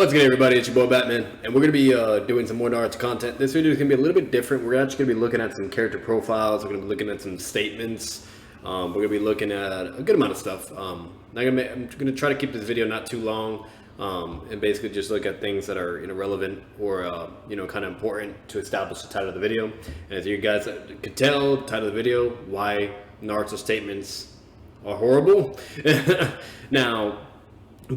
What's good, everybody? It's your boy Batman, and we're going to be doing some more Naruto content. This video is going to be a little bit different. We're actually going to be looking at some character profiles. We're going to be looking at some statements. We're going to be looking at a good amount of stuff. I'm going to try to keep this video not too long, and basically just look at things that are relevant or kind of important to establish the title of the video. And as you guys could tell, the title of the video, why Naruto statements are horrible. Now,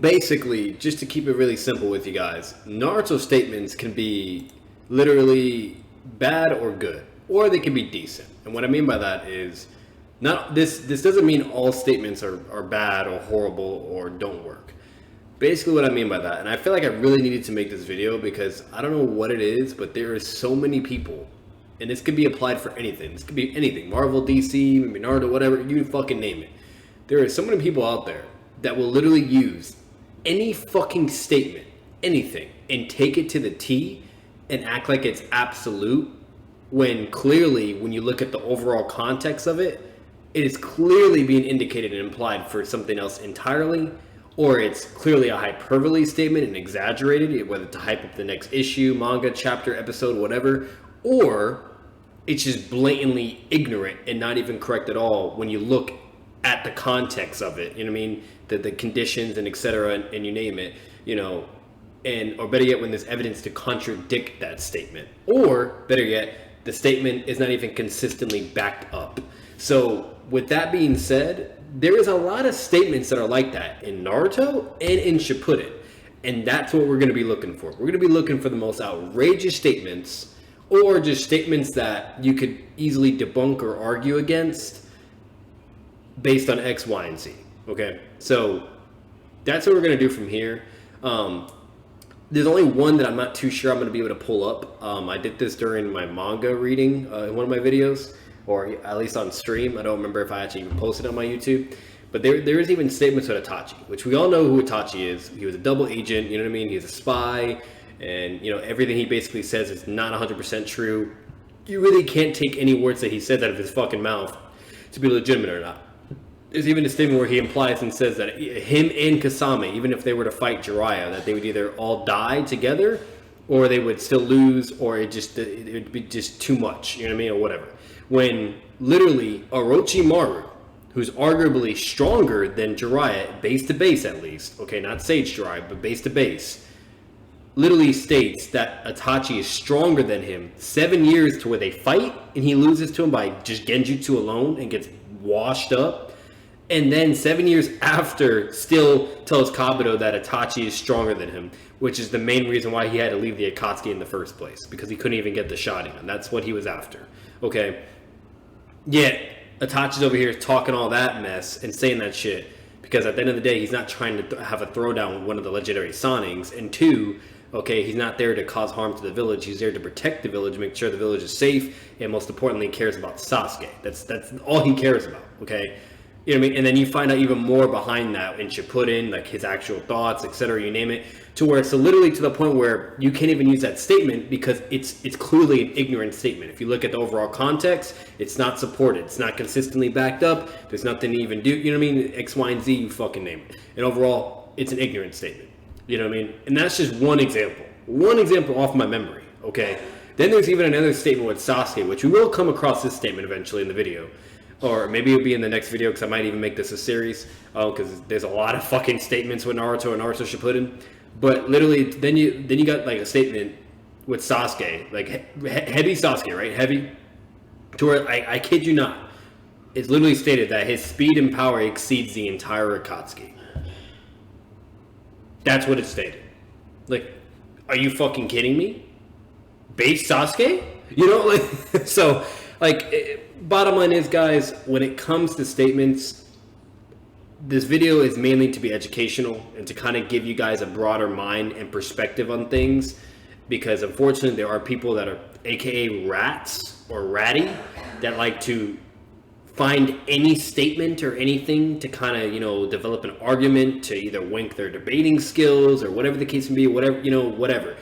basically, just to keep it really simple with you guys, Naruto statements can be literally bad or good, or they can be decent. And what I mean by that is, not this doesn't mean all statements are bad or horrible or don't work. Basically what I mean by that, and I feel like I really needed to make this video because I don't know what it is, but there are so many people, and this could be applied for anything. This could be anything, Marvel, DC, maybe Naruto, whatever, you fucking name it. There are so many people out there that will literally use any fucking statement, anything, and take it to the T and act like it's absolute, when clearly, when you look at the overall context of it, it is clearly being indicated and implied for something else entirely, or it's clearly a hyperbole statement and exaggerated, whether to hype up the next issue, manga, chapter, episode, whatever, or it's just blatantly ignorant and not even correct at all when you look at the context of it, you know what I mean? The conditions and etc. and you name it, and or better yet, when there's evidence to contradict that statement, or better yet, the statement is not even consistently backed up. So with that being said, there is a lot of statements that are like that in Naruto and in Shippuden, and that's what we're going to be looking for. We're going to be looking for the most outrageous statements, or just statements that you could easily debunk or argue against based on X, Y, and Z. Okay, so that's what we're going to do from here. There's only one that I'm not too sure I'm going to be able to pull up. I did this during my manga reading in one of my videos, or at least on stream. I don't remember if I actually even posted it on my YouTube. But there is even statements with Itachi, which we all know who Itachi is. He was a double agent, you know what I mean? He's a spy, and everything he basically says is not 100% true. You really can't take any words that he says out of his fucking mouth to be legitimate or not. There's even a statement where he implies and says that him and Kasame, even if they were to fight Jiraiya, that they would either all die together, or they would still lose, or it would be just too much, you know what I mean, or whatever. When literally Orochimaru, who's arguably stronger than Jiraiya, base to base at least, okay, not Sage Jiraiya, but base to base, literally states that Itachi is stronger than him 7 years to where they fight, and he loses to him by just Genjutsu alone and gets washed up. And then 7 years after, still tells Kabuto that Itachi is stronger than him, which is the main reason why he had to leave the Akatsuki in the first place, because he couldn't even get the Sharingan. That's what he was after. Okay? Yet, Itachi's over here talking all that mess and saying that shit, because at the end of the day, he's not trying to have a throwdown with one of the legendary Sanings, and two, okay, he's not there to cause harm to the village. He's there to protect the village, make sure the village is safe, and most importantly, cares about Sasuke. That's all he cares about, okay? You know what I mean? And then you find out even more behind that in Shippuden, like his actual thoughts, etc., you name it, to where it's literally to the point where you can't even use that statement because it's clearly an ignorant statement. If you look at the overall context, it's not supported. It's not consistently backed up. There's nothing to even do. You know what I mean? X, Y, and Z, you fucking name it. And overall, it's an ignorant statement. You know what I mean? And that's just one example. One example off my memory, okay? Then there's even another statement with Sasuke, which we will come across this statement eventually in the video. Or maybe it'll be in the next video, because I might even make this a series, because there's a lot of fucking statements with Naruto and Naruto Shippuden. But literally, then you got like a statement with Sasuke, like heavy Sasuke, right? Heavy, to where I kid you not, it's literally stated that his speed and power exceeds the entire Akatsuki. That's what it stated. Like, are you fucking kidding me? Base Sasuke? Like, so, like, bottom line is, guys, when it comes to statements, this video is mainly to be educational and to kind of give you guys a broader mind and perspective on things, because unfortunately there are people that are aka rats or ratty that like to find any statement or anything to kind of develop an argument to either wink their debating skills or whatever the case may be, whatever,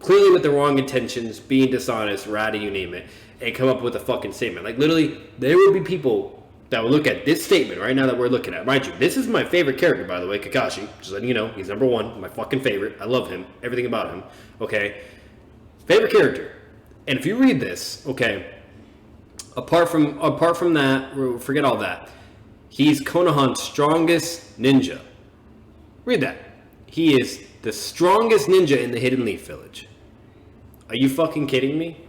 clearly with the wrong intentions, being dishonest, ratty, you name it, and come up with a fucking statement. Like, literally, there will be people that will look at this statement right now that we're looking at. Mind you, this is my favorite character, by the way, Kakashi. Just letting you know, he's number one, my fucking favorite. I love him, everything about him. Okay, favorite character. And if you read this, okay, apart from that, forget all that. He's Konoha's strongest ninja. Read that. He is the strongest ninja in the Hidden Leaf Village. Are you fucking kidding me?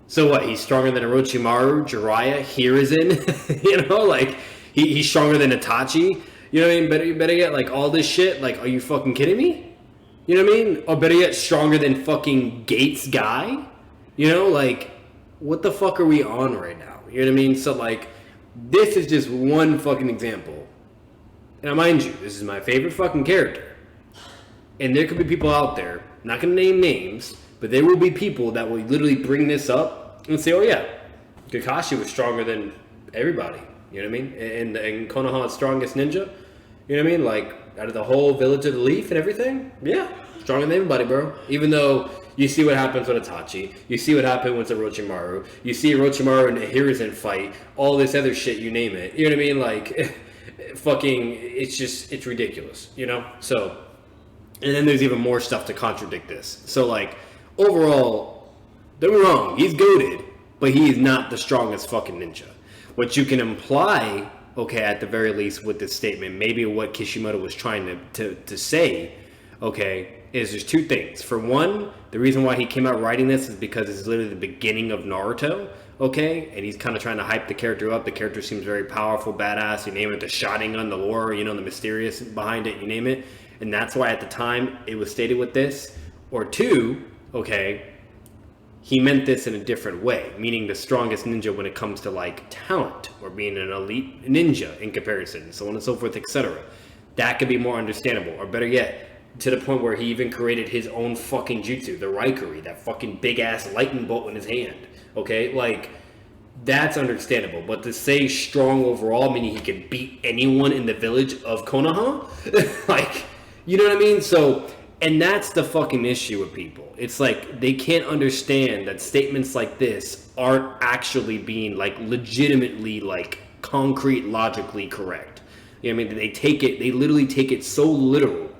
So what? He's stronger than Orochimaru, Jiraiya, Hiruzen. You know, like he's stronger than Itachi. You know what I mean? Better yet, like all this shit. Like, are you fucking kidding me? You know what I mean? Or better yet, stronger than fucking Gates guy. You know, like what the fuck are we on right now? You know what I mean? So like, this is just one fucking example. Now, mind you, this is my favorite fucking character, and there could be people out there. I'm not gonna name names. But there will be people that will literally bring this up and say, oh yeah, Kakashi was stronger than everybody. You know what I mean? And Konoha's strongest ninja. You know what I mean? Like, out of the whole Village of the Leaf and everything. Yeah, stronger than everybody, bro. Even though you see what happens with Itachi. You see what happened with Orochimaru. You see Orochimaru and Hiruzen fight. All this other shit, you name it. You know what I mean? Like, fucking, it's ridiculous. You know? So, and then there's even more stuff to contradict this. So, like, overall, don't be wrong, he's goated, but he is not the strongest fucking ninja. What you can imply, okay, at the very least with this statement, maybe what Kishimoto was trying to say, okay, is there's two things. For one, the reason why he came out writing this is because it's literally the beginning of Naruto, okay, and he's kind of trying to hype the character up. The character seems very powerful, badass, you name it, the Sharingan, the lore, you know, the mysterious behind it, you name it, and that's why at the time it was stated with this. Or two, okay, he meant this in a different way, meaning the strongest ninja when it comes to like talent or being an elite ninja in comparison, so on and so forth, etc. That could be more understandable, or better yet, to the point where he even created his own fucking jutsu, the Raikuri, that fucking big ass lightning bolt in his hand. Okay, like that's understandable, but to say strong overall, meaning he could beat anyone in the village of Konoha, like, you know what I mean? So. And that's the fucking issue with people. It's like they can't understand that statements like this aren't actually being like legitimately like concrete, logically correct. You know what I mean? They literally take it so literal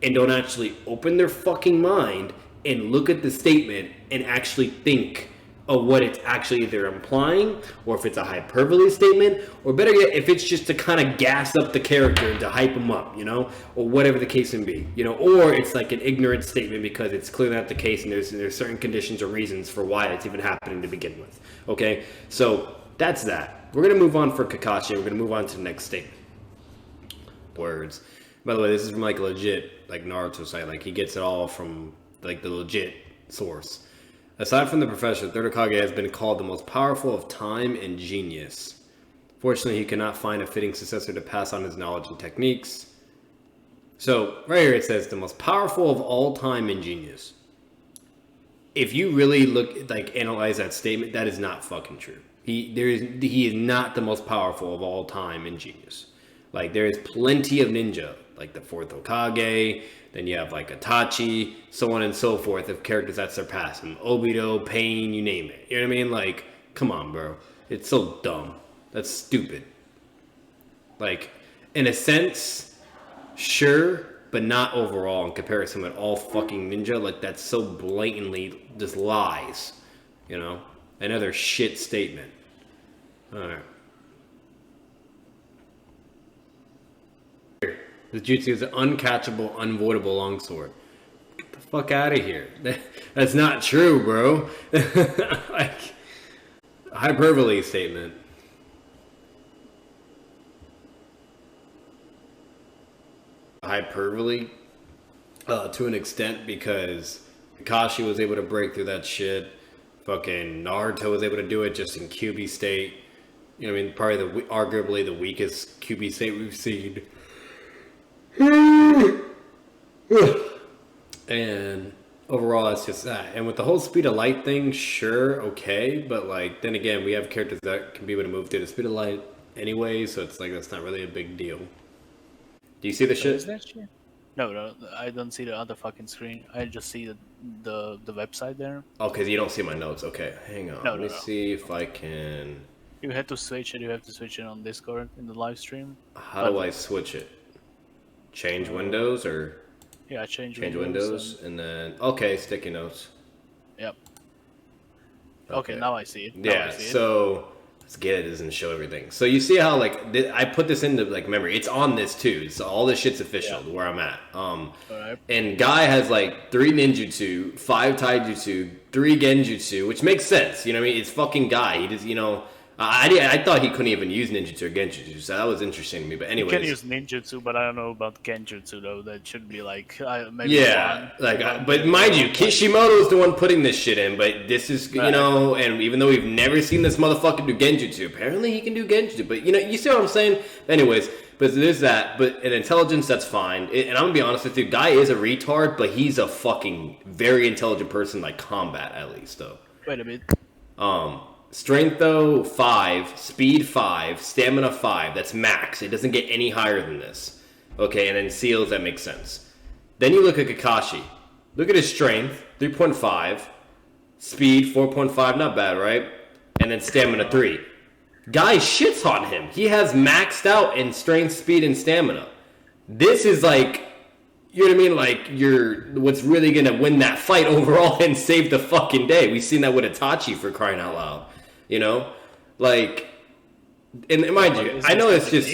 and don't actually open their fucking mind and look at the statement and actually think of what it's actually either implying, or if it's a hyperbole statement, or better yet, if it's just to kind of gas up the character and to hype him up, you know, or whatever the case may be, you know, or it's like an ignorant statement because it's clearly not the case and there's certain conditions or reasons for why it's even happening to begin with. Okay, so that's that. We're gonna move on for Kakashi. We're gonna move on to the next statement. Words. By the way, this is from like legit, like Naruto site. Like he gets it all from like the legit source. Aside from the professor, Third Hokage has been called the most powerful of time and genius. Fortunately, he cannot find a fitting successor to pass on his knowledge and techniques. So, right here it says, the most powerful of all time and genius. If you really look, like, analyze that statement, that is not fucking true. He is not the most powerful of all time and genius. Like, there is plenty of ninja, like the Fourth Hokage. Then you have like Itachi, so on and so forth, of characters that surpass him. Obito, Pain, you name it. You know what I mean? Like, come on, bro. It's so dumb. That's stupid. Like, in a sense, sure, but not overall in comparison with all fucking ninja. Like, that's so blatantly just lies. You know? Another shit statement. Alright. The jutsu is an uncatchable, unavoidable longsword. Get the fuck out of here. That's not true, bro. Like, hyperbole statement. Hyperbole to an extent because Kakashi was able to break through that shit. Fucking Naruto was able to do it just in QB state. You know what I mean? Probably arguably the weakest QB state we've seen. And overall, it's just that. And with the whole speed of light thing, sure, okay, but like then again, we have characters that can be able to move through the speed of light anyway, so it's like that's not really a big deal. Do you see the shit? Is that shit? No, I don't see the other fucking screen. I just see the website there. Oh, because you don't see my notes. Okay, hang on. Let me see if I can. You had to switch it. You have to switch it on Discord in the live stream. How do I switch it? Change windows or Yeah, change windows and then okay, sticky notes. Yep. Okay, now I see it. Yeah, so let's get it. Doesn't show everything. So you see how like I put this into like memory. It's on this too. So all this shit's official where I'm at. Alright. And Guy has like 3 ninjutsu, 5 taijutsu, 3 genjutsu, which makes sense. You know what I mean? It's fucking Guy. He just I thought he couldn't even use ninjutsu or genjutsu, so that was interesting to me. But anyways, you can use ninjutsu, but I don't know about genjutsu though. That should be like maybe one. But mind you, Kishimoto is the one putting this shit in. But this is and even though we've never seen this motherfucker do genjutsu, apparently he can do genjutsu. But you see what I'm saying? Anyways, but there's that. But in intelligence, that's fine. And I'm gonna be honest with you, Guy is a retard, but he's a fucking very intelligent person, like combat at least though. Wait a bit. Strength though 5, speed 5, stamina 5. That's max. It doesn't get any higher than this. Okay, and then seals, that makes sense. Then you look at Kakashi. Look at his strength 3.5, speed 4.5. Not bad, right? And then stamina 3. Guy shits on him. He has maxed out in strength, speed, and stamina. This is like, you know what I mean? Like what's really gonna win that fight overall and save the fucking day. We've seen that with Itachi, for crying out loud. You know, like, and mind you, I know it's just.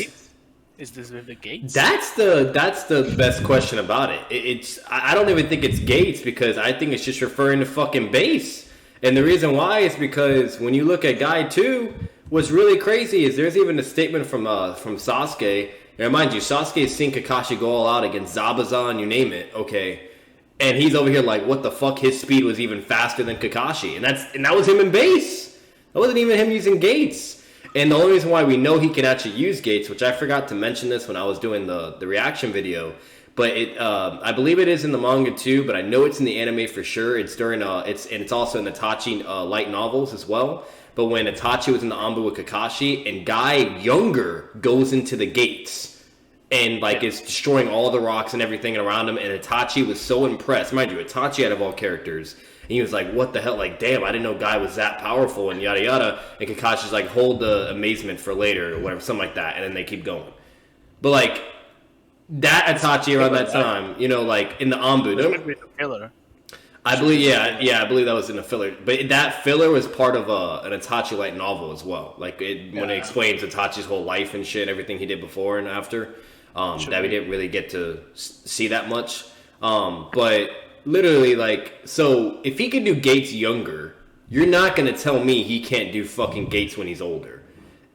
Is this with the gates? That's the best question about it. I don't even think it's gates because I think it's just referring to fucking base. And the reason why is because when you look at Guy 2, what's really crazy is there's even a statement from Sasuke. And mind you, Sasuke has seen Kakashi go all out against Zabuza, you name it. Okay. And he's over here like, what the fuck? His speed was even faster than Kakashi, and that was him in base. That wasn't even him using gates. And the only reason why we know he can actually use gates, which I forgot to mention this when I was doing the reaction video, but I believe it is in the manga too, but I know it's in the anime for sure. It's during it's also in the Itachi light novels as well. But when Itachi was in the Anbu with Kakashi, and Guy Younger goes into the gates and is destroying all the rocks and everything around him, and Itachi was so impressed. Mind you, Itachi out of all characters. And he was like, what the hell? Like, damn, I didn't know Guy was that powerful and yada yada. And Kakashi's like, hold the amazement for later or whatever, something like that. And then they keep going. But like, that Itachi around that time, you know, like in the Anbu. Filler. I believe, I believe that was in a filler. But that filler was part of an Itachi light novel as well. Like, when it explains Itachi's whole life and shit, everything he did before and after, that we didn't really get to see that much. But literally, like, so if he can do Gates younger, you're not going to tell me he can't do fucking Gates when he's older.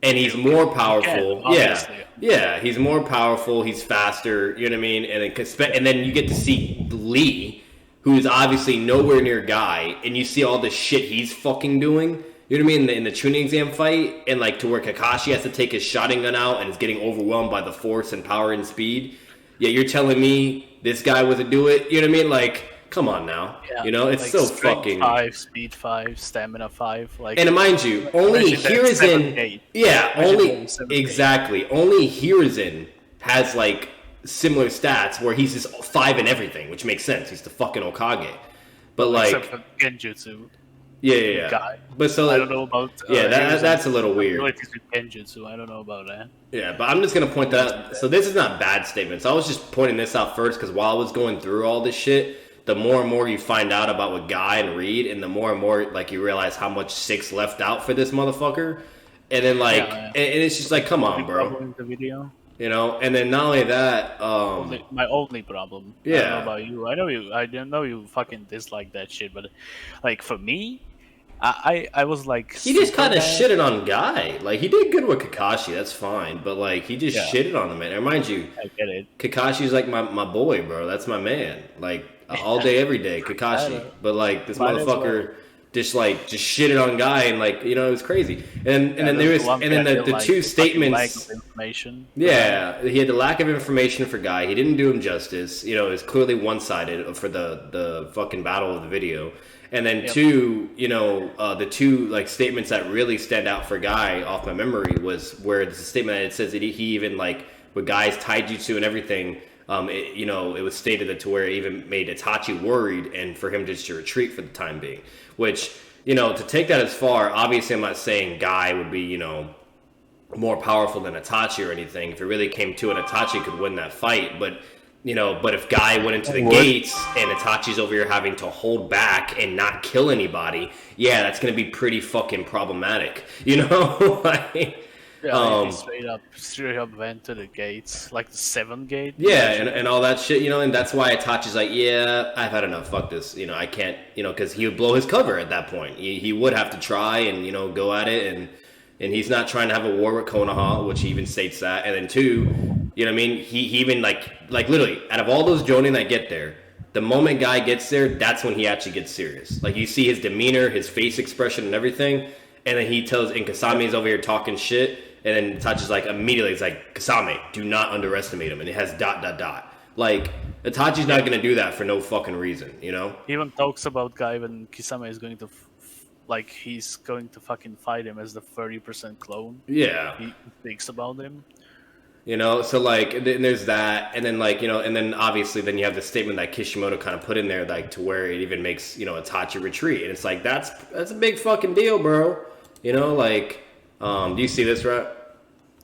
And he's more powerful. Yeah, he's more powerful. He's faster. You know what I mean? And then you get to see Lee, who is obviously nowhere near Guy, and you see all the shit he's fucking doing. You know what I mean? In the tuning exam fight, and like to where Kakashi has to take his Sharingan out and is getting overwhelmed by the force and power and speed. Yeah, you're telling me this guy wasn't do it? You know what I mean? Like, come on now. Yeah, you know, it's like so fucking 5, speed 5, stamina 5. Like, and mind you, only Hiruzen. Yeah, only exactly. Only Hiruzen has like similar stats where he's just 5 in everything, which makes sense. He's the fucking Hokage. But like, except for Genjutsu. Yeah. Guy. But so like, I don't know about. That's a little weird. Genjutsu. I don't know about that. Yeah, but I'm just gonna point that out. So this is not bad statements. I was just pointing this out first because while I was going through all this shit, the more and more you find out about what Guy and Reed, and the more and more like you realize how much 6 left out for this motherfucker, and then like, and it's just like, come on, bro. The video. You know, and then not only that, my only problem. Yeah. I don't know about you. I didn't know you fucking dislike that shit, but like for me, I was like, he just kind of shitted on Guy. Like, he did good with Kakashi, that's fine, but like he just shitted on him, man. And mind you, I get it. Kakashi's like my boy, bro. That's my man. Like all day, every day, Kakashi. But like this motherfucker just shitted on Guy, and like, you know, it was crazy. And then there was, and then the two statements. Lack of information. Yeah, he had the lack of information for Guy. He didn't do him justice. You know, it was clearly one-sided for the fucking battle of the video. And then two, you know, the two like statements that really stand out for Guy off my memory was where it's a statement that it says that he even like with Guy's taijutsu and everything. You know, it was stated that to where it even made Itachi worried and for him just to retreat for the time being. Which, to take that as far, obviously I'm not saying Guy would be, more powerful than Itachi or anything. If it really came to it, Itachi could win that fight. But if Guy went into the gates and Itachi's over here having to hold back and not kill anybody, yeah, that's gonna be pretty fucking problematic. Like, Yeah, he straight up went to the gates, like the 7th gate. Yeah, and all that shit, and that's why Itachi's like, yeah, I've had enough, fuck this, I can't, because he would blow his cover at that point. He would have to try and, go at it, and he's not trying to have a war with Konoha, which he even states that, and then 2, you know what I mean, he even, like literally, out of all those Jonin that get there, the moment Guy gets there, that's when he actually gets serious. Like, you see his demeanor, his face expression and everything, and then he tells, and Kasame's over here talking shit, and then Itachi's like, immediately, it's like, Kasame, do not underestimate him. And it has ... Like, Itachi's not going to do that for no fucking reason, He even talks about Guy when Kisame is going to, he's going to fucking fight him as the 30% clone. Yeah. He thinks about him. So, like, then there's that. And then, like, and then obviously then you have the statement that Kishimoto kind of put in there, like, to where it even makes, Itachi retreat. And it's like, that's a big fucking deal, bro. Like... do you see this, right?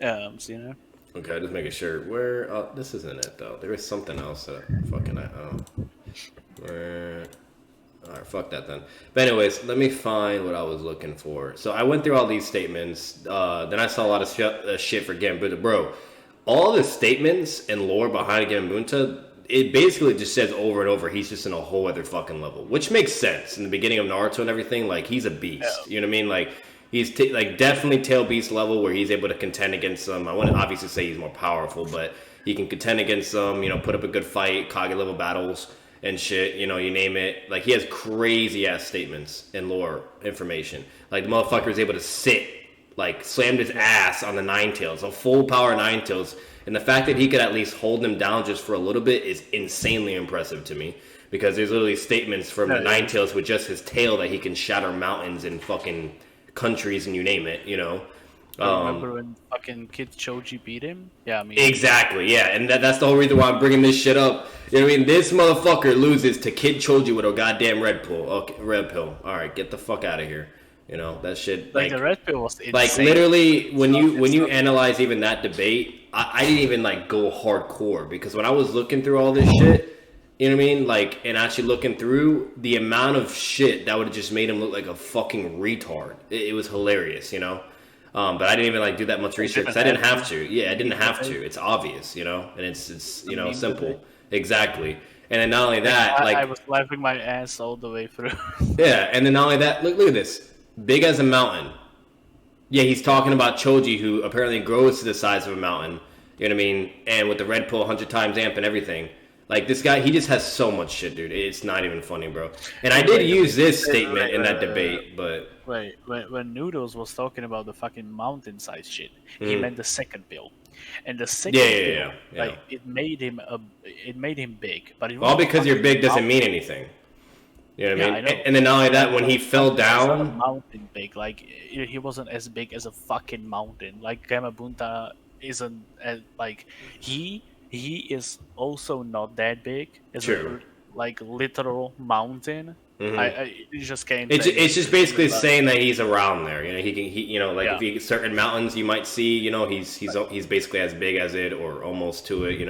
Yeah, I'm seeing it. Okay, just making sure. Where? This isn't it though. There is something else that where? All right, fuck that then. But anyways, let me find what I was looking for. So I went through all these statements. Then I saw a lot of shit for Genbunta, bro. All the statements and lore behind Genbunta, it basically just says over and over he's just in a whole other fucking level, which makes sense. In the beginning of Naruto and everything, like he's a beast. Yeah. You know what I mean? Like. He's definitely Tail Beast level where he's able to contend against them. I wouldn't obviously say he's more powerful, but he can contend against them, put up a good fight, Kage level battles and shit, you name it. Like, he has crazy ass statements and lore information. Like, the motherfucker is able to sit, like, slammed his ass on the Nine Tails, a full power Nine Tails. And the fact that he could at least hold him down just for a little bit is insanely impressive to me. Because there's literally statements from the Nine Tails with just his tail that he can shatter mountains and fucking countries and you name it, remember when fucking Kid Choji beat him? Yeah, I mean exactly, yeah, and that's the whole reason why I'm bringing this shit up. You know what I mean? This motherfucker loses to Kid Choji with a goddamn red pill. Okay, red pill. All right, get the fuck out of here. That shit. Like the red pill was insane. Like literally, when you analyze even that debate, I didn't even like go hardcore because when I was looking through all this shit. You know what I mean? Like, and actually looking through the amount of shit that would have just made him look like a fucking retard. It was hilarious, But I didn't even like do that much research. I didn't have to. Yeah, I didn't have to. It's obvious, and it's simple. Exactly. And then not only that, I was laughing my ass all the way through. Yeah, and then not only that, look at this. Big as a mountain. Yeah, he's talking about Choji, who apparently grows to the size of a mountain. You know what I mean? And with the red pill 100 times amp and everything. Like, this guy, he just has so much shit, dude. It's not even funny, bro. And I did use this statement in that debate, but... Wait, when Noodles was talking about the fucking mountain-sized shit, he meant the second pill. And the second pill, like, it made him big. But it all because you're big doesn't mean anything. You know what I mean? And then not only that, when he fell down... mountain big. Like, he wasn't as big as a fucking mountain. Like, Gamabunta isn't, like, he is also not that big as a literal mountain. Mm-hmm. I just can't. It's just basically saying that he's around there. He can. If he certain mountains you might see. He's basically as big as it or almost to it.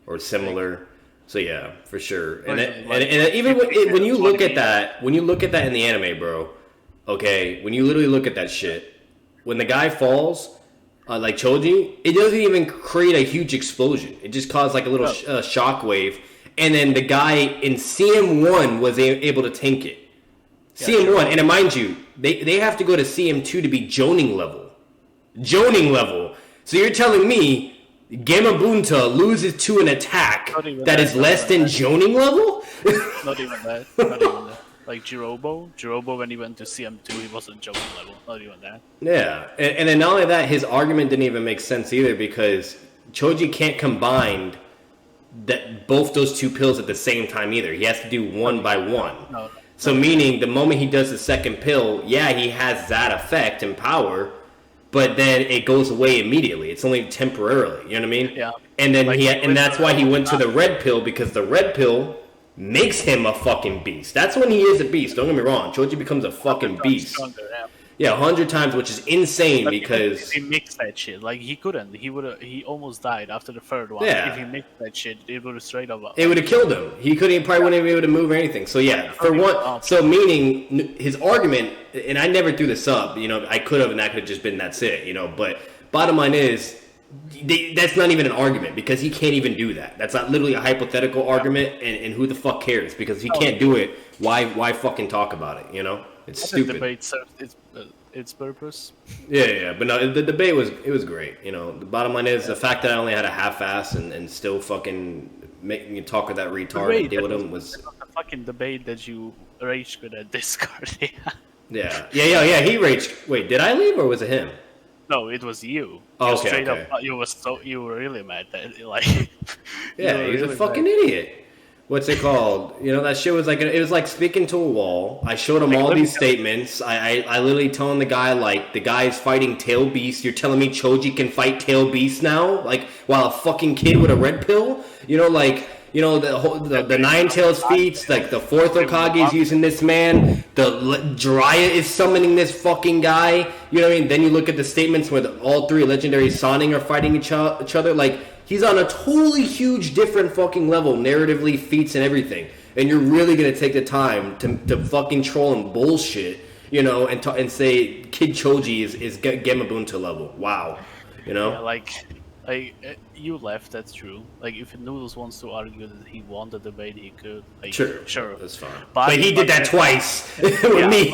Or similar. So yeah, for sure. And even when you look at that, in the anime, bro. Okay, when you literally look at that shit, when the guy falls. Like Choji, it doesn't even create a huge explosion. It just caused like a little shock wave. And then the guy in CM1 was able to tank it. Yeah, CM1, and mind you, they have to go to CM2 to be Jonin level. So you're telling me Gamabunta loses to an attack that is less than Jonin level? Not even that. Like Jirobo when he went to CM2, he wasn't Jonin level. Not even that. Yeah, and then not only that, his argument didn't even make sense either because Choji can't combine both those two pills at the same time either. He has to do one by one. No. So meaning the moment he does the second pill, yeah, he has that effect and power, but then it goes away immediately. It's only temporarily. You know what I mean? Yeah. And then and that's why he went to the red pill because the red pill makes him a fucking beast. That's when he is a beast. Don't get me wrong. Choji becomes a fucking beast. Stronger, yeah. Yeah, 100 times, which is insane But because if he mixed that shit, like he couldn't, he almost died after the third one. Yeah. If he mixed that shit, it would have straight up. it would have killed him. He probably wouldn't be able to move or anything. So yeah, for one, so meaning his argument, and I never threw this up. You know, I could have, and that could have just been that's it. You know, but bottom line is. That's not even an argument because he can't even do that. That's not literally a hypothetical argument, and who the fuck cares? Because if he can't do it, why fucking talk about it? You know, it's stupid. The debate served its purpose. Yeah, but no, the debate was great. You know, the bottom line is the fact that I only had a half-ass and still fucking make me talk with that retard and deal with him was a fucking debate that you rage quit at Discord. Yeah. He raged. Wait, did I leave or was it him? No, it was you. Oh, you okay, straight okay. up, you were really mad that like. Yeah, he's a fucking idiot. What's it called? You know, that shit was like it was like speaking to a wall. I showed him all these statements. I literally telling the guy like the guy's fighting Tail Beast. You're telling me Choji can fight Tail Beast now? Like while a fucking kid with a red pill? You know, like. You know, the Nine Tails feats, like the fourth Hokage is using this man, Jiraiya is summoning this fucking guy, you know what I mean? Then you look at the statements where all three legendary Sannin are fighting each other, like, he's on a totally huge different fucking level, narratively, feats and everything. And you're really gonna take the time to fucking troll and bullshit, you know, and say Kid Choji is Gemabunta level. Wow. You know? Yeah, like you left, that's true. Like if Noodles wants to argue that he won the debate, he could. Like, sure, that's fine. But he did that twice with me,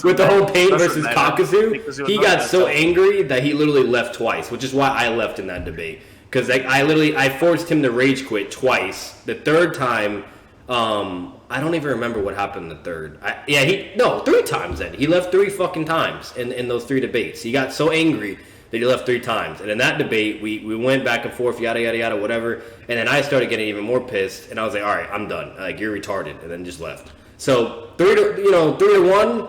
with the whole Pain versus Kakazu. He got so angry that he literally left twice, which is why I left in that debate. Because I forced him to rage quit twice. The third time, I don't even remember what happened the third. 3 times. Then he left 3 fucking times in those 3 debates. He got so angry that he left 3 times. And in that debate, we went back and forth, yada, yada, yada, whatever. And then I started getting even more pissed. And I was like, all right, I'm done. Like, you're retarded. And then just left. So, 3 to 1,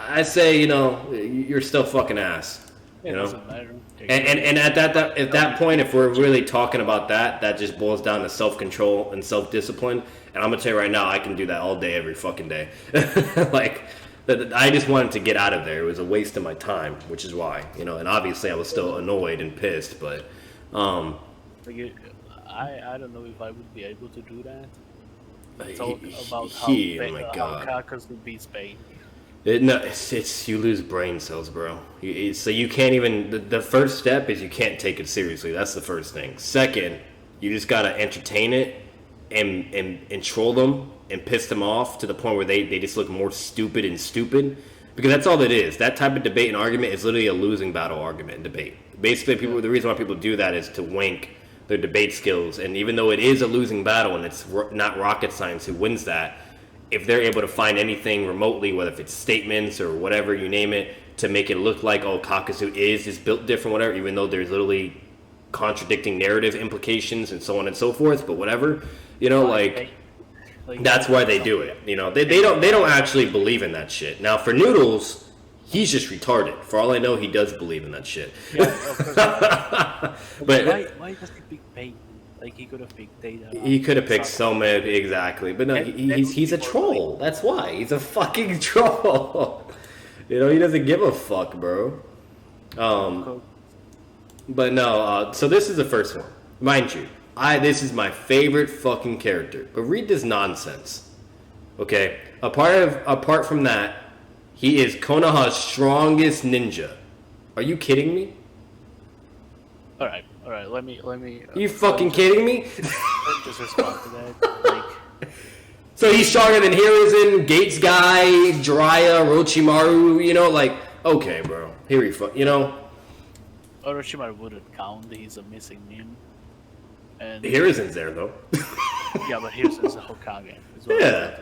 I say, you know, you're still fucking ass. You know? Doesn't matter. And at that point, if we're really talking about that just boils down to self-control and self-discipline. And I'm going to tell you right now, I can do that all day, every fucking day. Like... I just wanted to get out of there. It was a waste of my time, which is why, you know. And obviously, I was still annoyed and pissed, but I don't know if I would be able to do that. Talk about how Kakazu beats Pain. It's you lose brain cells, bro. So you can't even. The first step is you can't take it seriously. That's the first thing. Second, you just gotta entertain it and troll them. And piss them off to the point where they just look more stupid and stupid. Because that's all it is. That type of debate and argument is literally a losing battle argument and debate. Basically, the reason why people do that is to wank their debate skills. And even though it is a losing battle and it's not rocket science who wins that, if they're able to find anything remotely, whether if it's statements or whatever, you name it, to make it look like, oh, Kakazu is built different, whatever, even though there's literally contradicting narrative implications and so on and so forth, but whatever. You know, like that's why they do it. You know, they don't actually believe in that shit. Now for Noodles, he's just retarded. For all I know, he does believe in that shit. Yeah, of course. But why does he pick Pain? Like he could have picked Data. He could have picked so many exactly. But no, he's a troll. That's why he's a fucking troll. You know, he doesn't give a fuck, bro. But no. So this is the first one, mind you. This is my favorite fucking character. But read this nonsense. Okay? Apart from that, he is Konoha's strongest ninja. Are you kidding me? Alright, let me you fucking kidding me? Let me just respond to that. So he's stronger than Hiruzen, Gates Guy, Jiraiya, Orochimaru, you know, like, okay, bro. You know? Orochimaru wouldn't count, he's a missing nin. And Hiruzen's there though. Yeah, but Hiruzen's a Hokage. Yeah.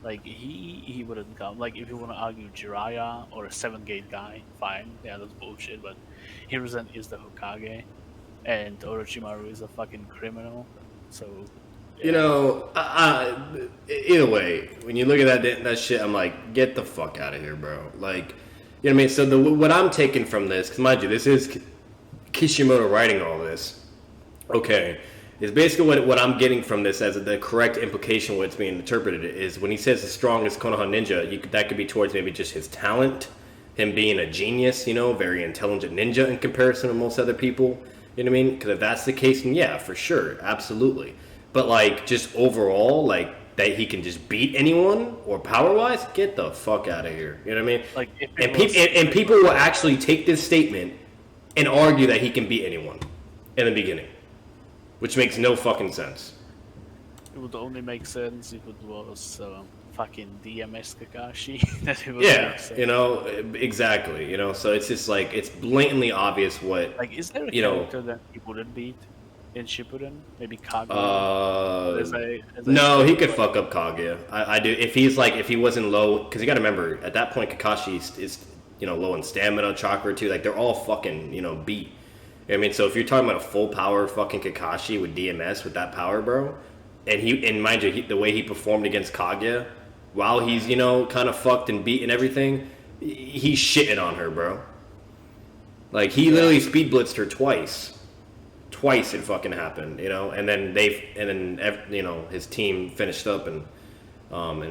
Like he wouldn't count. Like if you want to argue Jiraiya or a 7-gate guy, fine. Yeah, that's bullshit. But Hiruzen is the Hokage, and Orochimaru is a fucking criminal. So. Yeah. You know, either way, when you look at that shit, I'm like, get the fuck out of here, bro. Like, you know what I mean? So what I'm taking from this, because mind you, this is Kishimoto writing all this. Okay, is basically what I'm getting from this as the correct implication, what's being interpreted is when he says the strongest Konoha ninja, that could be towards maybe just his talent, him being a genius, very intelligent ninja in comparison to most other people. You know what I mean? Because if that's the case, then yeah, for sure, absolutely. But like just overall, like that he can just beat anyone or power wise, get the fuck out of here. You know what I mean? Like and people will actually take this statement and argue that he can beat anyone in the beginning, which makes no fucking sense. It would only make sense if it was fucking DMS Kakashi. That it would Yeah, exactly. So it's just like it's blatantly obvious what. Like, is there a character that he wouldn't beat in Shippuden? Maybe Kaguya. No, he could fuck up Kaguya. I do if he wasn't low, because you got to remember at that point Kakashi is low in stamina, chakra too. Like they're all fucking beat. I mean, so if you're talking about a full power fucking Kakashi with DMS with that power, bro, and mind you, the way he performed against Kaguya, while he's kind of fucked and beat and everything, he's shitting on her, bro. Like he literally speed blitzed her twice it fucking happened, and then his team finished up and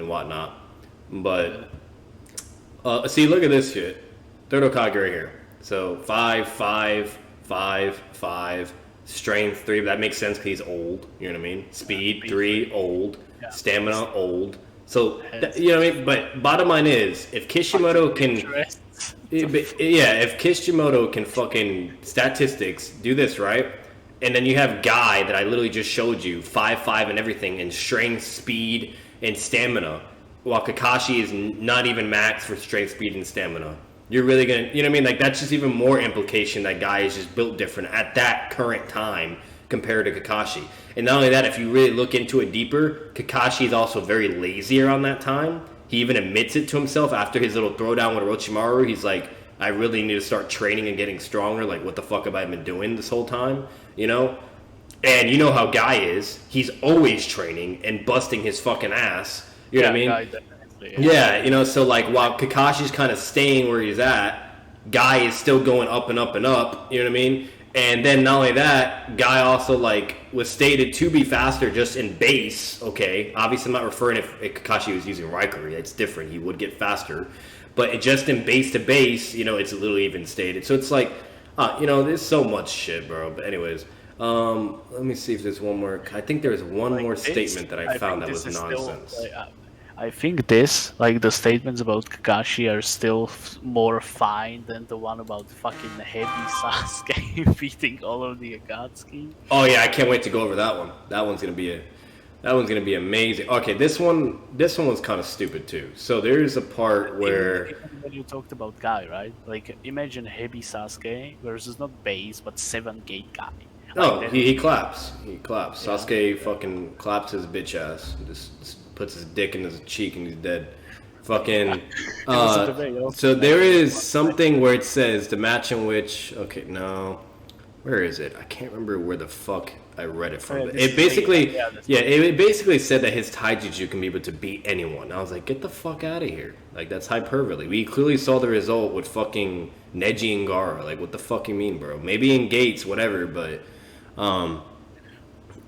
whatnot. But see, look at this shit. Third Hokage right here. So 5, 5, 5, 5, strength 3. That makes sense because he's old. You know what I mean? Speed 3, old. Yeah. Stamina old. So you know what I mean. But bottom line is, if Kishimoto can, if Kishimoto can fucking statistics do this right, and then you have Guy that I literally just showed you 5, 5 and everything, and strength, speed, and stamina, while Kakashi is not even max for strength, speed, and stamina. You're really gonna, you know what I mean? Like that's just even more implication that Guy is just built different at that current time compared to Kakashi. And not only that, if you really look into it deeper, Kakashi is also very lazy around that time. He even admits it to himself after his little throwdown with Orochimaru. He's like, I really need to start training and getting stronger. Like, what the fuck have I been doing this whole time? And you know how Guy is. He's always training and busting his fucking ass. You know what I mean? Guy definitely, yeah, so like while Kakashi's kind of staying where he's at, Guy is still going up and up and up. You know what I mean? And then not only that, Guy also like was stated to be faster just in base. Okay, obviously I'm not referring if Kakashi was using Raikuri. It's different. He would get faster, but just in base to base, it's literally even stated. So it's like, there's so much shit, bro. But anyways, let me see if there's one more. I think there's one more statement that I found that was nonsense. I think the statements about Kakashi are still more fine than the one about fucking heavy Sasuke beating all of the Akatsuki. Oh yeah, I can't wait to go over that one. That one's gonna be amazing. Okay, this one was kind of stupid too. So there's a part where when you talked about Guy, right? Like imagine heavy Sasuke versus not base but 7-gate Guy. He claps. He claps. Yeah. Sasuke fucking claps his bitch ass. Just puts his dick in his cheek and he's dead. Fucking. So there is something where it says the match in which. Okay, no. Where is it? I can't remember where the fuck I read it from. It basically, it basically said that his taijutsu can be able to beat anyone. I was like, get the fuck out of here. Like that's hyperbole. We clearly saw the result with fucking Neji and Gaara. Like what the fuck you mean, bro? Maybe in Gates, whatever, but.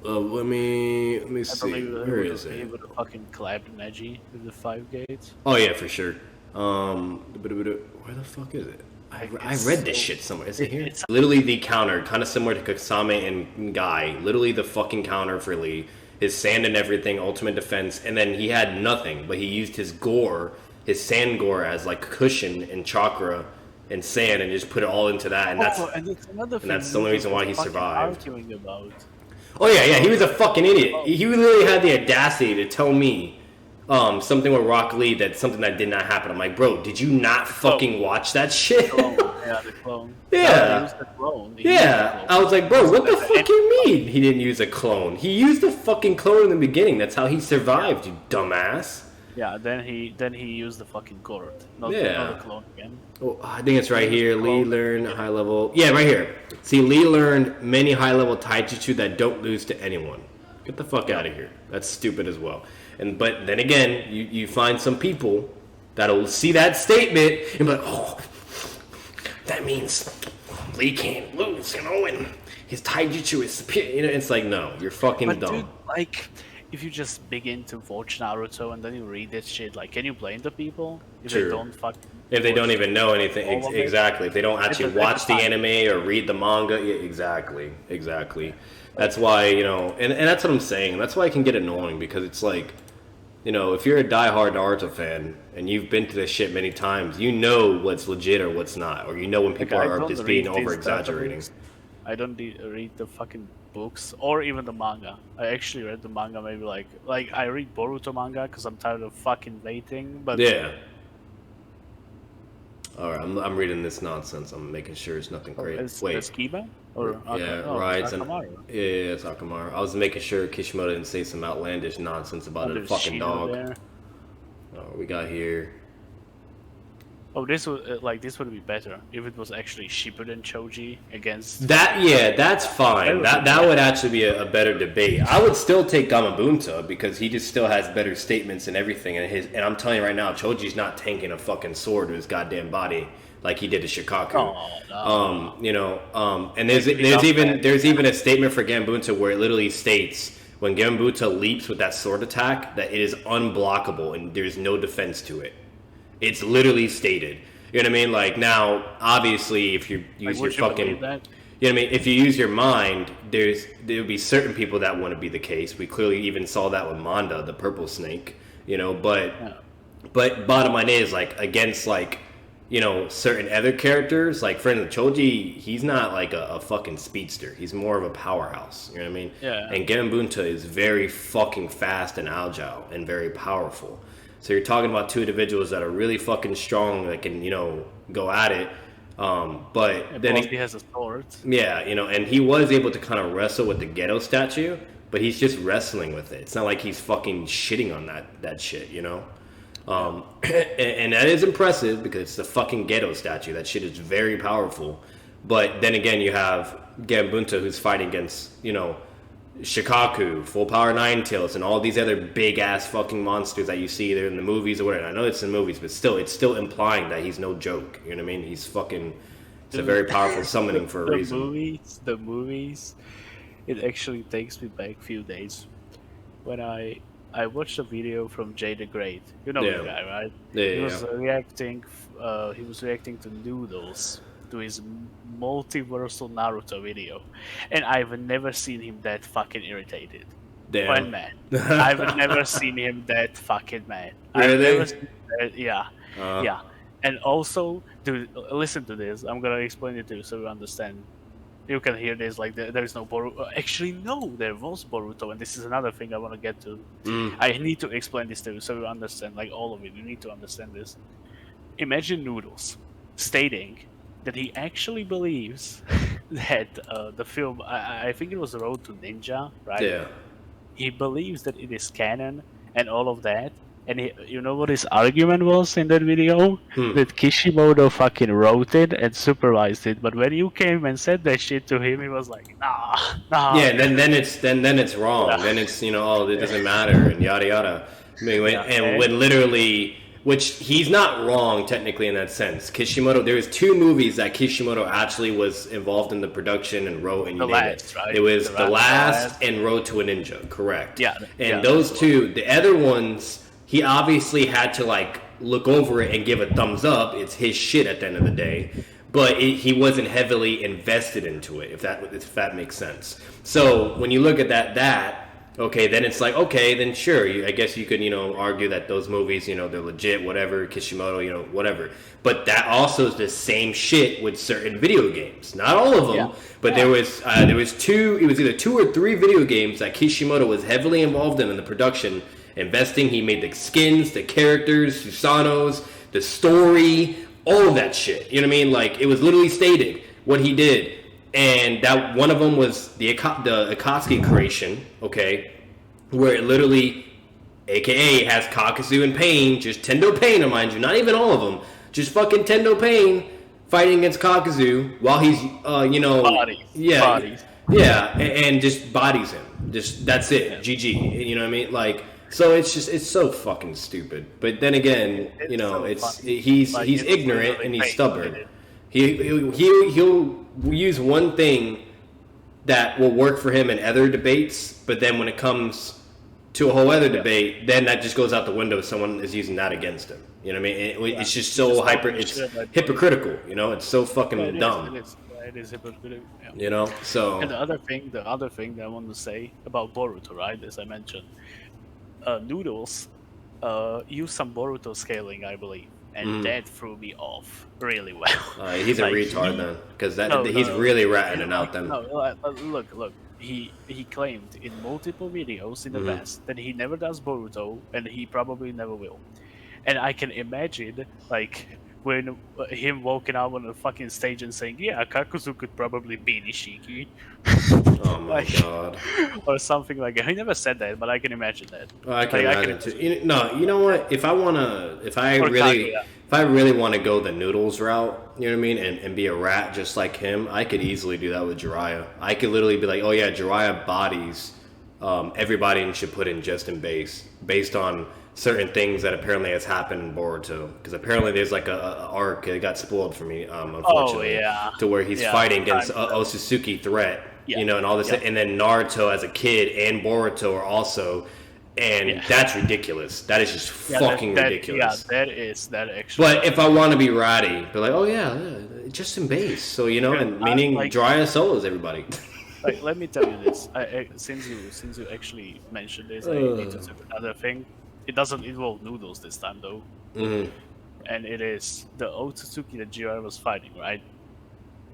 Let me see. Where is it? He would have fucking clapped Neji with the 5 gates. Oh yeah, for sure. Where the fuck is it? I read this shit somewhere. Is it here? It's literally the counter, kind of similar to Kasame and Guy. Literally the fucking counter for Lee. His sand and everything, ultimate defense, and then he had nothing, but he used his sand gore as like cushion and chakra and sand, and just put it all into that, and that's the only reason why he survived. Arguing about. Oh yeah, he was a fucking idiot. He literally had the audacity to tell me something with Rock Lee that's something that did not happen. I'm like, bro, did you not fucking watch that shit? The clone. Yeah. He used the clone. I was like, bro, what the fuck you mean he didn't use a clone? He used the fucking clone in the beginning. That's how he survived, you dumbass. Yeah, then he used the fucking gourd. Not the clone again. Oh, I think it's right here. Lee learned high level. Yeah, right here. See, Lee learned many high level taijutsu that don't lose to anyone. Get the fuck out of here. That's stupid as well. But then again, you find some people that'll see that statement and be like, oh, that means Lee can't lose, and his taijutsu is superior. You know, it's like, no, you're fucking But dumb. dude, like, if you just begin to watch Naruto and then you read this shit, like, can you blame the people if they don't fucking? If they don't even know anything, exactly. If they don't actually watch the anime or read the manga, yeah, exactly. That's why, you know, and that's what I'm saying. That's why it can get annoying, because it's like, you know, if you're a diehard Naruto fan and you've been through this shit many times, you know what's legit or what's not, or you know when people are just being over exaggerating. I don't read the fucking books or even the manga. I actually read the manga maybe like I read Boruto manga because I'm tired of fucking waiting. But yeah. All right, I'm reading this nonsense. I'm making sure it's nothing great. Wait, Kiba or right? It's Akamaru. I was making sure Kishimoto didn't say some outlandish nonsense about a fucking dog. We got here. Oh, this would be better if it was actually Shippuden Choji against that. Yeah, that's fine. That would actually be a better debate. I would still take Gamabunta because he just still has better statements and everything. And I'm telling you right now, Choji's not tanking a fucking sword to his goddamn body like he did to Shikaku. Oh, no. You know, and there's even a statement for Gambunta where it literally states when Gambunta leaps with that sword attack that it is unblockable and there's no defense to it. It's literally stated. You know what I mean? Like, now, obviously, if you use your fucking... You know what I mean? If you use your mind, there'll be certain people that wouldn't be the case. We clearly even saw that with Manda, the purple snake. You know, but bottom line is, like, against, like, you know, certain other characters, like, for instance, Choji, he's not, like, a fucking speedster. He's more of a powerhouse. You know what I mean? Yeah. And Gambunta is very fucking fast and agile and very powerful. So you're talking about two individuals that are really fucking strong, that can, you know, go at it. But then he has a sword. Yeah, you know, and he was able to kind of wrestle with the Ghetto statue, but he's just wrestling with it. It's not like he's fucking shitting on that shit, you know? And that is impressive because it's the fucking Ghetto statue. That shit is very powerful. But then again, you have Gambunta who's fighting against, you know, Shikaku, Full Power Ninetales, and all these other big ass fucking monsters that you see either in the movies or whatever. I know it's in movies, but still, it's still implying that he's no joke. You know what I mean? He's fucking. It's a very powerful summoning for a reason. The movies, it actually takes me back a few days when I watched a video from Jay the Great. You know the guy, right? Yeah, he was reacting. He was reacting to Noodles, to his multiversal Naruto video, and I've never seen him that fucking irritated. Damn. One man. I've never seen him that fucking mad. Really? Yeah. And also, dude, listen to this. I'm gonna explain it to you so you understand. You can hear this, like, there's no Boruto. Actually, no, there was Boruto, and this is another thing I want to get to. I need to explain this to you so you understand, like, all of it. You need to understand this. Imagine Noodles stating that he actually believes that the film, I think it was Road to Ninja, right? Yeah. He believes that it is canon and all of that. And you know what his argument was in that video? That Kishimoto fucking wrote it and supervised it. But when you came and said that shit to him, he was like, nah. Yeah, then it's wrong. Yeah. Then it's, you know, oh, it doesn't matter and yada yada. I mean, when literally, which he's not wrong technically in that sense. Kishimoto, there was two movies that Kishimoto actually was involved in the production and wrote, and you named it. Right? It was The Last and Road to a Ninja, correct? Yeah. And those two, the other ones, he obviously had to, like, look over it and give a thumbs up. It's his shit at the end of the day. But he wasn't heavily invested into it, if that makes sense. So when you look at that, okay, then it's like, okay, then sure, I guess you could, you know, argue that those movies, you know, they're legit, whatever, Kishimoto, you know, whatever. But that also is the same shit with certain video games. Not all of them, but there was two, it was either 2 or 3 video games that Kishimoto was heavily involved in the production, investing. He made the skins, the characters, Susanos, the story, all of that shit. You know what I mean? Like, it was literally stated what he did. And that one of them was the Akatsuki creation, okay, where it literally, aka, has Kakuzu and Pain, just Tendo Pain, mind you, not even all of them, just fucking Tendo Pain fighting against Kakuzu while he's, you know, bodies. Yeah, and just bodies him. Just that's it, GG. You know what I mean? Like, so it's so fucking stupid. But then again, you know, he's ignorant and he's stubborn. He'll use one thing that will work for him in other debates, but then when it comes to a whole other debate, then that just goes out the window if someone is using that against him. You know what I mean? It's just so it's hypocritical, you know? It's so fucking dumb. It is hypocritical. Yeah. You know? So... And the other thing that I want to say about Boruto, right, as I mentioned, Noodles use some Boruto scaling, I believe, and that threw me off really well. He's a retard then, because he's really ratting it out then. Look. He claimed in multiple videos in the past that he never does Boruto, and he probably never will. And I can imagine, like, when him walking out on the fucking stage and saying, "Yeah, Kakuzu could probably beat Ishiki." Oh my god. Or something like that. He never said that, but I can imagine that. I can imagine too. You know what? If I really want to go the Noodles route, you know what I mean, and be a rat just like him, I could easily do that with Jiraiya. I could literally be like, oh yeah, Jiraiya bodies everybody and should put in just in base based on certain things that apparently has happened in Boruto, because apparently there's like a arc. It got spoiled for me, unfortunately, to where he's fighting against Otsutsuki threat, you know, and all this, and then Naruto as a kid and Boruto are also, and that's ridiculous. That is just fucking ridiculous. Yeah, that actually. But if I want to be ratty, be like, oh yeah, just in base, so you know, and meaning Jiraiya solos everybody. Like, let me tell you this. Since you actually mentioned this, I need to say another thing. It doesn't involve Noodles this time, though. Mm-hmm. And it is the Otsutsuki that Jiraiya was fighting, right?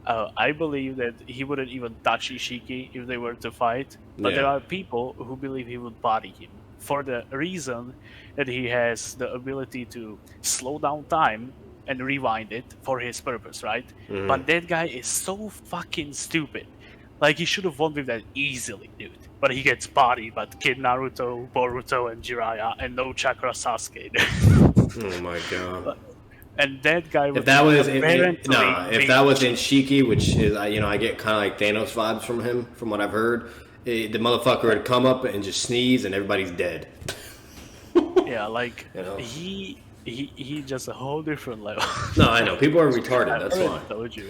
I believe that he wouldn't even touch Ishiki if they were to fight. But there are people who believe he would body him for the reason that he has the ability to slow down time and rewind it for his purpose, right? Mm-hmm. But that guy is so fucking stupid. Like, he should have won with that easily, dude. But he gets bodied by Kid Naruto, Boruto, and Jiraiya, and no Chakra Sasuke. Oh my god! And that guy. If that was in Shiki, which is I get kind of like Thanos vibes from him, from what I've heard. The motherfucker would come up and just sneeze, and everybody's dead. Yeah, like he just a whole different level. No, I know people are retarded. That's why.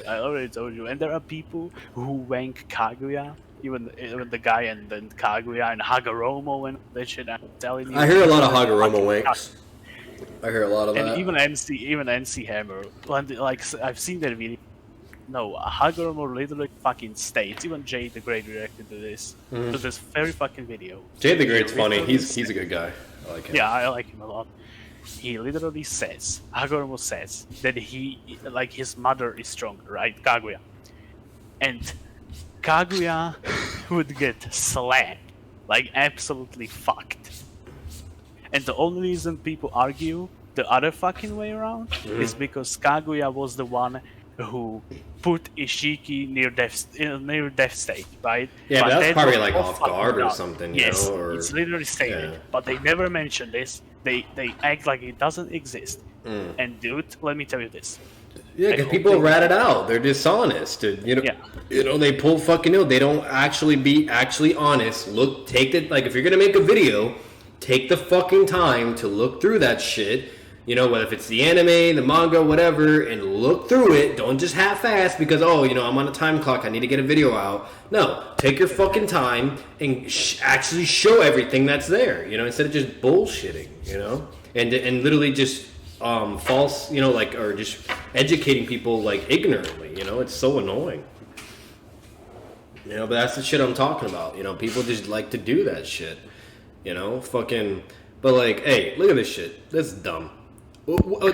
I already told you. And there are people who wank Kaguya. Even the guy and then Kaguya and Hagoromo and that shit. I'm telling you. I hear a lot of Hagoromo wanks. I hear a lot of that. And even NC Hammer. Like, I've seen that video. No, Hagoromo literally fucking states. Even Jay the Great reacted to this very fucking video. Jay the Great's funny. He's a good guy. I like him. Yeah, I like him a lot. He literally says, Hagoromo says that his mother is stronger, right? Kaguya. And Kaguya would get slapped, like absolutely fucked. And the only reason people argue the other fucking way around is because Kaguya was the one who put Ishiki near death state, right? Yeah, but that's probably like off guard or something, you know? Or... it's literally stated, but they never mention this. They act like it doesn't exist. And dude, let me tell you this. Yeah, because people rat it out. They're dishonest. You know, they pull fucking ill. They don't actually be honest. If you're gonna make a video, take the fucking time to look through that shit. You know, whether if it's the anime, the manga, whatever, and look through it. Don't just half-ass because, I'm on a time clock. I need to get a video out. No, take your fucking time and actually show everything that's there. You know, instead of just bullshitting. You know, and literally just false. You know, or just educating people ignorantly. You know, it's so annoying. You know, but that's the shit I'm talking about. You know, people just like to do that shit. You know, fucking. But hey, look at this shit. This is dumb.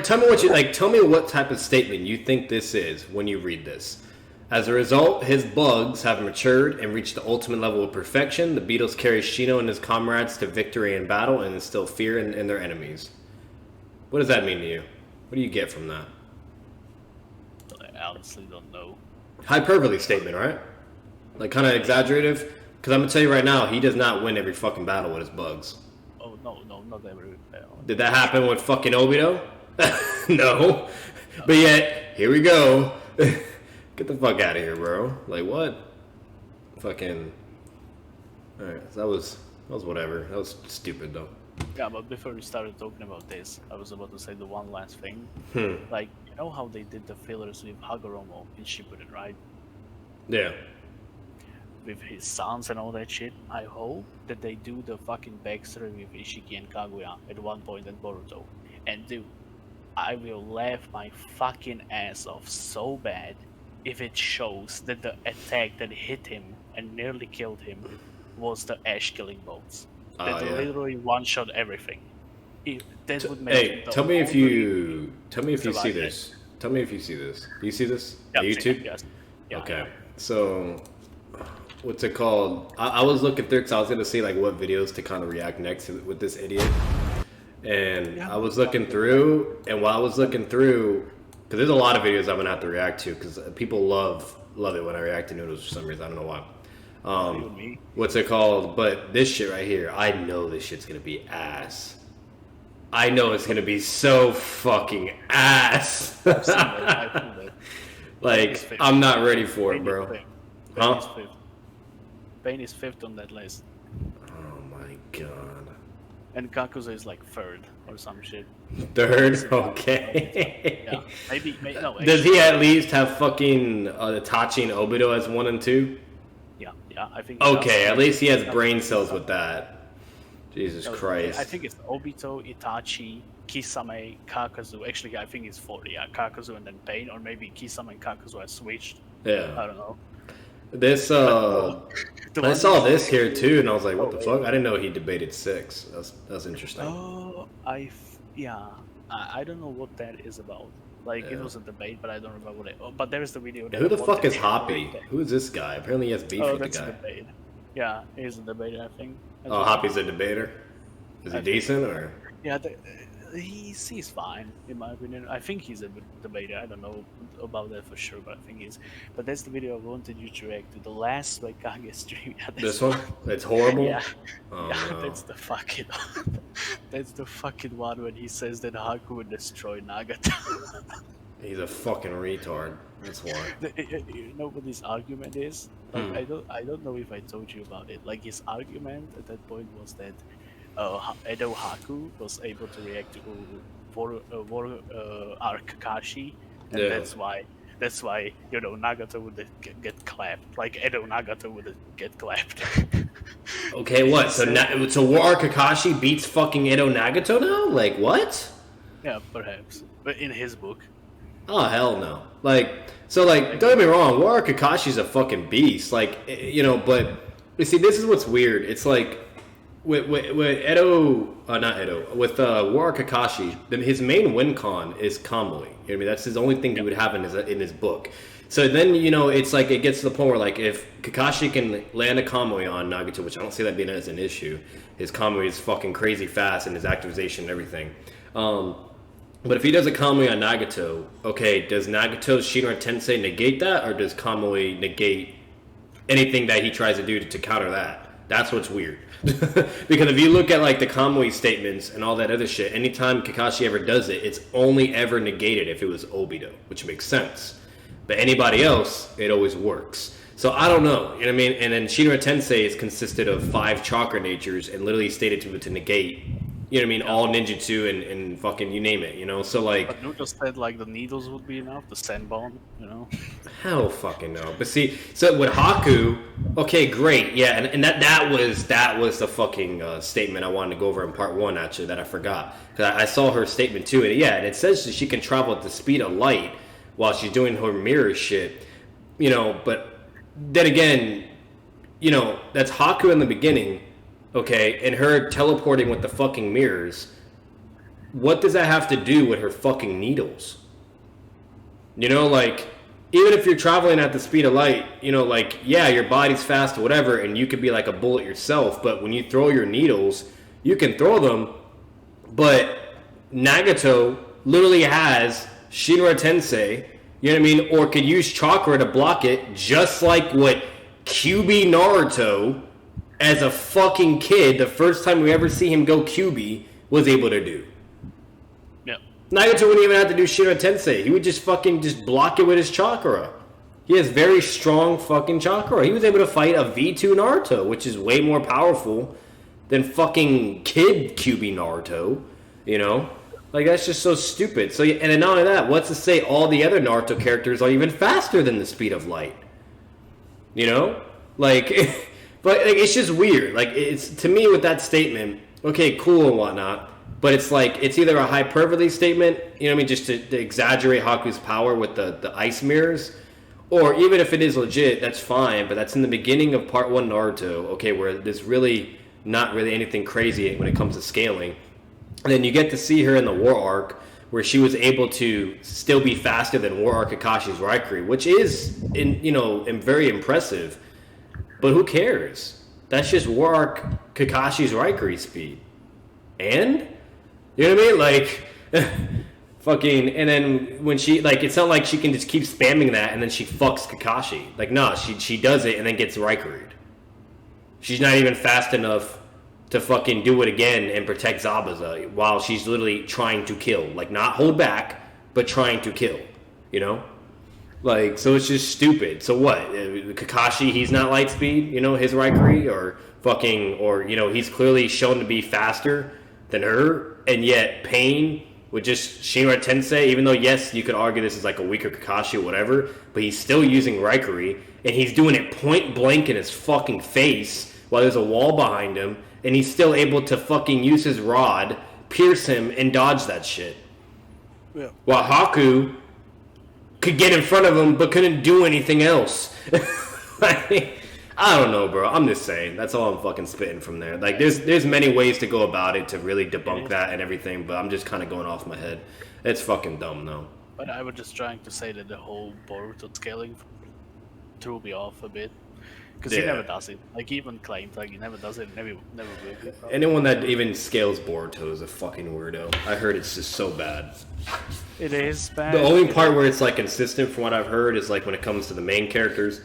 Tell me Tell me what type of statement you think this is when you read this. As a result, his bugs have matured and reached the ultimate level of perfection. The Beatles carry Shino and his comrades to victory in battle and instill fear in their enemies. What does that mean to you? What do you get from that? I honestly don't know. Hyperbole statement, right? Kind of exaggerative. Because I'm gonna tell you right now, he does not win every fucking battle with his bugs. Oh no, not every battle. Did that happen with fucking Obito? No. But yet, here we go. Get the fuck out of here, bro. What? Fucking... Alright, that was whatever. That was stupid, though. Yeah, but before we started talking about this, I was about to say the one last thing. You know how they did the fillers with Hagoromo in Shippuden, right? Yeah. with his sons and all that shit. I hope that they do the fucking backstory with Ishiki and Kaguya at one point in Boruto. And dude, I will laugh my fucking ass off so bad if it shows that the attack that hit him and nearly killed him was the ash killing bolts. That literally one-shot everything. That would make tell me if you see this. Tell me if you see this. Do you see this on YouTube? Yes. Yeah, okay. Yeah. So, what's it called? I was looking through because I was gonna see like what videos to kind of react next with this idiot. And I was looking through, and while I was looking through, because there's a lot of videos I'm gonna have to react to, because people love it when I react to noodles for some reason. I don't know why. What's it called? But this shit right here, I know this shit's gonna be ass. I know it's gonna be so fucking ass. Like, I'm not ready for it, bro. Huh? Pain is fifth on that list. Oh my god. And Kakuzu is like third or some shit. Third? Okay. Yeah. Maybe no. Does he at least have fucking Itachi and Obito as 1 and 2? Yeah, I think. Okay, at least he has brain cells with that. Jesus Christ. I think it's Obito, Itachi, Kisame, Kakuzu. Actually, I think it's 4. Yeah, Kakuzu and then Pain, or maybe Kisame and Kakuzu are switched. Yeah. I don't know. This, I saw this here too, and I was like, what the fuck? I didn't know he debated 6. That's interesting. Oh, I don't know what that is about. Like, it was a debate, but I don't remember what it... Oh, but there's the video... Who the fuck is Hoppy? Who is this guy? Apparently he has beef with the guy. A debate. Yeah, he's a debater, I think. Hoppy's a debater? Is he decent, or...? Yeah, he's fine, in my opinion. I think he's a debater. I don't know about that for sure, but I think he's... But that's the video I wanted you to react to. The last Kage stream. Yeah, this one? It's horrible? Yeah. Oh, yeah, no. That's the fucking... That's the fucking one when he says that Haku would destroy Nagata. He's a fucking retard. That's why. You know what his argument is? Like, I don't know if I told you about it. Like, his argument at that point was that Edo Haku was able to react to Kakashi, and that's why Nagata would get clapped. Like, Edo Nagata would get clapped. Okay, what? So War Kakashi beats fucking Edo Nagato now? Like, what? Yeah, perhaps. But in his book. Oh, hell no. Like, don't get me wrong, War Kakashi's a fucking beast. Like, but, you see, this is what's weird. It's like, with War Kakashi, his main win con is Kamui. I mean, that's his only thing he would have in his book. So then, it's like, it gets to the point where, like, if Kakashi can land a Kamui on Nagato, which I don't see that being as an issue, his Kamui is fucking crazy fast and his activation and everything. But if he does a Kamui on Nagato, okay, does Nagato's Shinra Tensei negate that, or does Kamui negate anything that he tries to do to counter that? That's what's weird. Because if you look at, like, the Kamui statements and all that other shit, anytime Kakashi ever does it, it's only ever negated if it was Obito, which makes sense. But anybody else, it always works. So I don't know, you know what I mean? And then Shinra Tensei is consisted of 5 chakra natures and literally stated to negate, you know what I mean, all ninjutsu and fucking you name it, So like... But you just said like the needles would be enough, the senbon, Hell fucking no. But see, so with Haku, okay, great, yeah, and that was the fucking statement I wanted to go over in part 1, actually, that I forgot. Because I saw her statement too, and yeah, and it says that she can travel at the speed of light while she's doing her mirror shit, but then again, that's Haku in the beginning, okay, and her teleporting with the fucking mirrors. What does that have to do with her fucking needles? Like, even if you're traveling at the speed of light, like, yeah, your body's fast or whatever, and you could be like a bullet yourself, but when you throw your needles, you can throw them, but Nagato literally has Shinra Tensei, you know what I mean, or could use chakra to block it, just like what QB Naruto, as a fucking kid, the first time we ever see him go QB, was able to do. Yeah. Nagato wouldn't even have to do Shinra Tensei. He would just block it with his chakra. He has very strong fucking chakra. He was able to fight a V2 Naruto, which is way more powerful than fucking kid QB Naruto, Like, that's just so stupid. So, and then not only that, what's to say all the other Naruto characters are even faster than the speed of light? Like, but like, it's just weird. Like, it's to me with that statement, okay, cool and whatnot. But it's like it's either a hyperbole statement, you know what I mean, just to exaggerate Haku's power with the ice mirrors, or even if it is legit, that's fine. But that's in the beginning of Part 1 Naruto, okay, where there's really not really anything crazy when it comes to scaling. And then you get to see her in the War Arc, where she was able to still be faster than War Arc Kakashi's Raikiri, which is, very impressive. But who cares? That's just War Arc Kakashi's Raikiri speed. And? You know what I mean? Like, fucking, and then when she, like, it's not like she can just keep spamming that and then she fucks Kakashi. Like, no, she does it and then gets Raikiri'd. She's not even fast enough to fucking do it again and protect Zabuza while she's literally trying to kill. Like, not hold back, but trying to kill. You know? Like, so it's just stupid. So what? Kakashi, he's not light speed, his Raikiri, or fucking, or, he's clearly shown to be faster than her, and yet Pain with just Shinra Tensei, even though, yes, you could argue this is like a weaker Kakashi or whatever, but he's still using Raikiri, and he's doing it point blank in his fucking face while there's a wall behind him, and he's still able to fucking use his rod, pierce him, and dodge that shit. Yeah. While Haku could get in front of him, but couldn't do anything else. I don't know, bro. I'm just saying. That's all I'm fucking spitting from there. Like, there's many ways to go about it to really debunk that and everything, but I'm just kind of going off my head. It's fucking dumb, though. But I was just trying to say that the whole Boruto scaling threw me off a bit. Because he never does it. Like, he even claims, like, he never does it, never will. Anyone that even scales Boruto is a fucking weirdo. I heard it's just so bad. It is bad. The only part where it's, like, consistent from what I've heard is, like, when it comes to the main characters.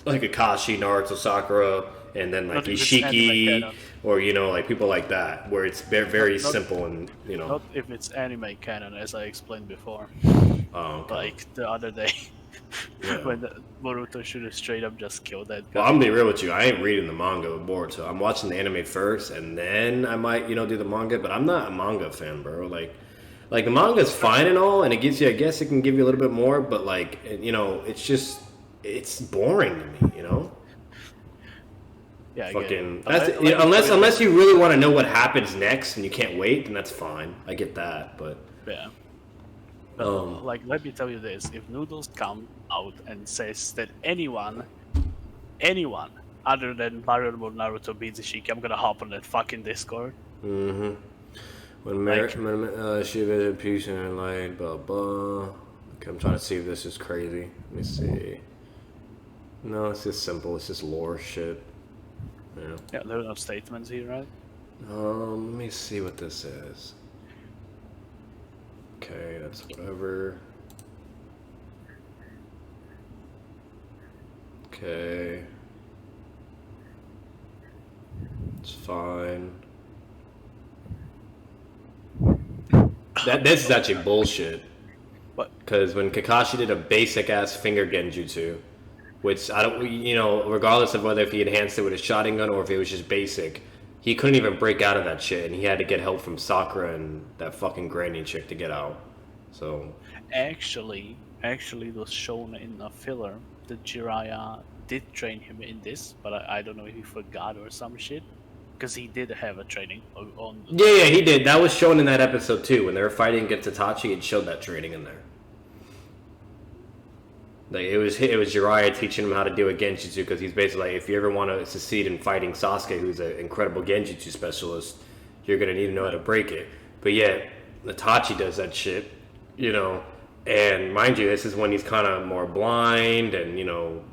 Like Akashi, Naruto, Sakura, and then like Ishiki, or like people like that, where it's very simple and Not if it's anime canon, as I explained before. Oh, okay. Like the other day, when Boruto should have straight up just killed that guy. Well, I'm gonna be real with you. I ain't reading the manga of Boruto. I'm watching the anime first, and then I might do the manga. But I'm not a manga fan, bro. Like the manga's fine and all, and it gives you. I guess it can give you a little bit more, but like it's just. It's boring to me, Yeah, fucking. That's unless you really want to know what happens next and you can't wait, then that's fine. I get that, but yeah. But, like, let me tell you this: if Noodles come out and says that anyone other than Maruo Naruto beats Ishiki, I'm gonna hop on that fucking Discord. Mm-hmm. When she visited peace and light, blah blah. Okay, I'm trying to see if this is crazy. Let me see. No, it's just simple. It's just lore shit. Yeah, there are no statements here, right? Let me see what this is. Okay, that's whatever. Okay. It's fine. This is actually bullshit. What? Because when Kakashi did a basic ass finger genjutsu, which I don't, regardless of whether if he enhanced it with a Sharingan or if it was just basic, he couldn't even break out of that shit, and he had to get help from Sakura and that fucking granny chick to get out. So actually, it was shown in a filler that Jiraiya did train him in this, but I don't know if he forgot or some shit, because he did have a training on. Yeah, he did. That was shown in that episode too. When they were fighting against Itachi, it showed that training in there. Like it was Jiraiya teaching him how to do a genjutsu, because he's basically like, if you ever want to succeed in fighting Sasuke, who's an incredible genjutsu specialist, you're gonna need to know how to break it. But yeah, Itachi does that shit, and mind you, this is when he's kind of more blind and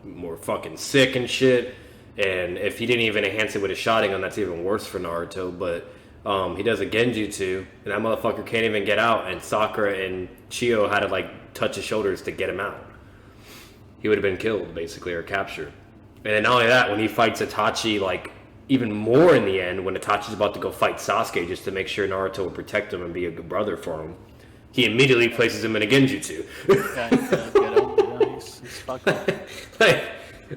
more fucking sick and shit. And if he didn't even enhance it with a Sharingan, that's even worse for Naruto. But he does a genjutsu, and that motherfucker can't even get out. And Sakura and Chio had to like touch his shoulders to get him out. He would have been killed, basically, or captured. And then not only that, when he fights Itachi, like, even more in the end, when Itachi's about to go fight Sasuke just to make sure Naruto will protect him and be a good brother for him, he immediately places him in a genjutsu. He's fucked up.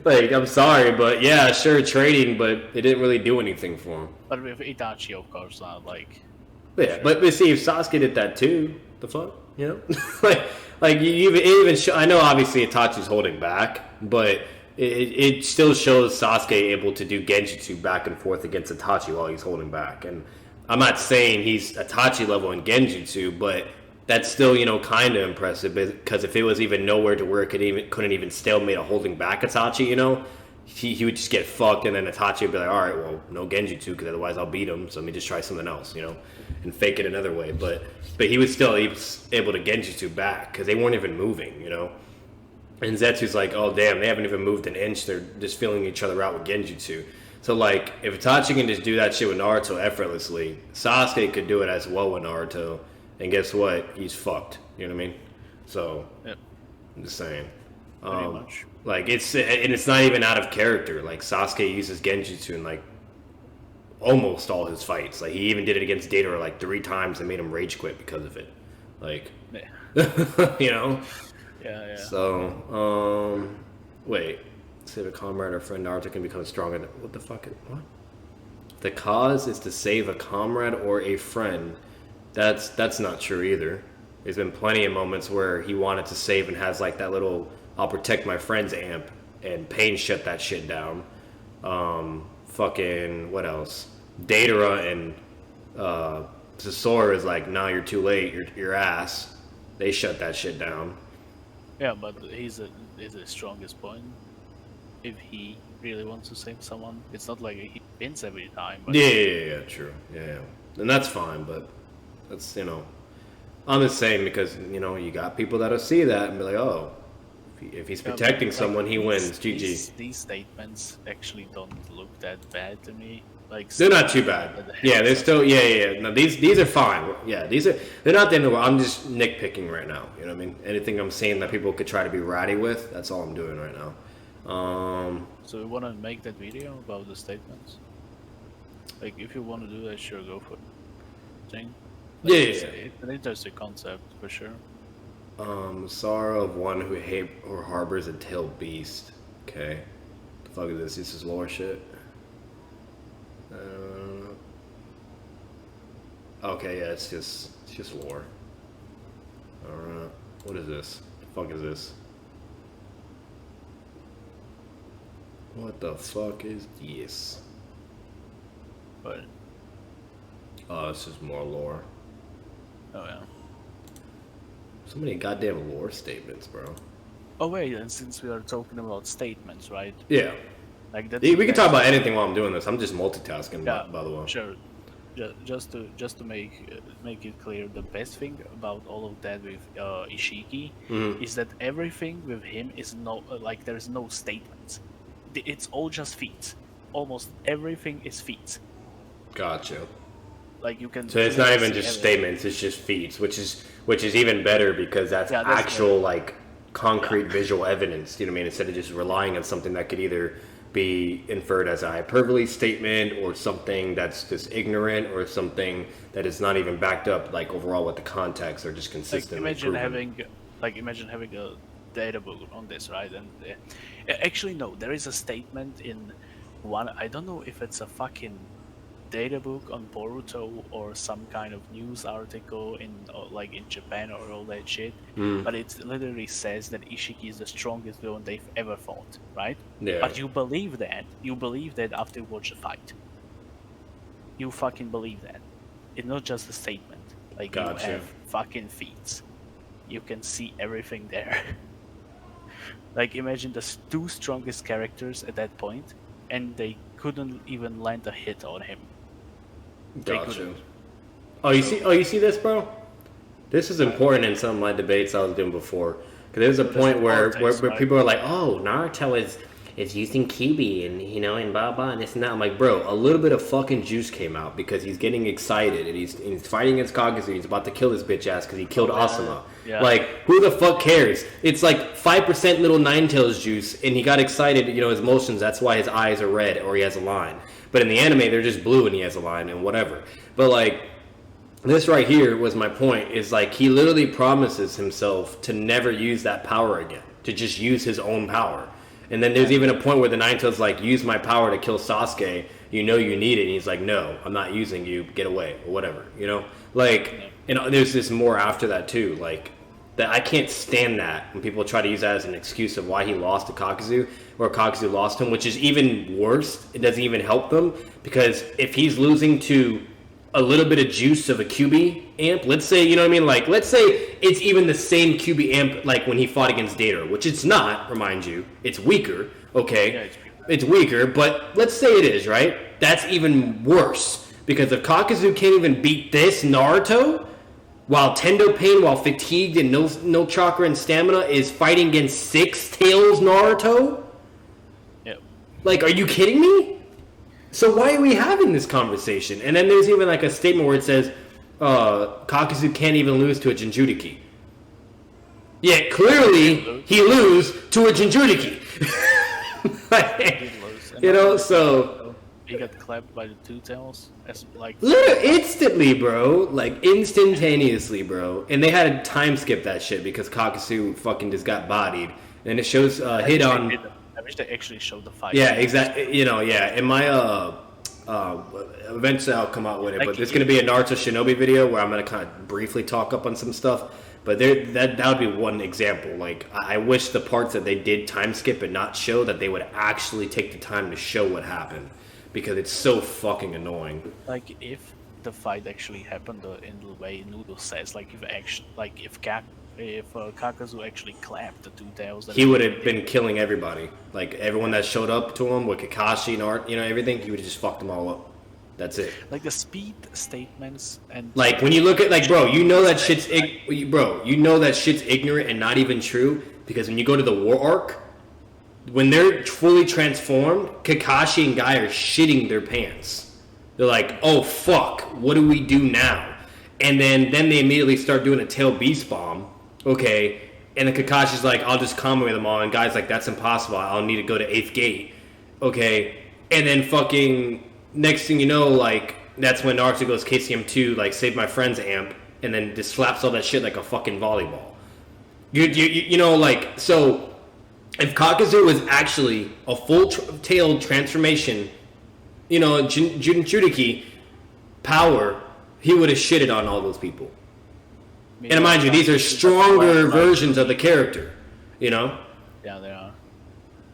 Like, I'm sorry, but yeah, sure, trading, but it didn't really do anything for him. But with Itachi, of course, not like... Yeah, but see, if Sasuke did that too, the fuck, like you even I know obviously Itachi's holding back, but it still shows Sasuke able to do genjutsu back and forth against Itachi while he's holding back. And I'm not saying he's Itachi level in genjutsu, but that's still, kind of impressive, because if it was even nowhere to where it couldn't even stalemate a holding back Itachi, he would just get fucked, and then Itachi would be like, all right, well, no genjutsu, because otherwise I'll beat him, so let me just try something else, and fake it another way. But he was able to genjutsu back, because they weren't even moving, And Zetsu's like, oh, damn, they haven't even moved an inch. They're just feeling each other out with genjutsu. So, like, if Itachi can just do that shit with Naruto effortlessly, Sasuke could do it as well with Naruto. And guess what? He's fucked. You know what I mean? So, yep. I'm just saying. Pretty much. Like, it's not even out of character. Like, Sasuke uses genjutsu in, like, almost all his fights. Like, he even did it against Deidara, like, 3 times and made him rage quit because of it. Like, Yeah. Yeah. So, wait. Save a comrade or friend, Naruto can become stronger. What the fuck? What? The cause is to save a comrade or a friend. That's not true either. There's been plenty of moments where he wanted to save and has like that little "I'll protect my friends" amp, and Pain shut that shit down. Fucking what else? Deidara and Sasori is like, "Nah, you're too late. Your ass." They shut that shit down. Yeah, but he's the strongest point. If he really wants to save someone, it's not like he wins every time. But Yeah, true. Yeah, and that's fine. But that's I'm just saying because you got people that'll see that and be like, oh, if he's protecting someone, he wins. GG. These statements actually don't look that bad to me. Like they're not too bad. Yeah, they're still No, these are fine. Yeah, they're not the end of the world. I'm just nitpicking right now. You know what I mean? Anything I'm seeing that people could try to be ratty with, that's all I'm doing right now. So we want to make that video about the statements. Like, if you want to do that, sure, go for it. Thing. Like, It's an interesting concept for sure. Sorrow of one who hate or harbors a tailed beast. Okay, the fuck is this? This is lore shit. Okay, yeah, it's just lore. Alright, what is this? The fuck is this? What the fuck is this? But Oh, it's just more lore. oh yeah. So many goddamn lore statements, bro. Oh wait, and since we are talking about statements, right? Yeah. Like that. We can talk about anything while I'm doing this. I'm just multitasking, by the way. Sure. Just to make it clear, the best thing about all of that with Ishiki is that everything with him is like there's no statements. It's all just feats. Almost everything is feats. Gotcha. Like you can. So it's not even just statements; it's just feats, which is even better because that's actual like concrete visual evidence. You know what I mean? Instead of just relying on something that could either be inferred as a hyperbole statement or something that's just ignorant or something that is not even backed up like overall with the context or just consistent. Like imagine having a data book on this, right? And actually no, there is a statement in one. I don't know if it's a fucking data book on Boruto or some kind of news article in like in Japan or all that shit, but it literally says that Ishiki is the strongest villain they've ever fought, right? Yeah. But you believe that after you watch the fight. You fucking believe that. It's not just a statement. Like Gotcha. You have fucking feats. You can see everything there. Like imagine the 2 strongest characters at that point, and they couldn't even land a hit on him. Gotcha. Oh, you see this, bro? This is important in some of my debates I was doing before. Because there's a point where people are like, "Oh, Naruto is using Kibi and blah blah and this and that." I'm like, bro, a little bit of fucking juice came out because he's getting excited and he's fighting against Kagase. He's about to kill his bitch ass because he killed Asuma. Yeah. Like, who the fuck cares? It's like 5% little Ninetales juice, and he got excited. His emotions. That's why his eyes are red or he has a line. But in the anime, they're just blue and he has a line and whatever. But like, this right here was my point. Is like he literally promises himself to never use that power again, to just use his own power. And then there's even a point where the Ninetales like, use my power to kill Sasuke. You need it. And he's like, no, I'm not using you. Get away or whatever. Like, and there's this more after that too. Like, That I can't stand that when people try to use that as an excuse of why he lost to Kakuzu or Kakuzu lost him, which is even worse. It doesn't even help them because if he's losing to a little bit of juice of a QB amp, let's say, you know what I mean? Like, let's say it's even the same QB amp like when he fought against Dater, which it's not, remind you. It's weaker, okay? Yeah, it's weaker, but let's say it is, right? That's even worse because if Kakuzu can't even beat this Naruto, while Tendo Pain, while fatigued and no chakra and stamina, is fighting against Six Tails Naruto? Yep. Like, are you kidding me? So why are we having this conversation? And then there's even like a statement where it says, Kakuzu can't even lose to a Jinchuriki. Yeah, clearly he lose to a Jinchuriki. You know, so... He got clapped by the Two Tails. As like literally instantly, bro. Like instantaneously, bro. And they had to time skip that shit because Kakuzu fucking just got bodied. And it shows hit on. I wish they actually showed the fight. Yeah, exactly. You know, yeah. In my eventually I'll come out with it, but there's gonna be a Naruto Shinobi video where I'm gonna kind of briefly talk up on some stuff. But that would be one example. Like I wish the parts that they did time skip and not show that they would actually take the time to show what happened. Because it's so fucking annoying. Like if the fight actually happened in the way Noodle says, like if Kakuzu actually clapped the Two Tails, he would have been killing everybody. Like everyone that showed up to him with Kakashi and Art, you know, everything. He would have just fucked them all up. That's it. Like the speed statements and like when you look at like, bro, you know that shit's you know that shit's ignorant and not even true because when you go to the war arc. When they're fully transformed, Kakashi and Guy are shitting their pants. They're like, oh, fuck, what do we do now? And then they immediately start doing a tail beast bomb, okay? And then Kakashi's like, I'll just combo them all. And Guy's like, that's impossible. I'll need to go to 8th gate, okay? And then fucking next thing you know, like, that's when Naruto goes KCM2, like, save my friend's amp, and then just slaps all that shit like a fucking volleyball. You know, like, so... If Kakuzu was actually a full-tailed transformation, you know, Jinchuriki power, he would have shitted on all those people. And mind you, these are stronger versions of the character, you know? Yeah, they are.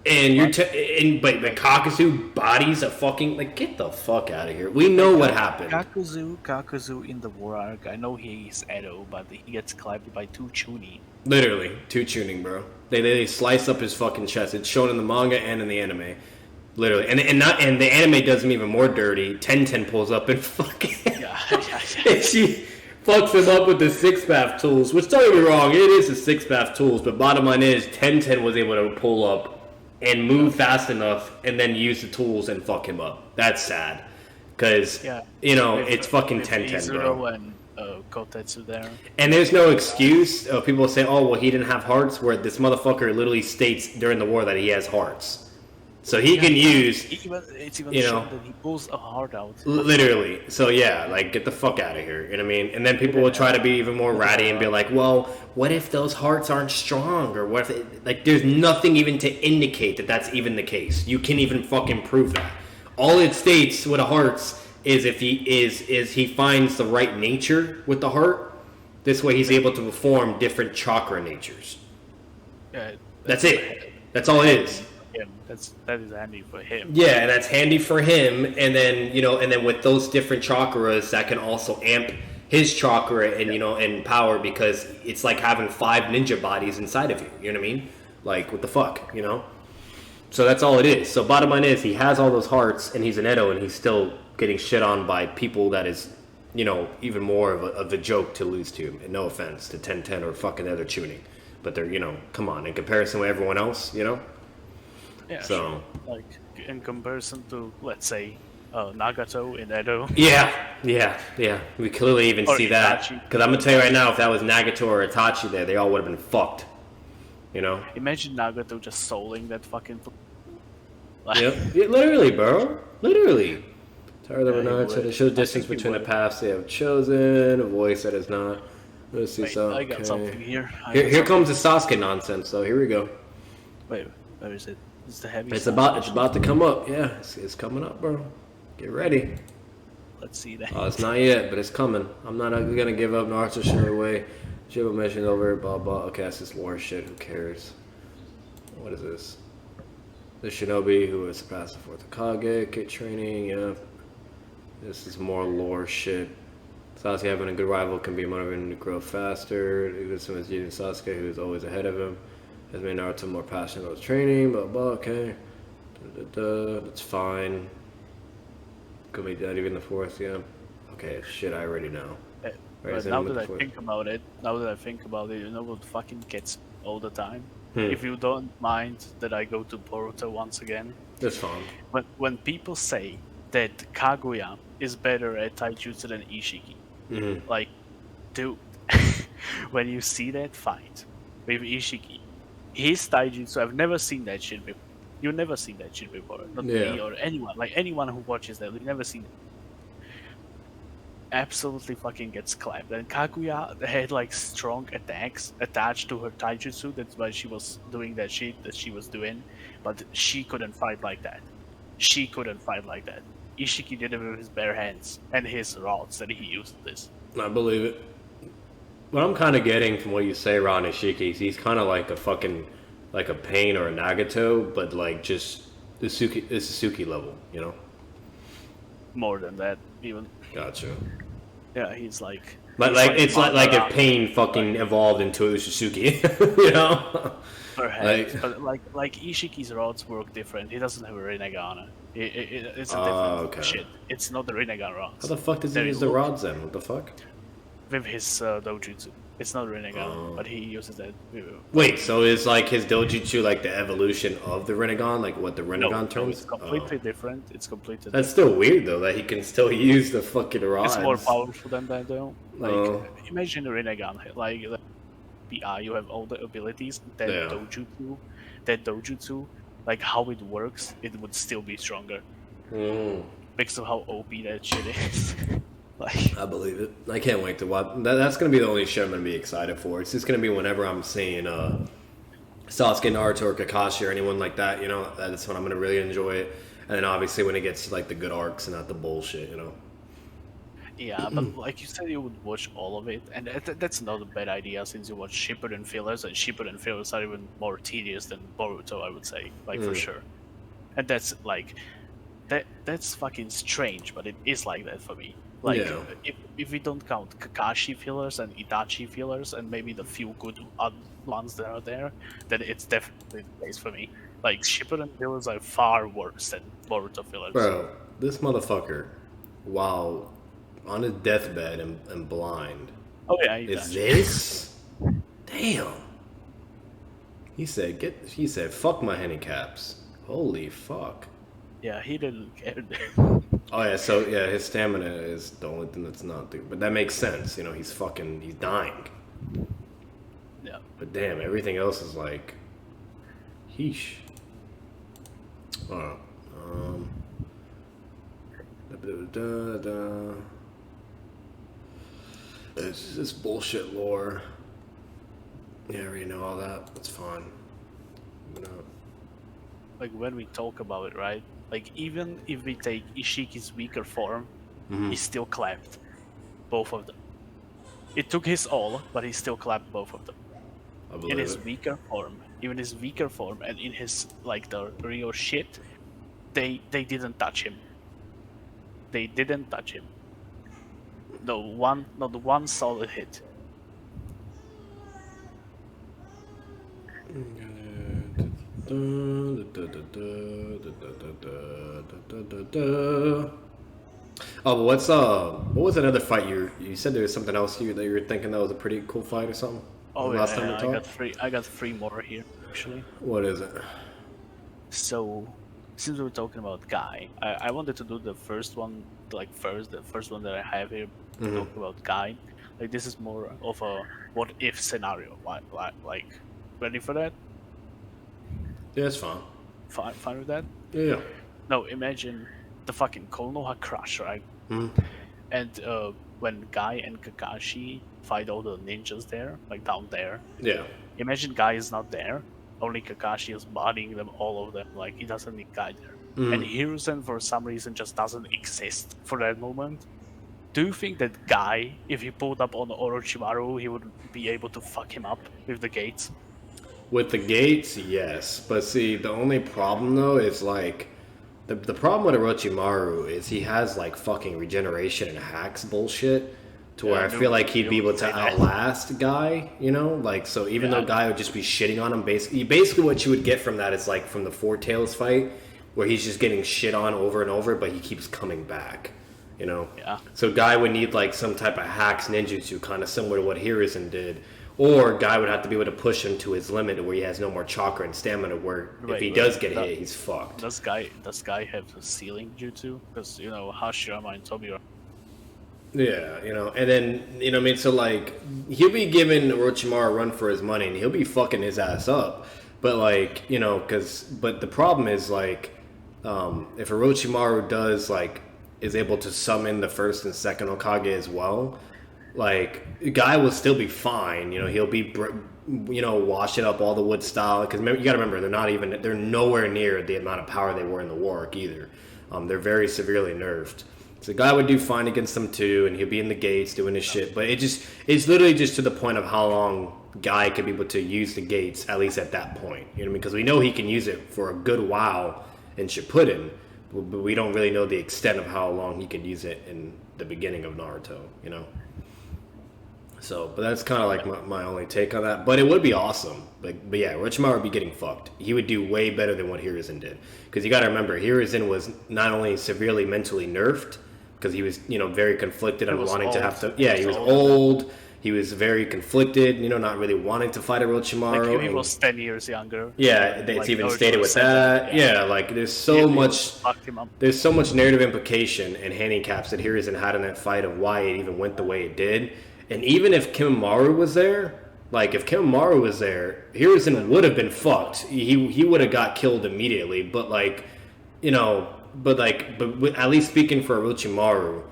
And but Kakuzu bodies a fucking... Like, get the fuck out of here. We know what happened. Kakuzu in the war arc, I know he's Edo, but he gets clapped by two Chunin. Literally, two tuning, bro. They slice up his fucking chest. It's shown in the manga and in the anime. Literally. And the anime does him even more dirty. Ten pulls up and fucking... and she fucks him up with the six path tools. Which, don't get me wrong, it is the six path tools. But bottom line is, Ten was able to pull up and move fast enough and then use the tools and fuck him up. That's sad. Because, you know, it's fucking Ten, bro. And Kotetsu there. And there's no excuse. People say, oh, well, he didn't have hearts, where this motherfucker literally states during the war that he has hearts. So he can use... It's even shown that he pulls a heart out. Literally. So yeah, like, get the fuck out of here. You know what I mean? And then people will try to be even more ratty and be like, well, what if those hearts aren't strong? Or what if... Like, there's nothing even to indicate that that's even the case. You can't even fucking prove that. All it states with the hearts is if he finds the right nature with the heart. This way he's able to perform different chakra natures. That's it. That's all it is. That is handy for him. Yeah, and that's handy for him. And then, you know, and then with those different chakras, that can also amp his chakra and, you know, and power, because it's like having 5 ninja bodies inside of you. You know what I mean? Like, what the fuck, you know? So that's all it is. So bottom line is, he has all those hearts, and he's an Edo, and he's still getting shit on by people that is, you know, even more of a joke to lose to. And no offense to Ten or fucking other tuning. But they're, you know, come on, in comparison with everyone else, you know? Yeah, so sure. Like, in comparison to, let's say, Nagato in Edo. Yeah. We clearly even see that. Because I'm going to tell you right now, if that was Nagato or Itachi there, they all would have been fucked. You know? Imagine Nagato just souling that fucking... Yep. Yeah, literally, bro. Literally. Tyler Renard show the distance between the paths they have chosen, a voice that is not. Let's see something. I got something here. Here comes the Sasuke nonsense, so here we go. Wait, where is it? It's the heavy. It's about to come up. Yeah, it's coming up, bro. Get ready. Let's see that. It's not yet, but it's coming. I'm not gonna give up Naruto Shinobi Way. Shiba mission over, blah blah. Okay, that's just lore shit. Who cares? What is this? The Shinobi who has surpassed the fourth Kage, Kit training, yeah. This is more lore shit. Sasuke having a good rival can be motivating to grow faster. This one is using Sasuke, who is always ahead of him. Has made Naruto more passionate about his training, blah blah, okay. That's fine. Could be that even the fourth, yeah. Okay, shit, I already know. But now that I think about it, you know what fucking gets me all the time? If you don't mind that I go to Boruto once again. That's fine. When people say that Kaguya is better at taijutsu than Ishiki, like, dude, when you see that fight with Ishiki, his taijutsu, I've never seen that shit before. You've never seen that shit before. Not me or anyone. Like, anyone who watches that, we've never seen it. Absolutely fucking gets clapped. And Kaguya had like strong attacks attached to her taijutsu. That's why she was doing that shit that she was doing. But she couldn't fight like that. Ishiki did it with his bare hands and his rods that he used this. I believe it. What I'm kind of getting from what you say, Ron Ishiki, he's kind of like a fucking, like a Pain or a Nagato, but like just the Sasuke level, you know? More than that, even. Gotcha. Yeah, he's like. But like it's like a Pain fucking evolved into a Sasuke, you know? Perhaps, but like Ishiki's rods work different. He doesn't have a Rinnegan. It's a different shit. It's not the Rinnegan rods. How the fuck does he use the rods then? What the fuck? With his dojutsu. It's not Rinnegan, but he uses that. Wait, so is like his dojutsu like the evolution of the Rinnegan, like what the Rinnegan terms? No, it's completely different. It's completely. That's still weird though that he can still use the fucking rods. It's more powerful than that though. Like imagine the Rinnegan, like PI, you have all the abilities. That dojutsu, like how it works, it would still be stronger. Because of how OP that shit is. Like, I believe it. I can't wait to watch. That's gonna be the only show I'm gonna be excited for. It's just gonna be whenever I'm seeing Sasuke, Naruto, or Kakashi, or anyone like that. You know, that's when I'm gonna really enjoy it. And then obviously when it gets to like the good arcs and not the bullshit, you know. Yeah, but like you said, you would watch all of it, and that's not a bad idea since you watch Shippuden fillers, and Shippuden fillers are even more tedious than Boruto, I would say, like for sure. And that's like, that's fucking strange, but it is like that for me. Like, if we don't count Kakashi fillers and Itachi fillers, and maybe the few good ones that are there, then it's definitely the case for me. Like, Shippuden fillers are far worse than Boruto fillers. Bro, this motherfucker, wow. On his deathbed and blind. Oh yeah, is this? Damn. He said, fuck my handicaps. Holy fuck. Yeah, he didn't care. Oh yeah, so yeah, his stamina is the only thing that's not there. But that makes sense, you know, he's dying. Yeah. But damn, everything else is like, heesh. It's this bullshit lore. Yeah, I already know all that. That's fine. Like when we talk about it, right? Like even if we take Ishiki's weaker form, he still clapped both of them. It took his all, but he still clapped both of them. In his weaker form, even his weaker form, and in his like the real shit, they didn't touch him. They didn't touch him. Not one solid hit. Oh, but what was another fight you said there was something else that you were thinking that was a pretty cool fight or something? Oh yeah, I got three more here actually. What is it? So, since we're talking about Guy, I wanted to do the first one, the first one that I have here, talk about Guy. Like this is more of a what if scenario. Like, ready for that? Yeah, it's fine. Fine with that? Yeah. No, imagine the fucking Konoha Crush, right? And when Guy and Kakashi fight all the ninjas there, like down there. Yeah. Imagine Guy is not there. Only Kakashi is bodying them, all of them. Like he doesn't need Guy there. and Hiruzen for some reason just doesn't exist for that moment. Do you think that guy, if he pulled up on Orochimaru, he would be able to fuck him up with the gates? With the gates, yes. But see, the only problem though is like the problem with Orochimaru is he has like fucking regeneration and hacks bullshit. To where I feel like he'd be able to outlast Guy, you know? Like, so even though Guy would just be shitting on him, basically what you would get from that is like from the Four Tails fight, where he's just getting shit on over and over, but he keeps coming back, you know? Yeah. So Guy would need like some type of hacks ninjutsu, kind of similar to what Hiruzen did. Or Guy would have to be able to push him to his limit where he has no more chakra and stamina, where if he does get hit, he's fucked. Does Guy have the ceiling jutsu? Because, you know, Hashirama and Tobi are... Yeah, you know, and then, you know what I mean? So, like, he'll be giving Orochimaru a run for his money, and he'll be fucking his ass up. But, like, you know, but the problem is, like, if Orochimaru does, like, is able to summon the first and second Hokage as well, like, the guy will still be fine. You know, he'll be, you know, washing up all the wood style. Because you gotta remember, they're nowhere near the amount of power they were in the war arc either. They're very severely nerfed. So the guy would do fine against them too, and he'll be in the gates doing his shit. But it's literally just to the point of how long Guy could be able to use the gates, at least at that point. You know what I mean? Because we know he can use it for a good while in Shippuden, but we don't really know the extent of how long he could use it in the beginning of Naruto, you know? So, but that's kind of like my only take on that. But it would be awesome. But yeah, Orochimaru would be getting fucked. He would do way better than what Hiruzen did. Because you got to remember, Hiruzen was not only severely mentally nerfed, because he was, you know, very conflicted on wanting to have to... Yeah, he was old. He was very conflicted, you know, not really wanting to fight Orochimaru. Like, he was 10 years younger. Yeah, it's like, even stated with that. Yeah, like, there's so much narrative implication and handicaps that Hiruzen had in that fight of why it even went the way it did. And even if Kimimaro was there, like, if Kimimaro was there, Hiruzen would have been fucked. He would have got killed immediately, but, like, you know... But at least speaking for Orochimaru,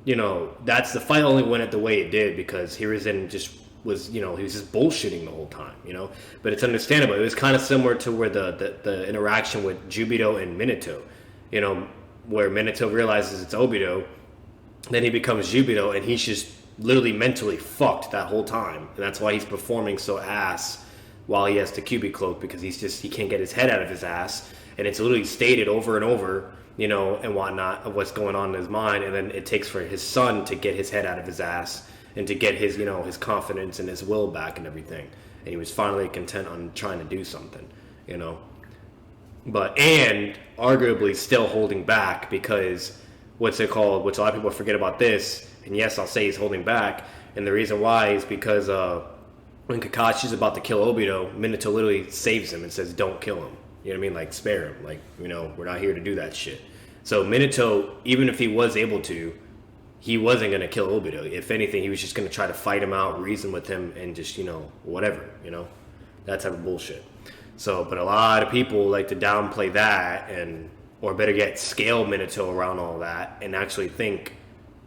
you know, that's the fight only went it the way it did because Hiruzen just was, you know, he was just bullshitting the whole time, you know. But it's understandable. It was kind of similar to where the interaction with Jubito and Minato, you know, where Minato realizes it's Obito, then he becomes Jubito, and he's just literally mentally fucked that whole time, and that's why he's performing so ass while he has the Kyuubi cloak, because he can't get his head out of his ass, and it's literally stated over and over, you know, and whatnot, of what's going on in his mind, and then it takes for his son to get his head out of his ass and to get his, you know, his confidence and his will back and everything. And he was finally content on trying to do something, you know. But, and arguably still holding back because, what's it called, which a lot of people forget about this, and yes, I'll say he's holding back, and the reason why is because when Kakashi's about to kill Obito, Minato literally saves him and says, don't kill him. You know what I mean? Like, spare him. Like, you know, we're not here to do that shit. So Minato, even if he was able to, he wasn't going to kill Obito. If anything, he was just going to try to fight him out, reason with him, and just, you know, whatever, you know? That type of bullshit. So, but a lot of people like to downplay that, and, or better yet, scale Minato around all that, and actually think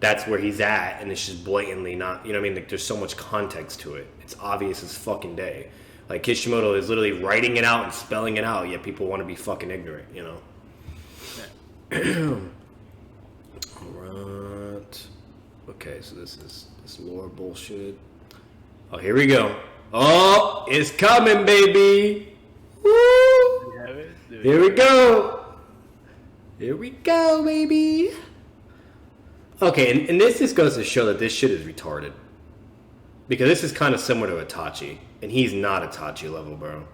that's where he's at, and it's just blatantly not, you know what I mean? Like, there's so much context to it. It's obvious as fucking day. Like, Kishimoto is literally writing it out and spelling it out, yet people want to be fucking ignorant, you know? Yeah. Alright. Okay, so this is this lore bullshit. Oh, here we go. Oh, it's coming, baby! Woo! Here we go! Here we go, baby! Okay, and this just goes to show that this shit is retarded. Because this is kind of similar to Itachi. And he's not Itachi level, bro.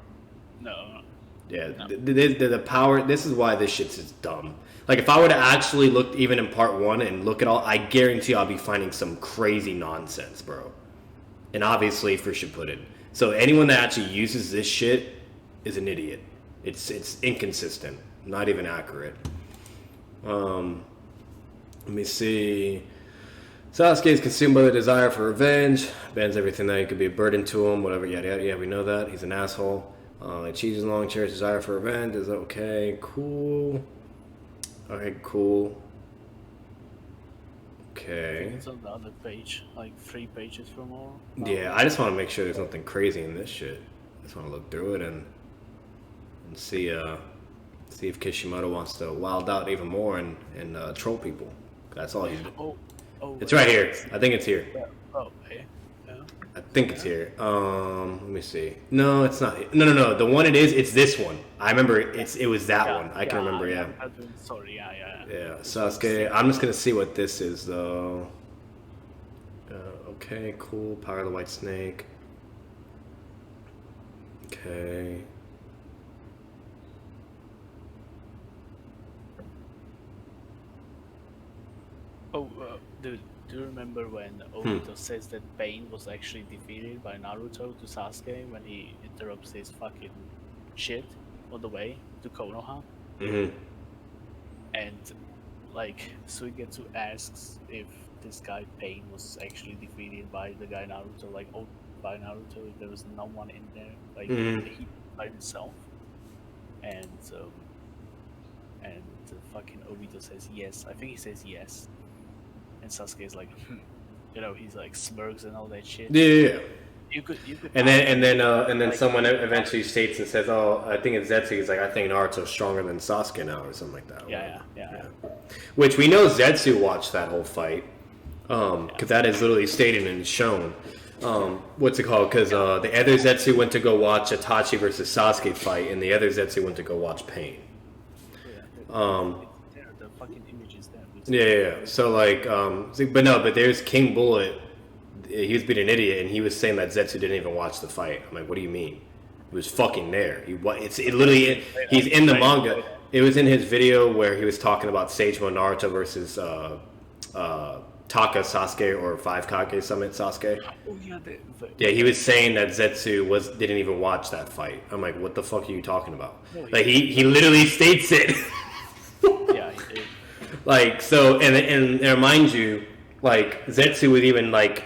No. Yeah, no. The power... This is why this shit's just dumb. Like, if I were to actually look even in part 1 and look at all... I guarantee I'll be finding some crazy nonsense, bro. And obviously for Shippuden. So anyone that actually uses this shit is an idiot. It's inconsistent. Not even accurate. Let me see... Sasuke is consumed by the desire for revenge, bans everything that could be a burden to him, whatever, yeah, we know that. He's an asshole. Achieves his long cherished desire for revenge. Is okay, cool. Okay, cool. Okay. It's on the other page, like 3 pages from more. Yeah, I just want to make sure there's nothing crazy in this shit. I just want to look through it and see, See if Kishimoto wants to wild out even more and troll people. That's all he's doing. It's right here. I think it's here. Okay. Yeah. I think it's here. Let me see. No, it's not. No. The one it is, it's this one. I remember it was that one. I can remember. Yeah. Sorry. Yeah. Yeah. Sasuke. I'm just gonna see what this is though. Okay. Cool. Power of the White Snake. Okay. Dude, do you remember when Obito says that Pain was actually defeated by Naruto to Sasuke when he interrupts his fucking shit on the way to Konoha? Mm-hmm. And, like, Suigetsu asks if this guy Pain was actually defeated by the guy Naruto, like, by Naruto, if there was no one in there, like, he by himself. And fucking Obito says yes. I think he says yes. And Sasuke's like, he's like smirks and all that shit. Yeah. You could. And then like, someone eventually states and says, "Oh, I think it's Zetsu." He's like, "I think Naruto's stronger than Sasuke now," or something like that. Yeah. Which we know Zetsu watched that whole fight, because that is literally stated and shown. What's it called? Because the other Zetsu went to go watch Itachi versus Sasuke fight, and the other Zetsu went to go watch Pain. The fucking images there. Yeah. So like, but there's King Bullet. He was being an idiot, and he was saying that Zetsu didn't even watch the fight. I'm like, what do you mean? He was fucking there. He's in the manga. It was in his video where he was talking about Seijima Naruto versus Taka Sasuke or 5 Kage Summit Sasuke. Oh yeah. Yeah, he was saying that Zetsu didn't even watch that fight. I'm like, what the fuck are you talking about? No, like he literally states it. Yeah, he did. Like so, and mind you, like Zetsu was even like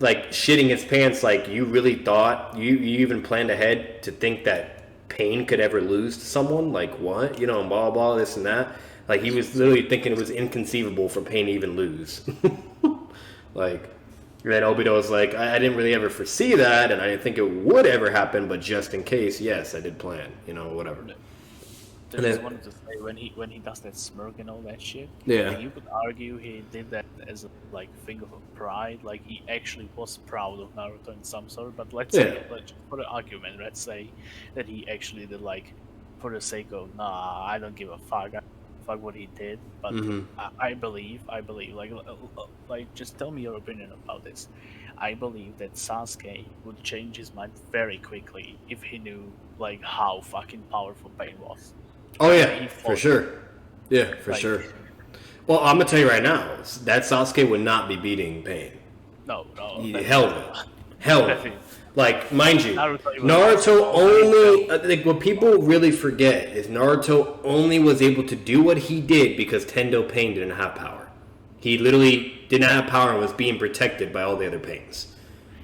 shitting his pants. Like you really thought you even planned ahead to think that Pain could ever lose to someone? Like what? And blah this and that. Like he was literally thinking it was inconceivable for Pain to even lose. Like then Obito was like, I didn't really ever foresee that, and I didn't think it would ever happen, but just in case, yes, I did plan. Whatever. I just wanted to say when he does that smirk and all that shit. Yeah. Like, you could argue he did that as a thing of pride. Like he actually was proud of Naruto in some sort. But let's say, for the argument, let's say that he actually did for the sake of I don't give a fuck. Fuck what he did. But I believe like just tell me your opinion about this. I believe that Sasuke would change his mind very quickly if he knew how fucking powerful Pain was. Oh yeah, for sure. Yeah, for sure. Well, I'm gonna tell you right now, that Sasuke would not be beating Pain. No. Hell no. Like, mind you, Naruto only what people really forget is Naruto only was able to do what he did because Tendo Pain didn't have power. He literally didn't have power and was being protected by all the other Pains.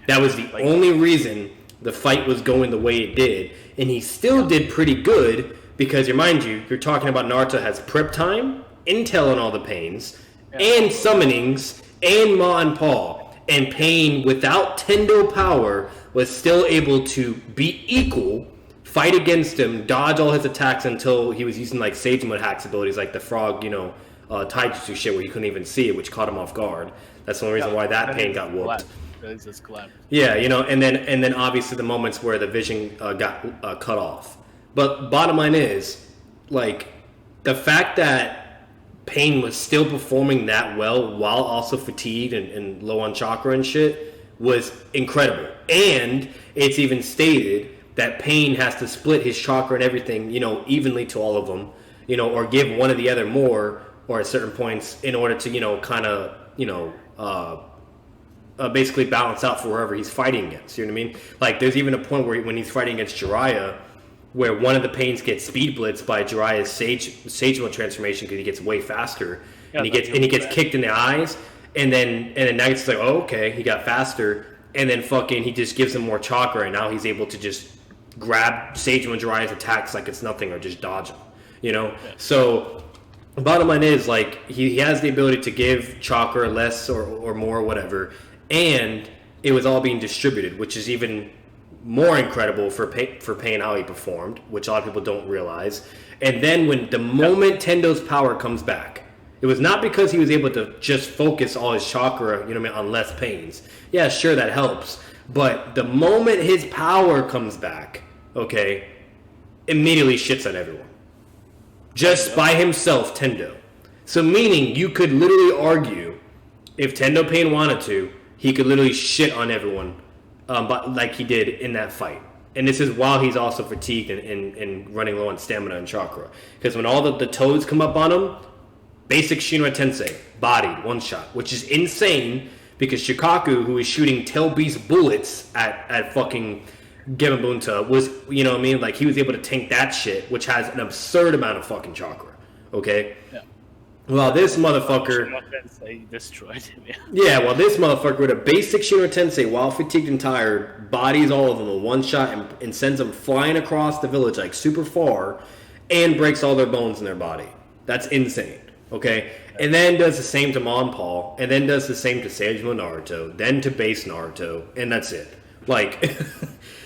That was the only reason the fight was going the way it did, and he still did pretty good. Because you're talking about Naruto has prep time, intel on all the Pains, and summonings, and Ma and Paul. And Pain, without Tendo power, was still able to be equal, fight against him, dodge all his attacks until he was using Seijima hacks abilities like the frog, taijutsu shit where he couldn't even see it, which caught him off guard. That's the only reason why that Pain got whooped. Yeah, and then obviously the moments where the vision got cut off. But bottom line is, the fact that Pain was still performing that well while also fatigued and low on chakra and shit was incredible. And it's even stated that Pain has to split his chakra and everything, evenly to all of them, or give one or the other more, or at certain points in order to, basically balance out for whoever he's fighting against. You know what I mean? Like, there's even a point where when he's fighting against Jiraiya, where one of the Pains gets speed blitzed by Jiraiya's Seijima transformation because he gets way faster, and he gets kicked in the eyes, and then Nagato's like, oh okay, he got faster, and then fucking he just gives him more chakra, and now he's able to just grab Seijima and Jiraiya's attacks like it's nothing, or just dodge them, So the bottom line is he has the ability to give chakra less or more, whatever, and it was all being distributed, which is even more incredible for Pain how he performed, which a lot of people don't realize. And then when the moment Tendo's power comes back, it was not because he was able to just focus all his chakra, you know what I mean, on less pains. Yeah, sure, that helps. But the moment his power comes back, okay, immediately shits on everyone. Just by himself, Tendo. So meaning you could literally argue, if Tendo Pain wanted to, he could literally shit on everyone, but like he did in that fight. And this is while he's also fatigued and running low on stamina and chakra. Because when all the toads come up on him, basic Shinra Tensei, bodied, one shot, which is insane because Shikaku, who is shooting tail beast bullets at fucking Gemabunta, was, you know what I mean? Like, he was able to tank that shit, which has an absurd amount of fucking chakra. Okay? Yeah. Well, this motherfucker... destroyed him, yeah. Yeah, well, this motherfucker with a basic Shinra Tensei, while fatigued and tired, bodies all of them in one shot and sends them flying across the village, like, super far, and breaks all their bones in their body. That's insane, okay? And then does the same to Monpaul, and then does the same to Saejima Naruto, then to base Naruto, and that's it. Like,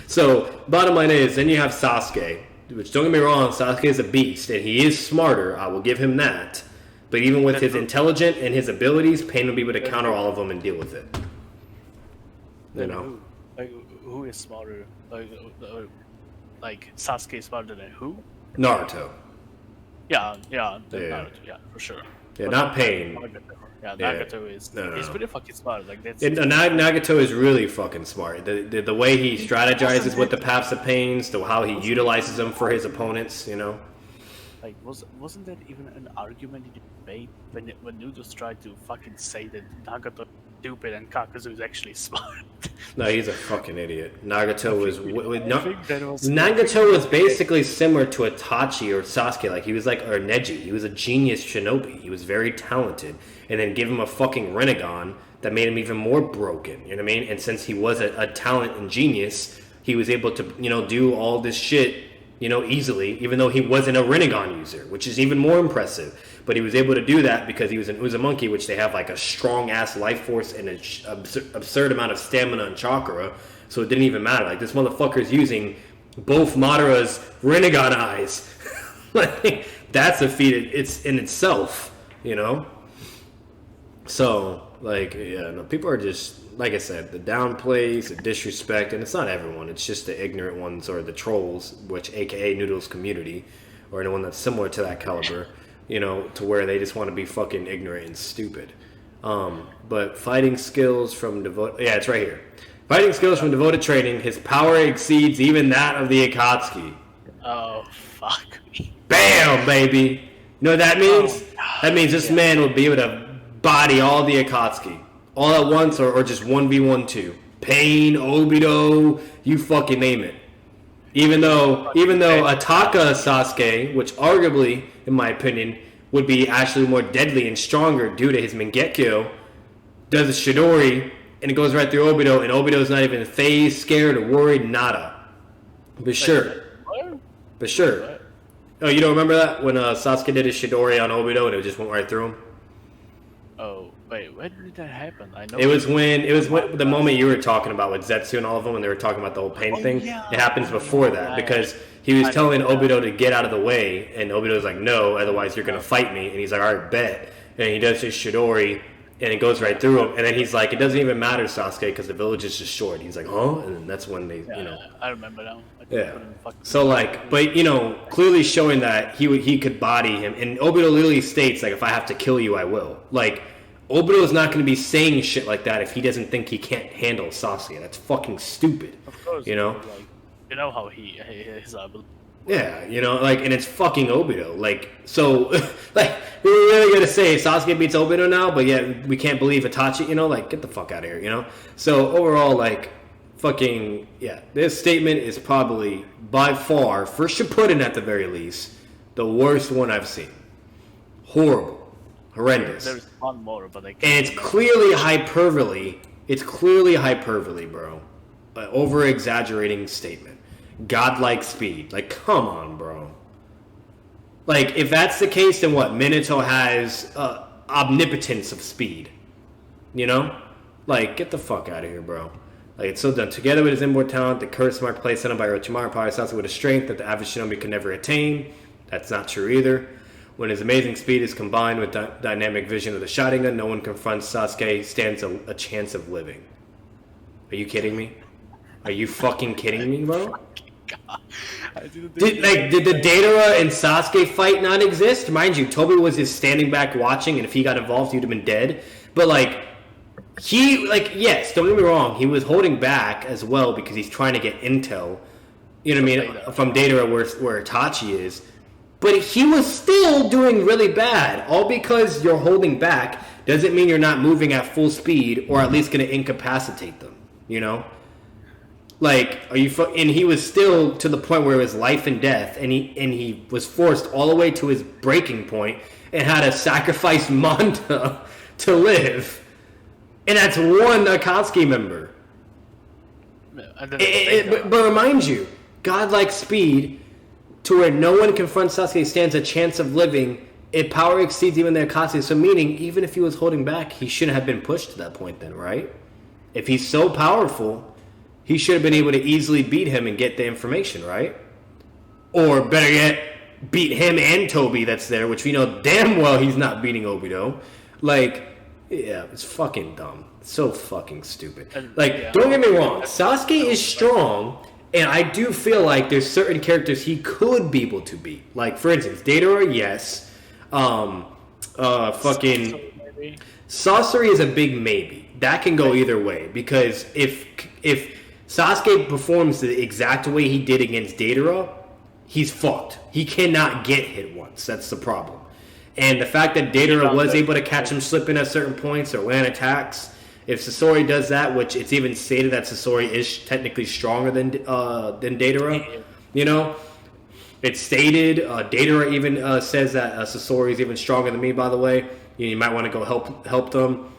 so, bottom line is, then you have Sasuke, which, don't get me wrong, Sasuke is a beast, and he is smarter, I will give him that. But even with his intelligence and his abilities, Pain will be able to counter all of them and deal with it. You know? Who is smarter? Like Sasuke is smarter than who? Naruto. Yeah, Naruto, yeah, for sure. Yeah, but not Pain. Nagato is... He's pretty fucking smart. Like, that's... Nagato is really fucking smart. The way he strategizes with the paths of Pains, how he utilizes them for his opponents, you know? Like, wasn't that even an argument in debate when Noodles tried to fucking say that Nagato is stupid and Kakuzu is actually smart? No, he's a fucking idiot. Nagato was basically similar to Itachi or Sasuke. Like, he was like, or Neji. He was a genius shinobi. He was very talented. And then give him a fucking Rinnegan that made him even more broken. You know what I mean? And since he was a talent and genius, he was able to, you know, do all this shit, you know, easily, even though he wasn't a Rinnegan user, which is even more impressive. But he was able to do that because he was an Uzumaki, which they have like a strong-ass life force and an absurd amount of stamina and chakra, so it didn't even matter. Like, this motherfucker's using both Madara's Rinnegan eyes. Like, that's a feat it's in itself, you know? So, like, yeah, no, people are just... Like I said, the downplays, the disrespect, and it's not everyone. It's just the ignorant ones or the trolls, which AKA Noodles community, or anyone that's similar to that caliber, you know, to where they just want to be fucking ignorant and stupid. But fighting skills from devoted... Yeah, it's right here. Fighting skills from devoted training, his power exceeds even that of the Akatsuki. Oh, fuck me. Bam, baby! You know what that means? That means this man will be able to body all the Akatsuki. All at once, or just 1v1-2. Pain, Obito, you fucking name it. Even though Ataka Sasuke, which arguably, in my opinion, would be actually more deadly and stronger due to his Mangekyo, does a Chidori, and it goes right through Obito, and Obito's not even phased, scared, or worried, nada. But sure. Oh, you don't remember that? When Sasuke did his Chidori on Obito, and it just went right through him? Oh. Wait, when did that happen? I know it was when the moment you were talking about with Zetsu and all of them, when they were talking about the whole pain thing. Yeah. It happens before that because he was telling Obito to get out of the way, and Obito's like, "No, otherwise you're gonna fight me." And he's like, "All right, bet." And he does his Chidori, and it goes right through him. And then he's like, "It doesn't even matter, Sasuke, because the village is just short." He's like, "Huh?" And then that's when they, you know. I remember now. Yeah. So like, but you know, clearly showing that he could body him, and Obito literally states like, "If I have to kill you, I will." Like. Obito is not going to be saying shit like that if he doesn't think he can't handle Sasuke. That's fucking stupid. Of course. You know? Like, you know how his ability. Yeah, you know, like, and it's fucking Obito. Like, so, like, we're really going to say Sasuke beats Obito now, but yet we can't believe Itachi, you know? Like, get the fuck out of here, you know? So, overall, like, fucking, yeah, this statement is probably, by far, for Shippuden at the very least, the worst one I've seen. Horrible. Horrendous. There's one more, but and it's clearly hyperbole. It's clearly hyperbole, bro. An over-exaggerating statement. Godlike speed. Like, come on, bro. Like, if that's the case, then what? Minato has omnipotence of speed. You know? Like, get the fuck out of here, bro. Like, it's so done. Together with his inborn talent, the curse mark placed on him by Orochimaru powers Sasuke with a strength that the average shinobi could never attain. That's not true either. When his amazing speed is combined with dynamic vision of the Sharingan, no one confronts Sasuke, stands a chance of living. Are you kidding me? Are you fucking kidding me, bro? Did the Deidara and Sasuke fight not exist? Mind you, Toby was just standing back watching, and if he got involved, he'd have been dead. But yes, don't get me wrong, he was holding back as well because he's trying to get intel. You know what I mean? From Deidara where Itachi is. But he was still doing really bad. All because you're holding back doesn't mean you're not moving at full speed or at least going to incapacitate them. You know? Like, and he was still to the point where it was life and death, and he was forced all the way to his breaking point and had to sacrifice Manta to live. And that's one Akatsuki member. But remind you, godlike speed to where no one confronts Sasuke stands a chance of living. It power exceeds even the Akatsuki. So meaning, even if he was holding back, he shouldn't have been pushed to that point then, right? If he's so powerful, he should have been able to easily beat him and get the information, right? Or better yet, beat him and Toby that's there, which we know damn well he's not beating Obito. Like, yeah, it's fucking dumb. It's so fucking stupid. Don't get me wrong. Sasuke is strong, and I do feel like there's certain characters he could be able to beat. Like, for instance, Deidara, yes. Sasori is a big maybe. That can go either way, because if Sasuke performs the exact way he did against Deidara, he's fucked. He cannot get hit once. That's the problem. And the fact that Deidara was able to catch him slipping at certain points or land attacks, if Sasori does that, which it's even stated that Sasori is technically stronger than Deidara, you know, it's stated. Deidara even says that Sasori is even stronger than me. By the way, you might want to go help them.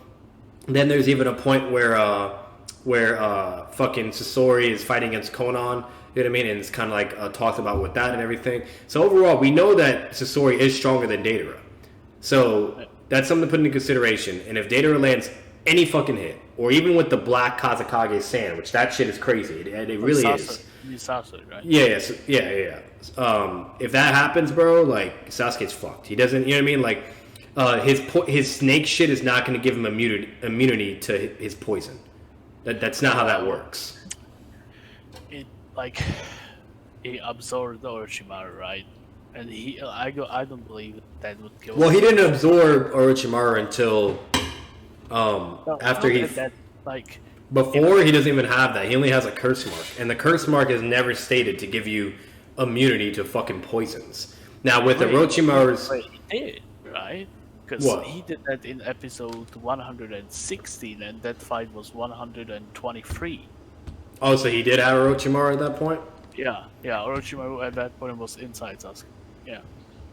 Then there's even a point where fucking Sasori is fighting against Konan. You know what I mean? And it's kind of like talked about with that and everything. So overall, we know that Sasori is stronger than Deidara. So that's something to put into consideration. And if Deidara lands any fucking hit, or even with the black Kazekage sand, which that shit is crazy. It really is. Sasuke, right? Yeah. If that happens, bro, like, Sasuke's fucked. He doesn't, you know what I mean? Like, his snake shit is not going to give him immunity to his poison. That's not how that works. He absorbed Orochimaru, right? And I don't believe that would kill. Well, he didn't absorb Orochimaru until after he. Before, he doesn't even have that. He only has a curse mark, and the curse mark is never stated to give you immunity to fucking poisons. Now with Orochimaru's, he did, right? Because he did that in episode 116, and that fight was 123. Oh, so he did have Orochimaru at that point? Yeah. Orochimaru at that point was inside Sasuke. Yeah.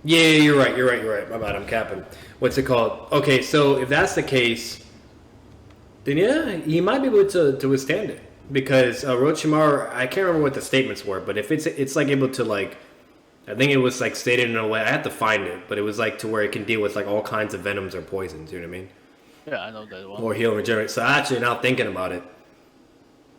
Yeah, you're right. My bad, I'm capping. What's it called? Okay, so if that's the case, then yeah, he might be able to withstand it. Because Orochimaru, I can't remember what the statements were, but if it's like able to, like, I think it was like stated in a way, I have to find it, but it was like to where it can deal with like all kinds of venoms or poisons, you know what I mean? Yeah, I know that one. Or heal and regenerate. So actually, now thinking about it,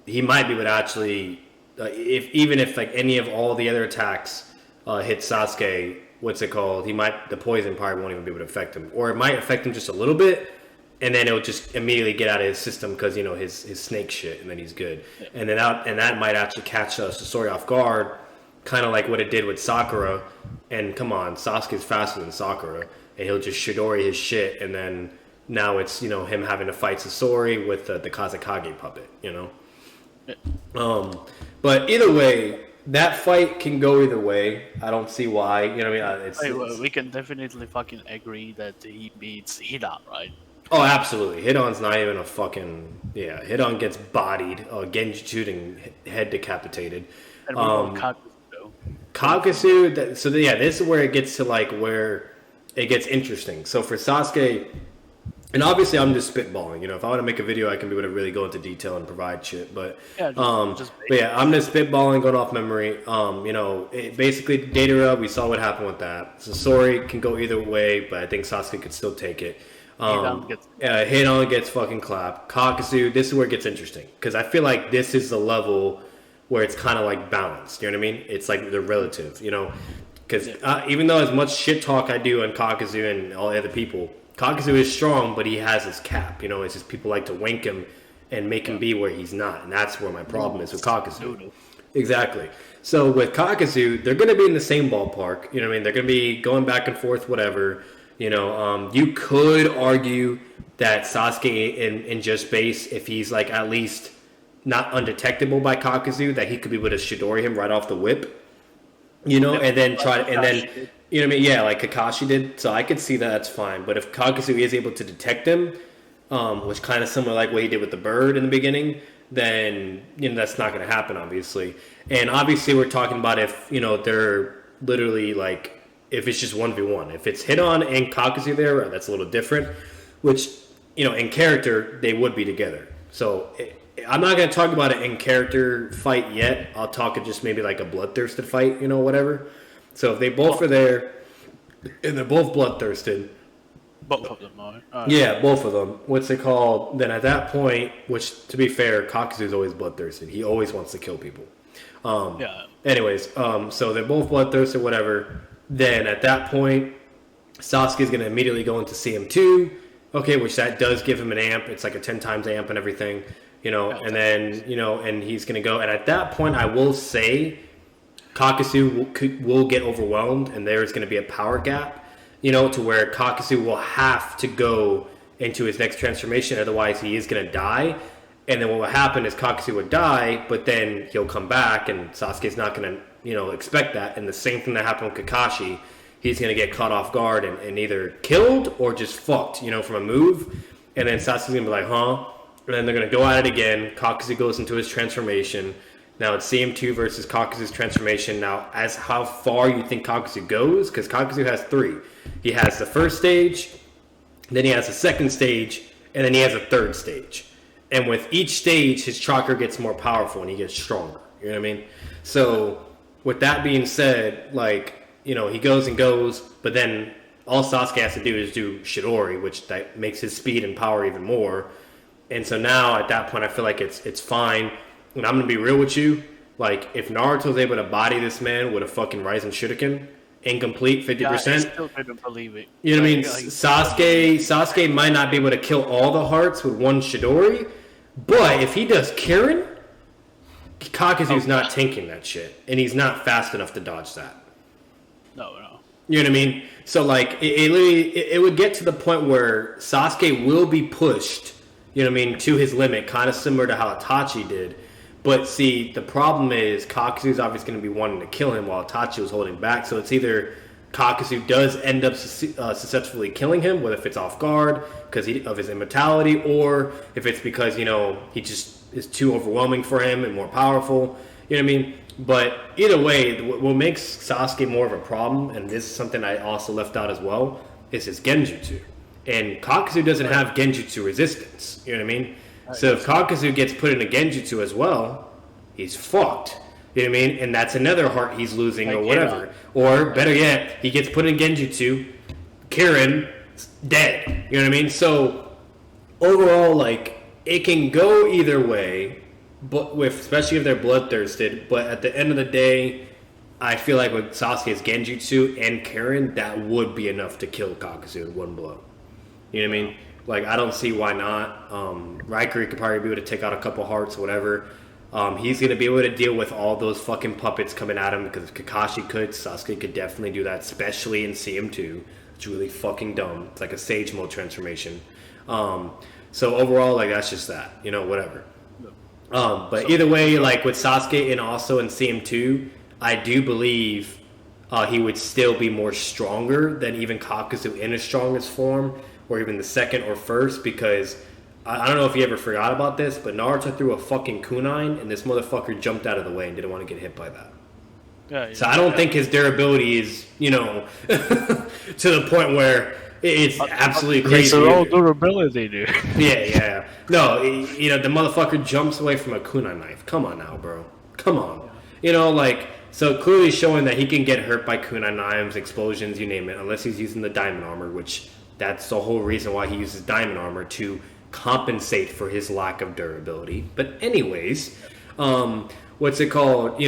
he might be able to actually, even if like any of all the other attacks hit Sasuke, the poison probably won't even be able to affect him. Or it might affect him just a little bit, and then it'll just immediately get out of his system because, you know, his snake shit, and then he's good. Yeah. And that might actually catch Sasori off guard, kind of like what it did with Sakura. And come on, Sasuke's faster than Sakura, and he'll just Chidori his shit, and then now it's, you know, him having to fight Sasori with the Kazekage puppet, you know? But either way, that fight can go either way. I don't see why. You know what I mean? We can definitely fucking agree that he beats Hidan, right? Oh, absolutely. Hidan's not even a fucking... Yeah, Hidan gets bodied, Genjutsu and head decapitated. And we know Kakasu, this is where it gets to, like, where it gets interesting. So for Sasuke... And obviously, I'm just spitballing. You know, if I want to make a video, I can be able to really go into detail and provide shit. But I'm just spitballing, going off memory. You know, basically, Deidara, we saw what happened with that. Sasori can go either way, but I think Sasuke could still take it. Hidan gets fucking clapped. Kakasu, this is where it gets interesting, because I feel like this is the level where it's kind of like balanced. You know what I mean? It's like the relative. You know, Because even though as much shit talk I do on Kakuzu and all the other people, Kakuzu is strong, but he has his cap. It's just people like to wank him and make him be where he's not. And that's where my problem is with Kakuzu. Exactly. So with Kakuzu, they're going to be in the same ballpark. You know what I mean? They're going to be going back and forth, whatever. You could argue that Sasuke in just base, if he's like at least not undetectable by Kakuzu, that he could be able to Chidori him right off the whip. And then you know what I mean? Yeah, like Kakashi did. So I could see that's fine. But if Kakuzu is able to detect him, which kind of similar like what he did with the bird in the beginning, then that's not going to happen, obviously. And obviously, we're talking about if they're literally like if it's just 1v1. If it's Hidan and Kakuzu there, that's a little different. Which in character they would be together. So I'm not going to talk about an in character fight yet. I'll talk it just maybe like a bloodthirsted fight, whatever. So if they both are there and they're both bloodthirsted. Both of them are. Yeah, both of them. What's it called? Then at that point, which to be fair, Kakuzu's always bloodthirsted. He always wants to kill people. Anyways, so they're both bloodthirsty, whatever. Then at that point, Sasuke's going to immediately go into CM2. Okay, which that does give him an amp. It's like a 10 times amp and everything. And then, and he's going to go. And at that point, I will say Kakuzu will get overwhelmed and there's going to be a power gap, to where Kakuzu will have to go into his next transformation. Otherwise, he is going to die. And then what will happen is Kakuzu would die, but then he'll come back and Sasuke's not going to, expect that. And the same thing that happened with Kakashi, he's going to get caught off guard and either killed or just fucked, from a move. And then Sasuke's going to be like, huh? And then they're going to go at it again. Kakuzu goes into his transformation. Now it's CM2 versus Kakuzu's transformation. Now, as how far you think Kakuzu goes, because Kakuzu has 3. He has the first stage, then he has a second stage, and then he has a third stage. And with each stage, his chakra gets more powerful and he gets stronger. You know what I mean? So, with that being said, he goes and goes, but then all Sasuke has to do is do Chidori, which that makes his speed and power even more. And so now, at that point, I feel like it's fine. And I'm going to be real with you. If Naruto's able to body this man with a fucking Rising Shuriken, incomplete 50%. I still couldn't believe it. You know what I mean? Sasuke might not be able to kill all the hearts with one Chidori. But if he does Kirin, Kakuzu's not tanking that shit. And he's not fast enough to dodge that. No. You know what I mean? So, it would get to the point where Sasuke will be pushed, to his limit, kind of similar to how Itachi did. But, see, the problem is Kakuzu's obviously going to be wanting to kill him while Itachi was holding back. So, it's either Kakuzu does end up successfully killing him, whether if it's off guard because of his immortality or if it's because, he just is too overwhelming for him and more powerful. You know what I mean? But either way, what makes Sasuke more of a problem, and this is something I also left out as well, is his Genjutsu. And Kakuzu doesn't have Genjutsu resistance. You know what I mean? So if Kakuzu gets put in a Genjutsu as well, he's fucked. You know what I mean? And that's another heart he's losing or whatever. Or better yet, he gets put in Genjutsu, Kirin, dead. You know what I mean? So overall, it can go either way, but especially if they're bloodthirsted. But at the end of the day, I feel like with Sasuke's Genjutsu and Kirin, that would be enough to kill Kakuzu in one blow. You know what I mean? I don't see why not. Raikiri could probably be able to take out a couple hearts, whatever. He's going to be able to deal with all those fucking puppets coming at him because Kakashi could. Sasuke could definitely do that, especially in CM2. It's really fucking dumb. It's like a Sage Mode transformation. So overall, that's just that. Whatever. But either way, with Sasuke and also in CM2, I do believe he would still be more stronger than even Kakuzu in his strongest form, or even the second or first, because I don't know if you ever forgot about this, but Naruto threw a fucking kunai, and this motherfucker jumped out of the way and didn't want to get hit by that. So I don't think his durability is, to the point where it's absolutely crazy. It's all durability, dude. Yeah. No, the motherfucker jumps away from a kunai knife. Come on now, bro. Come on. So clearly showing that he can get hurt by kunai knives, explosions, you name it, unless he's using the diamond armor, which that's the whole reason why he uses diamond armor, to compensate for his lack of durability. But anyways, what's it called?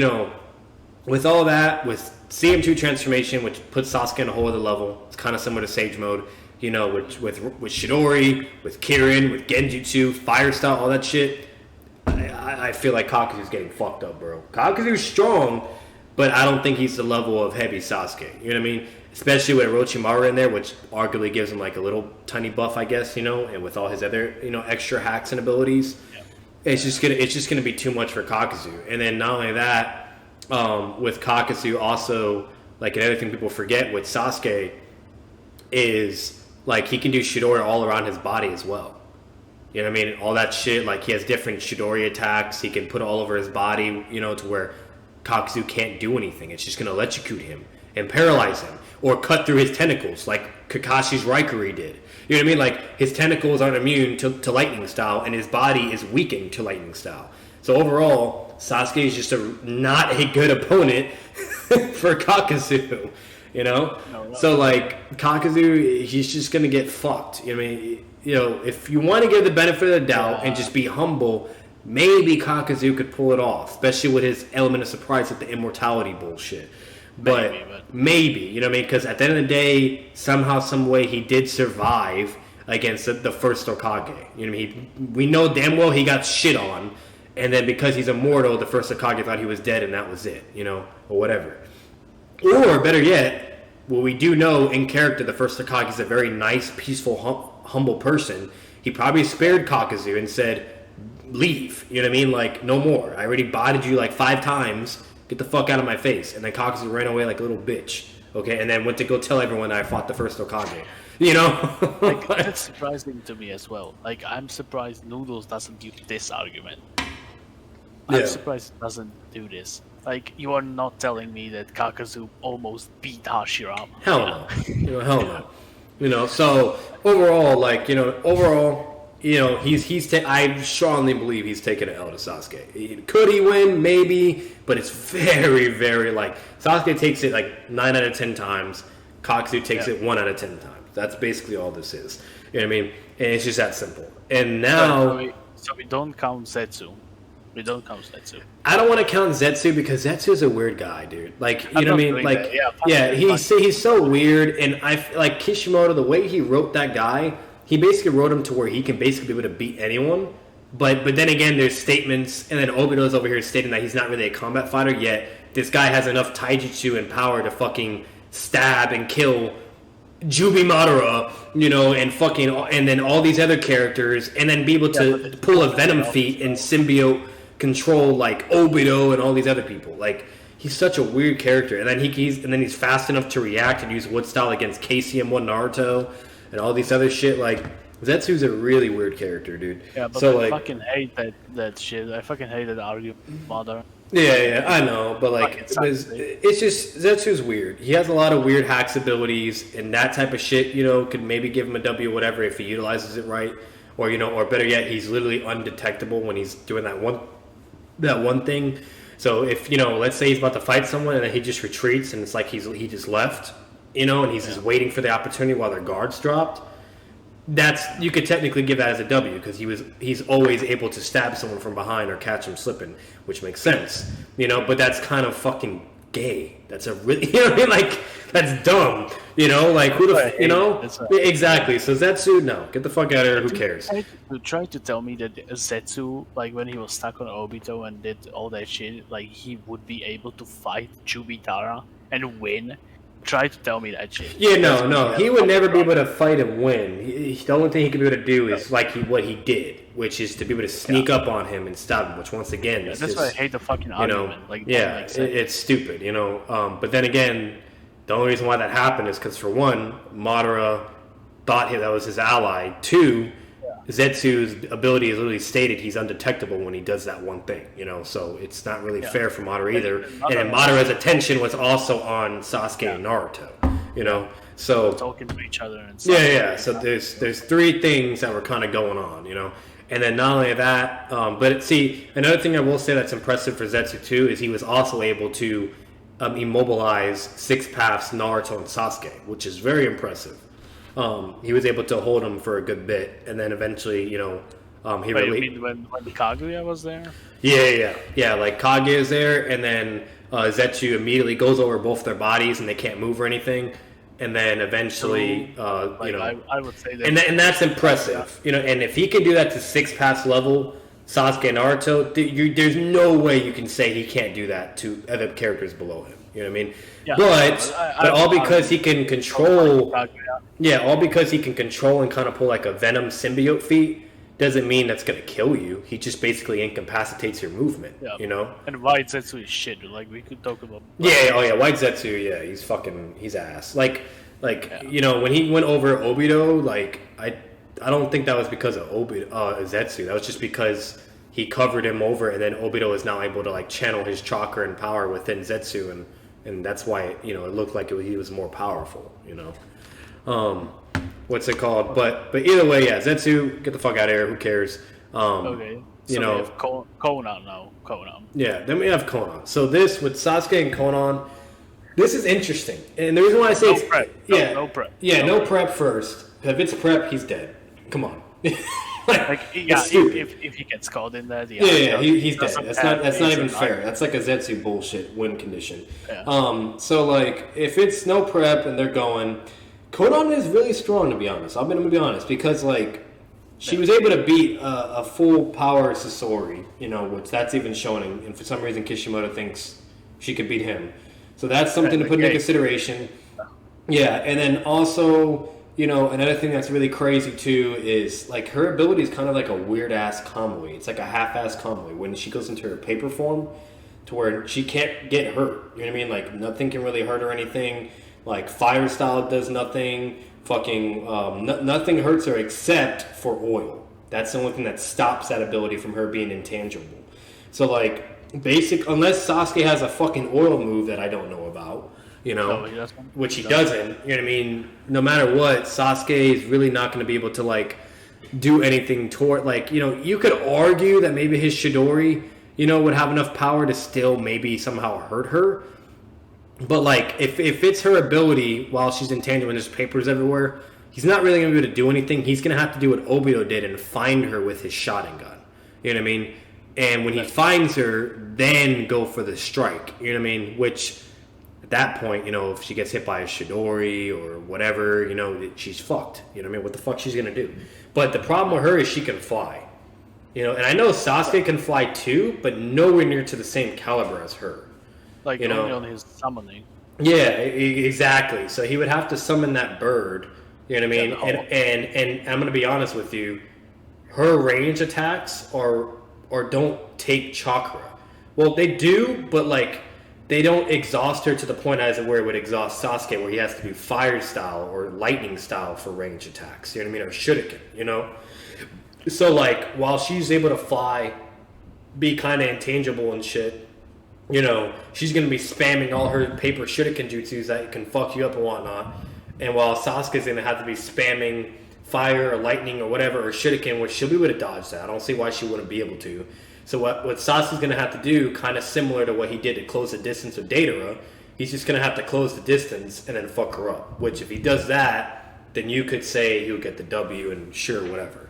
With all that, with CM2 transformation, which puts Sasuke in a whole other level. It's kind of similar to Sage Mode, you know, with Chidori, with Kirin, with Genjutsu, Fire Style, all that shit. I feel like Kakuzu's getting fucked up, bro. Kakuzu's strong, but I don't think he's the level of heavy Sasuke. You know what I mean? Especially with Orochimaru in there, which arguably gives him like a little tiny buff, I guess, you know, and with all his other, you know, extra hacks and abilities. Yeah. It's just gonna be too much for Kakuzu. And then not only that, with Kakuzu also, like another thing people forget with Sasuke is like he can do Chidori all around his body as well. You know what I mean? All that shit, like he has different Chidori attacks. He can put it all over his body, you know, to where Kakuzu can't do anything. It's just going to electrocute him and paralyze him or cut through his tentacles like Kakashi's Raikuri did. You know what I mean? Like his tentacles aren't immune to lightning style and his body is weakened to lightning style. So overall, Sasuke is just not a good opponent for Kakuzu, you know? So like Kakuzu, he's just going to get fucked. You know what I mean? You know, if you want to give the benefit of the doubt and just be humble, maybe Kakuzu could pull it off, especially with his element of surprise with the immortality bullshit. But maybe, you know what I mean? Because at the end of the day, somehow, some way, he did survive against the first Hokage. You know what I mean? We know damn well he got shit on, and then because he's immortal, the first Hokage thought he was dead, and that was it, you know, or whatever. Or better yet, what we do know in character, the first Hokage is a very nice, peaceful, humble person. He probably spared Kakuzu and said, leave, you know what I mean? Like, no more. I already bodied you like 5 times. Get the fuck out of my face. And then Kakuzu ran away like a little bitch. Okay, and then went to go tell everyone that I fought the first Hokage. You know? Like, that's surprising to me as well. Like, I'm surprised Noodles doesn't use this argument. I'm surprised it doesn't do this. Like, you are not telling me that Kakuzu almost beat Hashirama. Hell no. You know, hell no. You know, so overall, like, you know, I strongly believe he's taking an L to Sasuke. Could he win? Maybe, but it's very, very like Sasuke takes it like 9 out of 10 times. Kakuzu takes it 1 out of 10 times. That's basically all this is. You know what I mean? And it's just that simple. And now, so we don't count Zetsu. I don't want to count Zetsu because Zetsu's a weird guy, dude. Like, you know what I mean? Like, he's so weird. And I like Kishimoto, the way he wrote that guy. He basically wrote him to where he can basically be able to beat anyone. But then again, there's statements, and then Obito's over here stating that he's not really a combat fighter, yet this guy has enough taijutsu and power to fucking stab and kill Jubi Madara, you know, and then all these other characters, and then be able to pull a Venom feat and symbiote control like Obito and all these other people. Like, he's such a weird character. And then he's fast enough to react and use Wood Style against KCM1 Naruto. And all these other shit, like Zetsu's a really weird character, dude. Yeah, but I fucking hate that shit. I fucking hate that argument, mother. Yeah, I know, but like, it's just Zetsu's weird. He has a lot of weird hacks abilities, and that type of shit, you know, could maybe give him a W, whatever, if he utilizes it right, or you know, or better yet, he's literally undetectable when he's doing that one thing. So if you know, let's say he's about to fight someone, and then he just retreats, and it's like he just left. You know, and he's just waiting for the opportunity while their guards dropped. You could technically give that as a W because he's always able to stab someone from behind or catch him slipping, which makes sense. You know, but that's kind of fucking gay. That's a really, you know what I mean? Like, that's dumb. You know, like who the you know? Exactly. So Zetsu, no, get the fuck out of here. Who cares? You tried to tell me that Zetsu, like when he was stuck on Obito and did all that shit, like he would be able to fight Chubitara and win. Try to tell me that shit. Yeah, no. He would never be able to fight and win. The only thing he could be able to do is like what he did, which is to be able to sneak up on him and stop him. Which once again, that's why I hate the fucking argument. You know, it's stupid. You know, but then again, the only reason why that happened is because for one, Madara thought that was his ally. 2, Zetsu's ability is literally stated he's undetectable when he does that one thing, you know, so it's not really fair for Madara either. And then Madara's attention was also on Sasuke and Naruto, you know, so talking to each other and stuff. So there's 3 things that were kind of going on, you know, and then not only that, but see, another thing I will say that's impressive for Zetsu too is he was also able to immobilize 6 Paths, Naruto, and Sasuke, which is very impressive. He was able to hold him for a good bit, and then eventually, you know, you mean when Kaguya was there? Yeah. Like Kaguya is there, and then Zetsu immediately goes over both their bodies and they can't move or anything. And then eventually, I would say that, and that's impressive, And if he can do that to 6 pass level, Sasuke and Naruto, there's no way you can say he can't do that to other characters below him. You know what I mean? Yeah, but all because he can control, all because he can control and kind of pull like a Venom symbiote feat, doesn't mean that's gonna kill you. He just basically incapacitates your movement. Yeah. And White Zetsu is shit. Like we could talk about. White Zetsu. He's ass. Like when he went over Obito, like I don't think that was because of Zetsu. That was just because he covered him over, and then Obito is now able to like channel his chakra and power within Zetsu, and that's why it looked like he was more powerful. What's it called? But either way, Zetsu, get the fuck out of here. Who cares? Okay. So we have Konan now. Yeah, then we have Konan. So this with Sasuke and Konan, this is interesting, and the reason why I say no prep. No prep first. If it's prep, he's dead. Come on. If he gets called in that, he's dead. That's not even fair. That's like a Zetsu bullshit win condition. Yeah. So like if it's no prep and they're going, Konan is really strong, to be honest. I'm gonna be honest, because like she was able to beat a full power Sasori, which that's even shown, and for some reason Kishimoto thinks she could beat him. So that's something to put into consideration. Yeah, and then also, another thing that's really crazy too is like her ability is kind of like a weird ass Kamui. It's like a half-ass Kamui when she goes into her paper form, to where she can't get hurt. You know what I mean? Like nothing can really hurt her or anything. Like fire style does nothing. Fucking nothing hurts her except for oil. That's the only thing that stops that ability from her being intangible. So like unless Sasuke has a fucking oil move that I don't know about, which he doesn't. You know what I mean? No matter what, Sasuke is really not going to be able to like do anything toward like you could argue that maybe his Chidori would have enough power to still maybe somehow hurt her. But like, if it's her ability while she's intangible and there's papers everywhere, he's not really going to be able to do anything. He's going to have to do what Obito did and find her with his shotgun gun. You know what I mean? And when he finds her, then go for the strike. You know what I mean? Which, at that point, if she gets hit by a Chidori or whatever, she's fucked. You know what I mean? What the fuck she's going to do? But the problem with her is she can fly. And I know Sasuke can fly too, but nowhere near to the same caliber as her. Like only on his summoning. Yeah, exactly. So he would have to summon that bird. You know what I mean? And I'm gonna be honest with you, her range attacks or don't take chakra. Well, they do, but like they don't exhaust her to the point as where it would exhaust Sasuke, where he has to do fire style or lightning style for range attacks. You know what I mean? Or shuriken. So like while she's able to fly, be kind of intangible and shit. She's going to be spamming all her paper shuriken jutsus that can fuck you up and whatnot. And while Sasuke's going to have to be spamming fire or lightning or whatever, or shuriken, which she'll be able to dodge that. I don't see why she wouldn't be able to. So what Sasuke's going to have to do, kind of similar to what he did to close the distance with Deidara, he's just going to have to close the distance and then fuck her up. Which if he does that, then you could say he'll get the W and sure, whatever.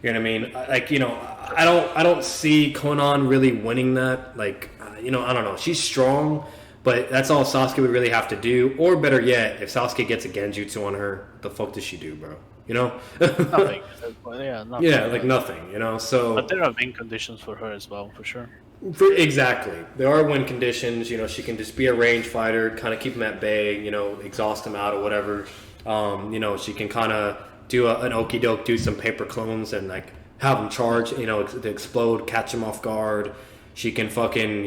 You know what I mean? Like, I don't see Konan really winning that. Like, I don't know. She's strong, but that's all Sasuke would really have to do. Or better yet, if Sasuke gets a Genjutsu on her, the fuck does she do, bro? Nothing. Nothing. Yeah, like nothing. So. But there are win conditions for her as well, for sure. Exactly. There are win conditions. She can just be a range fighter, kind of keep him at bay. Exhaust him out or whatever. She can kind of do an okie doke, do some paper clones, and like have them charge. To explode, catch him off guard. She can fucking,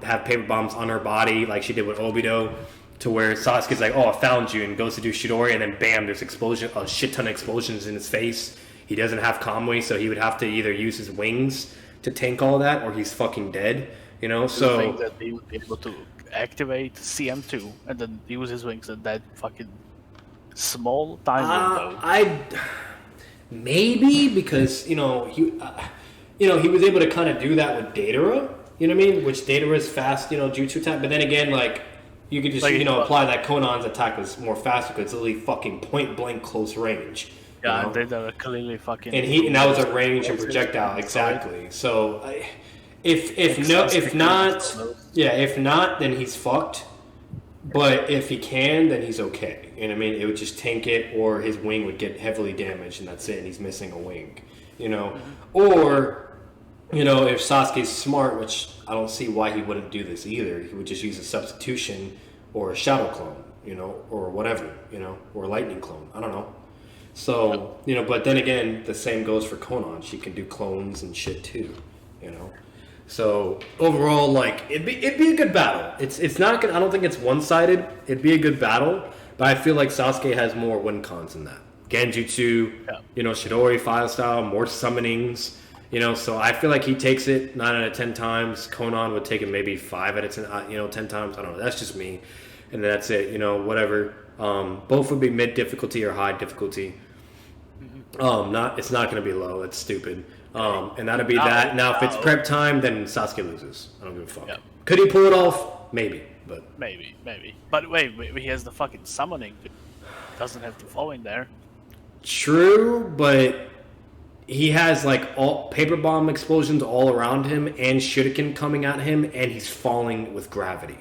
have paper bombs on her body like she did with Obito, to where Sasuke's like, oh, I found you, and goes to do Chidori, and then bam, there's a shit ton of explosions in his face. He doesn't have Kamui, so he would have to either use his wings to tank all that, or he's fucking dead, so... I think that he would be able to activate CM2, and then use his wings in that fucking small time window. Maybe, because, he was able to kind of do that with Deidara, you know what I mean? Which Deidara's fast, jutsu attack. But then again, like, you could just, apply that Konan's attack was more faster because it's literally fucking point blank close range. Yeah, and Deidara clearly fucking... And that was a range and projectile, exactly. So, if not... Yeah, if not, then he's fucked. But if he can, then he's okay. You know what I mean? It would just tank it, or his wing would get heavily damaged, and that's it, and he's missing a wing. You know? Or, you know, if Sasuke's smart, which I don't see why he wouldn't do this either, he would just use a substitution or a shadow clone, you know, or whatever, you know, or a lightning clone. I don't know. So, you know, but then again, the same goes for Konan. She can do clones and shit too, you know? So overall, like it'd be a good battle. It's not gonna, I don't think it's one-sided. It'd be a good battle, but I feel like Sasuke has more win cons than that. Genjutsu, you know, Chidori file style, more summonings, you know. So I feel like he takes it 9 out of 10 times. Konan would take it maybe 5 out of 10, 10 times. I don't know. That's just me, and that's it. You know, whatever. Both would be mid difficulty or high difficulty. It's not going to be low. It's stupid. And that'll be that. Now, if it's prep time, then Sasuke loses. I don't give a fuck. Yep. Could he pull it off? Maybe, but maybe. But wait, he has the fucking summoning. Doesn't have to fall in there. True, but he has like all paper bomb explosions all around him, and shuriken coming at him, and he's falling with gravity.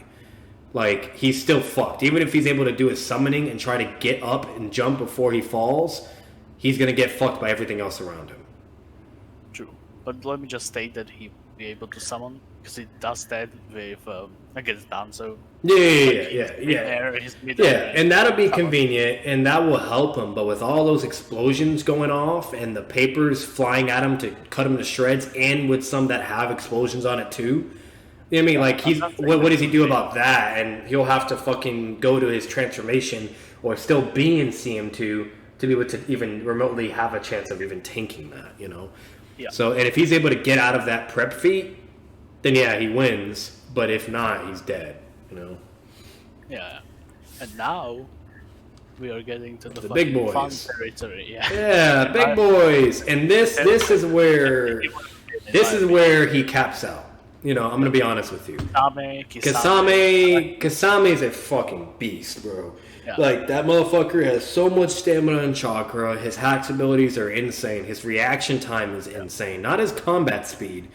Like he's still fucked. Even if he's able to do his summoning and try to get up and jump before he falls, he's gonna get fucked by everything else around him. True, but let me just state that he will be able to summon because he does that with against Danzo. Yeah, and that'll be convenient, and that will help him. But with all those explosions going off and the papers flying at him to cut him to shreds, and with some that have explosions on it too, you know what I mean? Like he's what does he do about that? And he'll have to fucking go to his transformation or still be in CM2 to be able to even remotely have a chance of even tanking that, you know? Yeah. So, and if he's able to get out of that prep feat, then yeah, he wins. But if not, he's dead, you know? Yeah. And now, we are getting to the big boys. Fun territory. Yeah, big boys. And this is where he caps out. You know, I'm gonna be honest with you. Kasame is a fucking beast, bro. Yeah. Like, that motherfucker has so much stamina and chakra. His hacks abilities are insane. His reaction time is insane. Not his combat speed,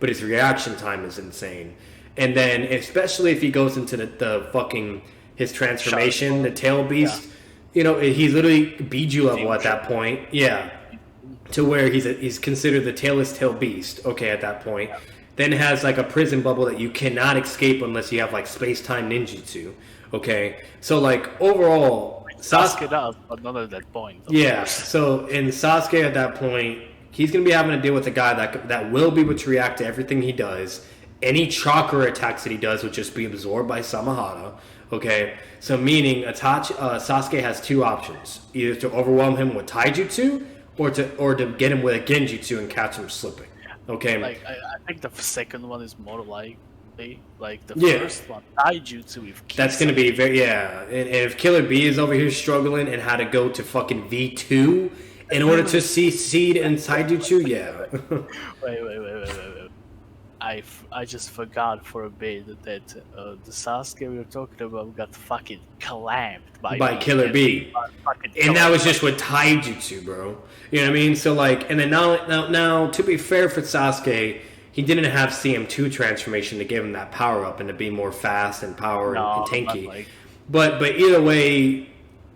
but his reaction time is insane. And then, especially if he goes into the fucking, his transformation, the tail beast, you know, he's literally Biju level at that point. Yeah. To where he's considered the tailless tail beast, okay, at that point. Yeah. Then has like a prison bubble that you cannot escape unless you have like space-time ninjutsu. Okay, so like overall, Sasuke does, but not at that point. Yeah, so in Sasuke at that point, he's gonna be having to deal with a guy that will be able to react to everything he does. Any chakra attacks that he does would just be absorbed by Samahara. Okay, so meaning Sasuke has two options: either to overwhelm him with taijutsu, or to get him with a genjutsu and catch him slipping. Okay, like I think the second one is more likely. Like the first one, taijutsu with Kisa. That's gonna be very and if Killer B is over here struggling and had to go to fucking V2 in order to succeed in taijutsu, Wait. I just forgot for a bit that the Sasuke we were talking about got fucking clamped by Killer B. And that was just with taijutsu, bro. You know what I mean? So like, and then now to be fair for Sasuke, he didn't have CM2 transformation to give him that power up and to be more fast and power and tanky. But either way,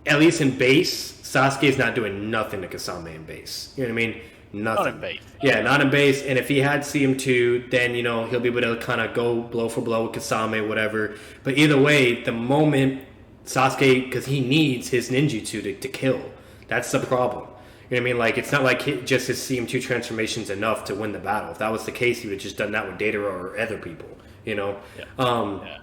at least in base, Sasuke's not doing nothing to Kasame in base. You know what I mean? Nothing. Not in base. Yeah, not in base. And if he had CM2, then, you know, he'll be able to kind of go blow for blow with Kasame, whatever. But either way, the moment Sasuke, because he needs his ninjutsu to kill. That's the problem. You know what I mean? Like, it's not like just his CM2 transformation's enough to win the battle. If that was the case, he would have just done that with Datara or other people, you know? Yeah.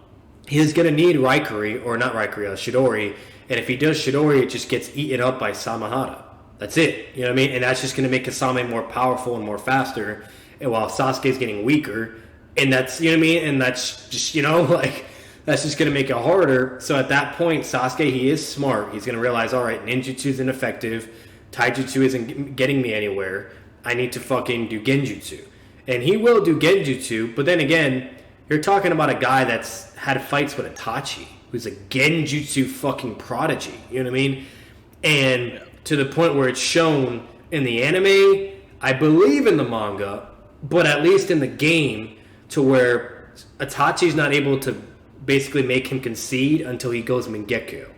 He's going to need Chidori. And if he does Chidori, it just gets eaten up by Samahara. That's it. You know what I mean? And that's just going to make Kasame more powerful and more faster. And while Sasuke's getting weaker. And that's, you know what I mean? And that's just, you know, like, that's just going to make it harder. So at that point, Sasuke, he is smart. He's going to realize, all right, ninjutsu's ineffective. Taijutsu isn't getting me anywhere. I need to fucking do genjutsu. And he will do genjutsu, but then again, you're talking about a guy that's had fights with Itachi, who's a genjutsu fucking prodigy. You know what I mean? And to the point where it's shown in the anime, I believe in the manga, but at least in the game, to where Itachi's not able to basically make him concede until he goes Mangekyo.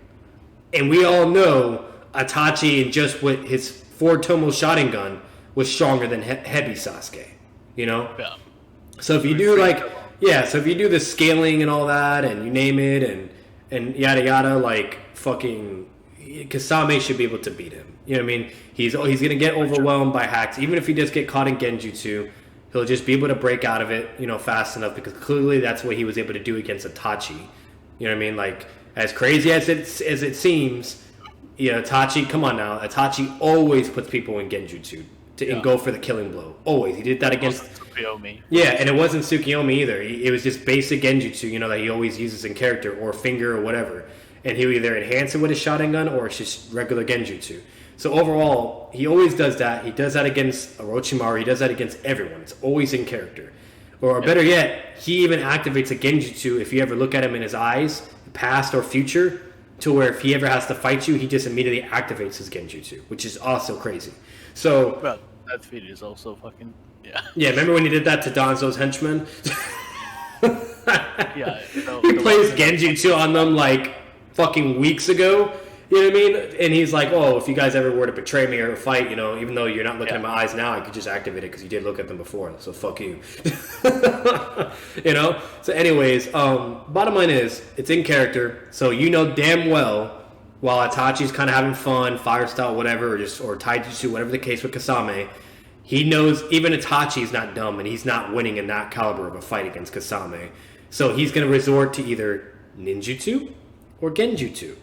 And we all know Itachi, and just with his 4 Tomo Sharingan, was stronger than Heavy Sasuke. You know? Yeah. So if you do so if you do the scaling and all that, and you name it, and yada yada, like fucking Kasame should be able to beat him. You know what I mean? He's gonna get overwhelmed by hacks. Even if he does get caught in Genjutsu, he'll just be able to break out of it, fast enough, because clearly that's what he was able to do against Itachi. You know what I mean? Like, as crazy as it seems, Itachi, come on now, Itachi always puts people in Genjutsu and go for the killing blow. Always. He did that against Tsukuyomi. Yeah, and it wasn't Tsukuyomi either. It was just basic Genjutsu, that he always uses in character, or finger, or whatever. And he'll either enhance it with his Sharingan, or it's just regular Genjutsu. So overall, he always does that. He does that against Orochimaru. He does that against everyone. It's always in character. Or better yet, he even activates a Genjutsu if you ever look at him in his eyes, past or future, to where if he ever has to fight you, he just immediately activates his Genjutsu, which is also crazy. So, well, that video is also fucking yeah. Remember when he did that to Danzo's henchmen? Yeah, he plays Genjutsu on them like fucking weeks ago. You know what I mean? And he's like, "Oh, if you guys ever were to betray me or fight, even though you're not looking at my eyes now, I could just activate it because you did look at them before. So fuck you." So, anyways, bottom line is, it's in character. So damn well, while Itachi's kind of having fun, fire style, whatever, or taijutsu, whatever the case with Kasame, he knows even Itachi's not dumb, and he's not winning in that caliber of a fight against Kasame. So he's going to resort to either ninjutsu or genjutsu.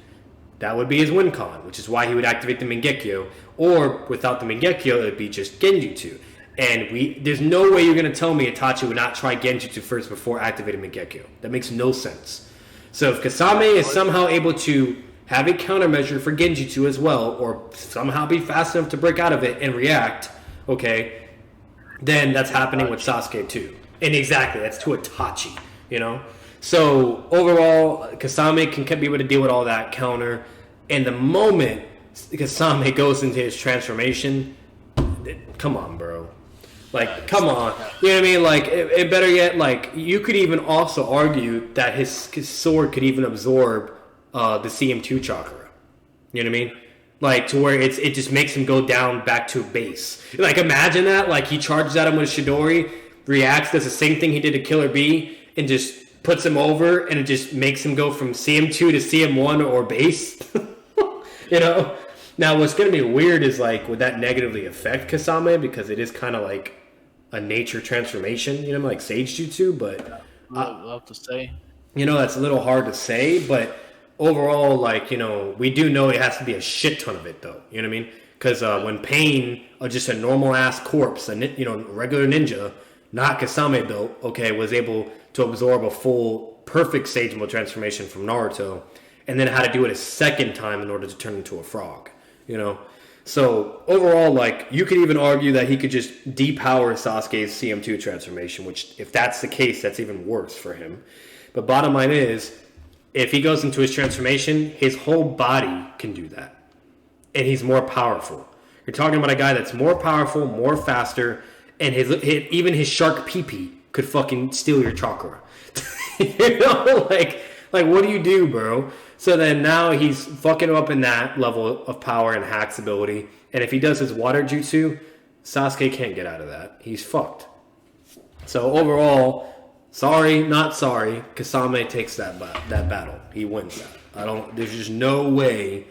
That would be his win con, which is why he would activate the Mangekyo. Or without the Mangekyo, it would be just Genjutsu. And there's no way you're going to tell me Itachi would not try Genjutsu first before activating Mangekyo. That makes no sense. So if Kasame is somehow able to have a countermeasure for Genjutsu as well, or somehow be fast enough to break out of it and react, okay, then that's happening with Sasuke too. And exactly, that's to Itachi, So overall, Kasame can be able to deal with all that counter. And the moment Kasame goes into his transformation, come on, bro. Like, come on. You know what I mean? Like, it better yet, like, you could even also argue that his sword could even absorb the CM2 chakra. You know what I mean? Like, to where it just makes him go down back to base. Like, imagine that. Like, he charges at him with Shidori, reacts, does the same thing he did to Killer B, and just puts him over, and it just makes him go from CM2 to CM1 or base. Now what's going to be weird is, like, would that negatively affect Kasame, because it is kind of like a nature transformation, like Sage Jutsu, but I'll have to say, that's a little hard to say, but overall, like, we do know it has to be a shit ton of it, though. You know what I mean? Because when Pain, or just a normal ass corpse, a regular ninja, not Kasame built, was able to absorb a full perfect Sage Mode transformation from Naruto, and then had to do it a second time in order to turn into a frog. So overall, like, you could even argue that he could just depower Sasuke's CM2 transformation, which, if that's the case, that's even worse for him. But bottom line is, if he goes into his transformation, his whole body can do that, and he's more powerful. You're talking about a guy that's more powerful, more faster, and even his shark pee-pee could fucking steal your chakra. Like, what do you do, bro? So then now he's fucking up in that level of power and Hack's ability. And if he does his water jutsu, Sasuke can't get out of that. He's fucked. So overall, sorry, not sorry, Kasame takes that battle. He wins that. There's just no way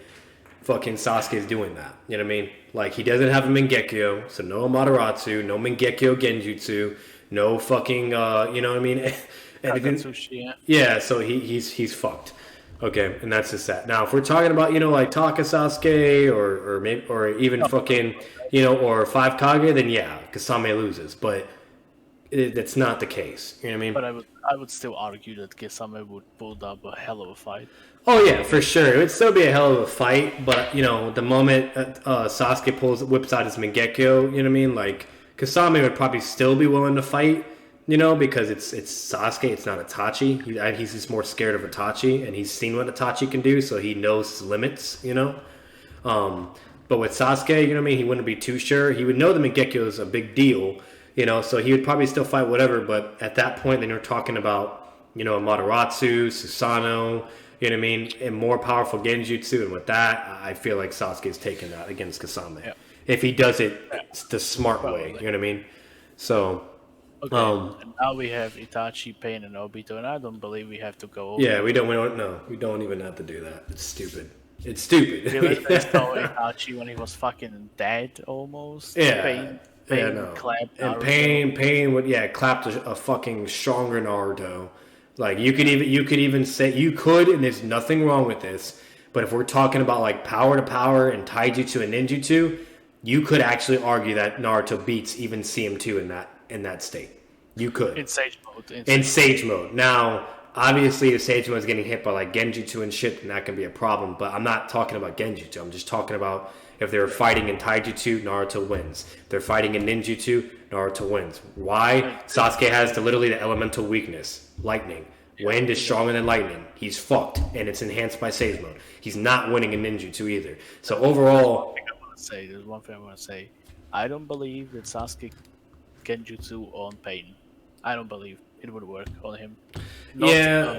fucking Sasuke's doing that. You know what I mean? Like, he doesn't have a Mangekyo, so no Amaterasu, no Mangekyo Genjutsu, no fucking, you know what I mean? Akatsuki, yeah, so he's fucked. Okay, and that's just that. Now, if we're talking about, like Taka Sasuke or even fucking, or 5 Kage, then yeah, Kasame loses. But that's not the case. You know what I mean? But I would still argue that Kasame would pull up a hell of a fight. Oh yeah, for sure. It would still be a hell of a fight. But the moment Sasuke whips out his Mangekyo, you know what I mean? Like, Kasame would probably still be willing to fight. Because it's Sasuke, it's not Itachi. He's just more scared of Itachi, and he's seen what Itachi can do, so he knows his limits, But with Sasuke, you know what I mean? He wouldn't be too sure. He would know the Mangekyo is a big deal, You know, so he would probably still fight whatever, but at that point, then you're talking about, you know, Amaterasu, Susanoo, you know what I mean, and more powerful Genjutsu, and with that, I feel like Sasuke's taking that against Kasame. Yeah. If he does it the smart way, you know what I mean? So, Okay. And now we have Itachi, Pain, and Obito, and I don't believe we have to go over. yeah, we don't even have to do that. It's stupid. It's stupid. They saw Itachi when he was fucking dead almost. Yeah. Pain clapped and Naruto. Pain would clapped a fucking stronger Naruto. Like you could even say you could, and there's nothing wrong with this. But if we're talking about like power to power and taijutsu and ninjutsu, you could actually argue that Naruto beats even CM2 in that state. You could In Sage mode. in Sage mode. Now, obviously, if Sage mode is getting hit by like Genjutsu and shit, then that can be a problem. But I'm not talking about Genjutsu. I'm just talking about if they're fighting in Taijutsu, Naruto wins. If they're fighting in Ninjutsu, Naruto wins. Why? Sasuke has literally the elemental weakness, lightning. Wind is stronger than lightning. He's fucked, and it's enhanced by Sage mode. He's not winning in Ninjutsu either. So overall, There's one thing I want to say. I don't believe that Sasuke Genjutsu on Pain. I don't believe it would work on him.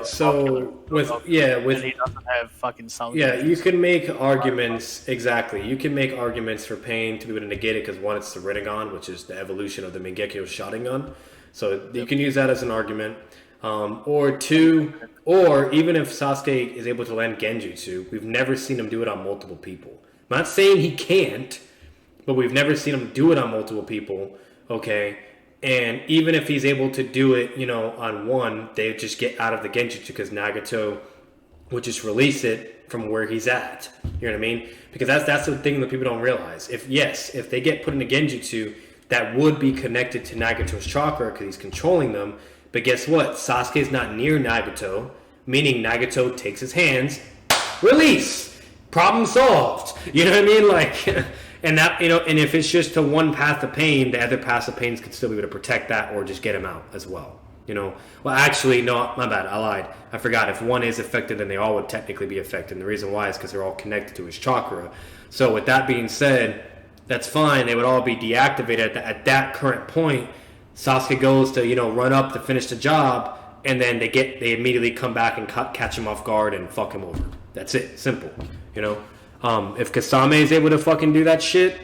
so and he doesn't have fucking sound. Yeah, you can make arguments, exactly. You can make arguments for Pain to be able to negate it because one, it's the Rinnegan, which is the evolution of the Mangekyo Sharingan. So you can use that as an argument. Or two, or even if Sasuke is able to land Genjutsu, we've never seen him do it on multiple people. I'm not saying he can't, but we've never seen him do it on multiple people, okay? And even if he's able to do it, you know, on one, they just get out of the Genjutsu because Nagato would just release it from where he's at. You know what I mean? Because that's the thing that people don't realize. If they get put in a Genjutsu, that would be connected to Nagato's chakra because he's controlling them. But guess what? Sasuke's not near Nagato, meaning Nagato takes his hands, release, problem solved. You know what I mean? Like, and that, you know, and if it's just to one path of pain, the other paths of pains could still be able to protect that or just get him out as well. You know, well, actually, no, my bad. I lied. I forgot. If one is affected, then they all would technically be affected. And the reason why is because they're all connected to his chakra. So with that being said, that's fine. They would all be deactivated at that current point. Sasuke goes to, you know, run up to finish the job, and then they immediately come back and catch him off guard and fuck him over. That's it. Simple. You know, if Kasame is able to fucking do that shit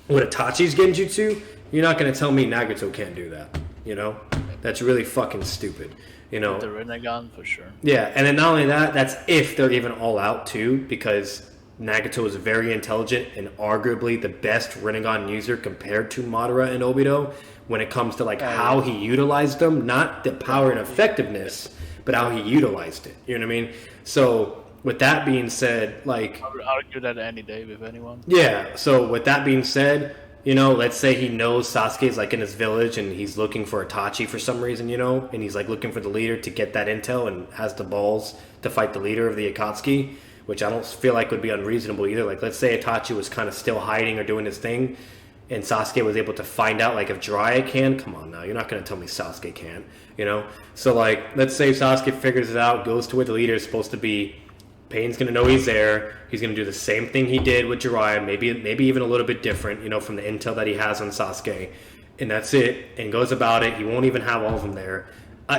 with Itachi's Genjutsu, you're not gonna tell me Nagato can't do that. You know, that's really fucking stupid. You know, the Rinnegan for sure. Yeah, and then not only that, that's if they're even all out too, because Nagato is very intelligent and arguably the best Rinnegan user compared to Madara and Obito when it comes to like how he utilized them, not the power and effectiveness, but how he utilized it. You know what I mean? So with that being said, like, I would argue that any day with anyone. Yeah. So with that being said, you know, let's say he knows Sasuke's like in his village and he's looking for Itachi for some reason, you know, and he's like looking for the leader to get that intel and has the balls to fight the leader of the Akatsuki, which I don't feel like would be unreasonable either. Like, let's say Itachi was kind of still hiding or doing his thing, and Sasuke was able to find out, like, if Jiraiya can, come on now, you're not going to tell me Sasuke can, you know? So, like, let's say Sasuke figures it out, goes to where the leader is supposed to be, Pain's going to know he's there, he's going to do the same thing he did with Jiraiya, maybe even a little bit different, you know, from the intel that he has on Sasuke, and that's it, and goes about it, he won't even have all of them there.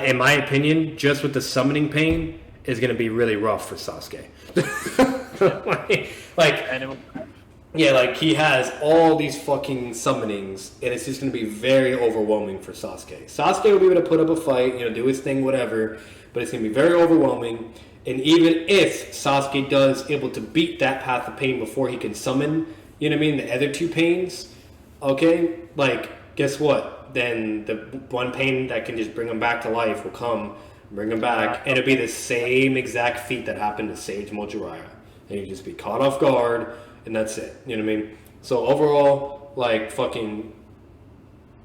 In my opinion, just with the summoning Pain, is going to be really rough for Sasuke. Yeah, like he has all these fucking summonings, and it's just going to be very overwhelming for Sasuke. Sasuke will be able to put up a fight, you know, do his thing, whatever, but it's going to be very overwhelming. And even if Sasuke does able to beat that path of pain before he can summon, you know what I mean, the other two pains, okay, like, guess what? Then the one pain that can just bring him back to life will come, bring him back, and it'll be the same exact feat that happened to Sage Jiraiya. And you just be caught off guard, and that's it. You know what I mean? So overall, like, fucking,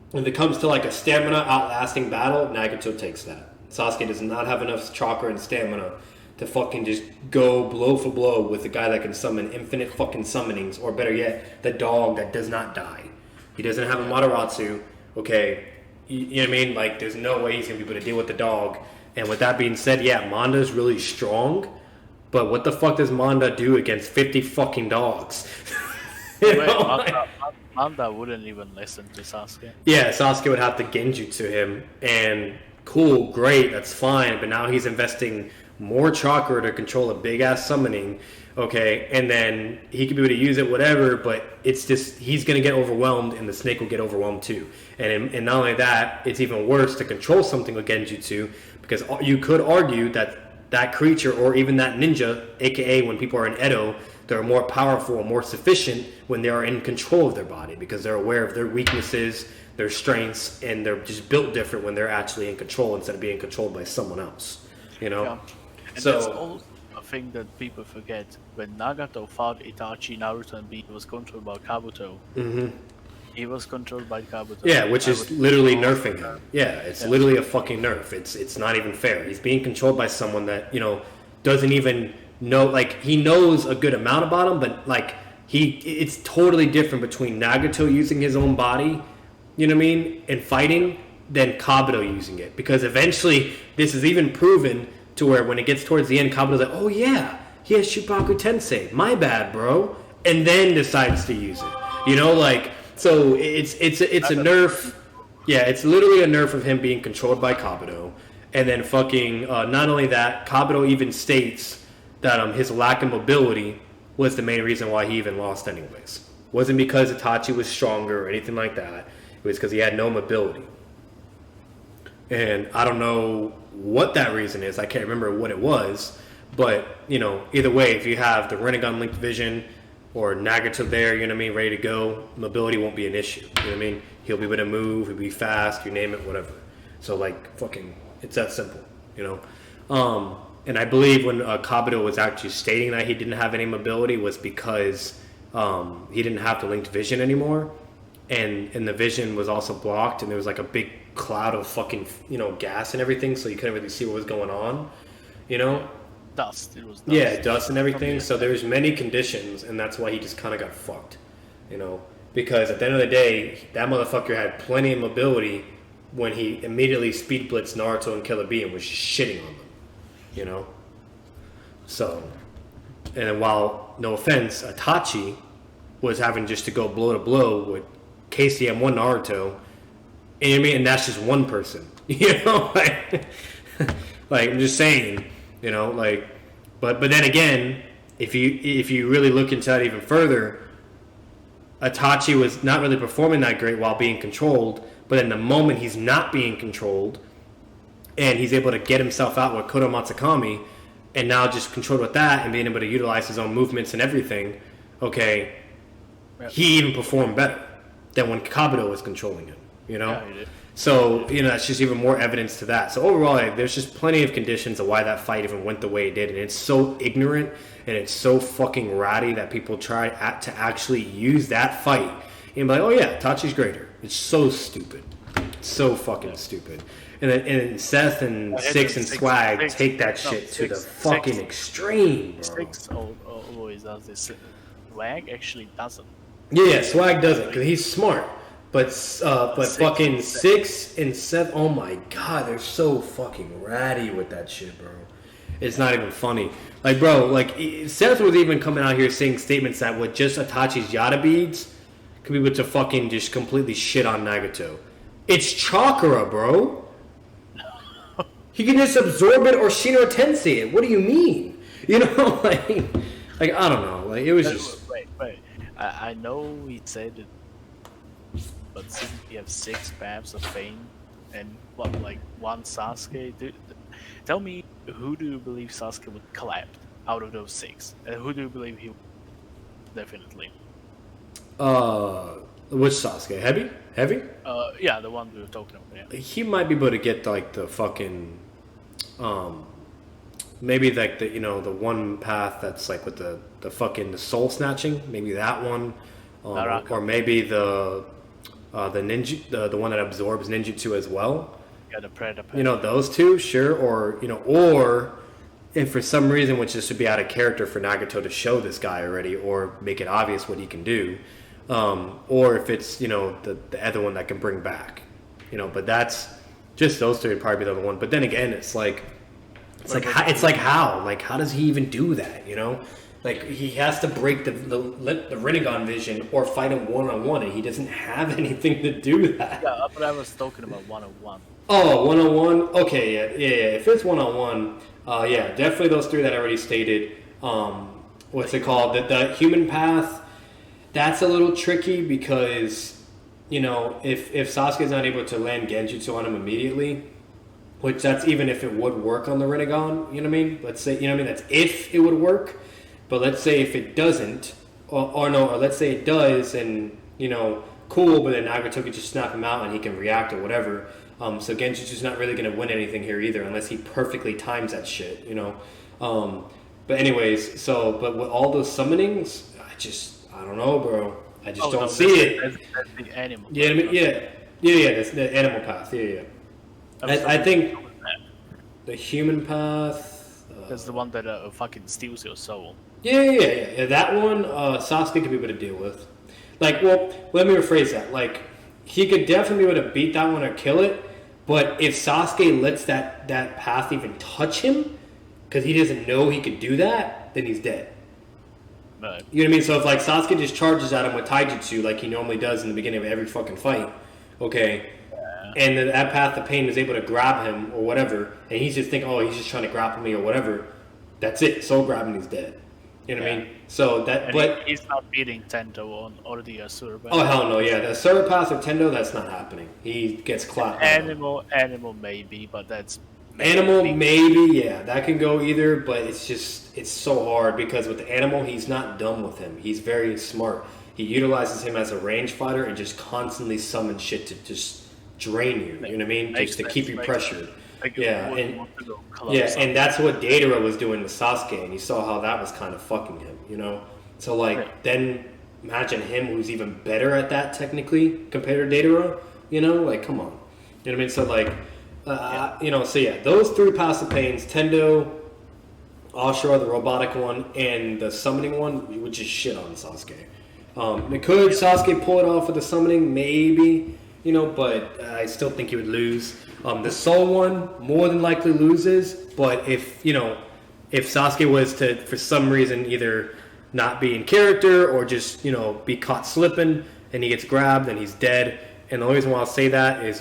when it comes to like a stamina outlasting battle, Nagato takes that. Sasuke does not have enough chakra and stamina to fucking just go blow for blow with the guy that can summon infinite fucking summonings, or better yet, the dog that does not die. He doesn't have a Amaterasu, okay? You know what I mean? Like, there's no way he's gonna be able to deal with the dog. And with that being said, yeah, Manda's really strong, but what the fuck does Manda do against 50 fucking dogs? Manda wouldn't even listen to Sasuke. Yeah, Sasuke would have to genjutsu him, and cool, great, that's fine. But now he's investing more chakra to control a big ass summoning. Okay, and then he could be able to use it, whatever. But it's just he's gonna get overwhelmed, and the snake will get overwhelmed too. And not only that, it's even worse to control something with genjutsu, because you could argue that that creature or even that ninja, aka when people are in Edo, they're more powerful and more sufficient when they are in control of their body, because they're aware of their weaknesses, their strengths, and they're just built different when they're actually in control instead of being controlled by someone else. You know? Yeah. And that's also a thing that people forget. When Nagato fought Itachi, Naruto, and he was controlled by Kabuto. Mm-hmm. He was controlled by Kabuto. Yeah, which is literally nerfing him. Yeah, it's literally a fucking nerf. It's not even fair. He's being controlled by someone that, doesn't even know, like, he knows a good amount about him, but, like, it's totally different between Nagato using his own body, you know what I mean, and fighting, than Kabuto using it. Because eventually, this is even proven to where when it gets towards the end, Kabuto's like, oh yeah, he has Shuppaku Tensei. My bad, bro. And then decides to use it. So it's a nerf. Yeah, it's literally a nerf of him being controlled by Kabuto. And then fucking, not only that, Kabuto even states that his lack of mobility was the main reason why he even lost anyways. Wasn't because Itachi was stronger or anything like that. It was because he had no mobility. And I don't know what that reason is. I can't remember what it was. But, either way, if you have the Rinnegan linked vision or Nagato there, you know what I mean, ready to go, mobility won't be an issue. You know what I mean? He'll be able to move, he'll be fast, you name it, whatever. So, fucking, it's that simple, And I believe when Kabuto was actually stating that he didn't have any mobility was because he didn't have the linked vision anymore. And the vision was also blocked, and there was a big cloud of fucking, gas and everything, so you couldn't really see what was going on, Dust. It was dust. Yeah, dust and everything. So there's many conditions, and that's why he just kind of got fucked, Because at the end of the day, that motherfucker had plenty of mobility when he immediately speed blitzed Naruto and Killer Bee and was just shitting on them, So, and then while, no offense, Itachi was having just to go blow to blow with KCM1 Naruto, and that's just one person, I'm just saying, but then again, if you really look into that even further, Itachi was not really performing that great while being controlled, but in the moment he's not being controlled, and he's able to get himself out with Kodo Matsukami, and now just controlled with that, and being able to utilize his own movements and everything, okay, he even performed better than when Kabuto was controlling him, Yeah, he did. So, that's just even more evidence to that. So overall, there's just plenty of conditions of why that fight even went the way it did. And it's so ignorant and it's so fucking ratty that people try to actually use that fight and be like, oh yeah, Tachi's greater. It's so stupid. It's so fucking stupid. And then Seth and Six and Swag take that shit to the fucking extreme, bro. Six always does this. Swag actually doesn't. Yeah, Swag doesn't because he's smart. But fucking Six and Seth, oh my god, they're so fucking ratty with that shit, bro. It's not even funny. Seth was even coming out here saying statements that with just Itachi's Yada beads could be able to fucking just completely shit on Nagato. It's chakra, bro. He can just absorb it or Shinra Tensei it. What do you mean? I don't know. It was just... Wait. I know he said it. But since we have 6 paths of fame and one Sasuke, tell me, who do you believe Sasuke would collapse out of those 6? And who do you believe he would definitely? Which Sasuke? Heavy? Yeah, the one we were talking about. Yeah. He might be able to get the fucking, maybe the one path that's with the fucking the soul snatching. Maybe that one, or maybe the ninja, the one that absorbs ninjutsu as well. Yeah, the predator. Those two, sure. Or if for some reason, which this would be out of character for Nagato to show this guy already, or make it obvious what he can do, or if it's the other one that can bring back, but that's just those 3 would probably be the other one. But then again, it's like how does he even do that? Like, he has to break the Rinnegan vision or fight him one-on-one, and he doesn't have anything to do that. Yeah, but I was talking about 101. Oh, one-on-one? Okay, yeah. If it's one-on-one, yeah, definitely those three that I already stated. What's it called? The human path, that's a little tricky because, if Sasuke's not able to land Genjutsu on him immediately, which that's even if it would work on the Rinnegan, you know what I mean? Let's say, that's if it would work. But let's say if it doesn't, or let's say it does, and, cool, but then Nagato could just snap him out and he can react or whatever. So Genjutsu's not really going to win anything here either unless he perfectly times that shit, But anyways, but with all those summonings, I don't know, bro. I just don't see it. That's the animal. Yeah, that's the animal path. Yeah. I think the human path... that's the one that fucking steals your soul. Yeah. That one, Sasuke could be able to deal with. Like, well, let me rephrase that. Like, he could definitely be able to beat that one or kill it, but if Sasuke lets that path even touch him, because he doesn't know he could do that, then he's dead. Right. You know what I mean? So if, like, Sasuke just charges at him with taijutsu, like he normally does in the beginning of every fucking fight, okay, and then that path of pain is able to grab him or whatever, and he's just thinking, oh, he's just trying to grapple me or whatever, that's it. Soul grab and he's dead. You know what I mean? So that, and but he's not beating Tento or the Asura. Oh hell no! Yeah, the Asura path or Tendo, that's not happening. He gets clapped. Animal maybe, but that's animal maybe. Yeah, that can go either, but it's so hard because with the animal, he's not dumb with him. He's very smart. He utilizes him as a range fighter and just constantly summons shit to just drain you. You know what I mean? Just to keep you pressured. And that's what Deidara was doing with Sasuke, and you saw how that was kind of fucking him, So, then imagine him who's even better at that technically compared to Deidara, Like, come on. You know what I mean? So, so yeah, those three passive pains, Tendo, Ashura, the robotic one, and the summoning one, you would just shit on Sasuke. Could Sasuke pull it off with the summoning? Maybe, but I still think he would lose. The soul one more than likely loses, but if Sasuke was to, for some reason, either not be in character or just, be caught slipping and he gets grabbed and he's dead. And the only reason why I'll say that is,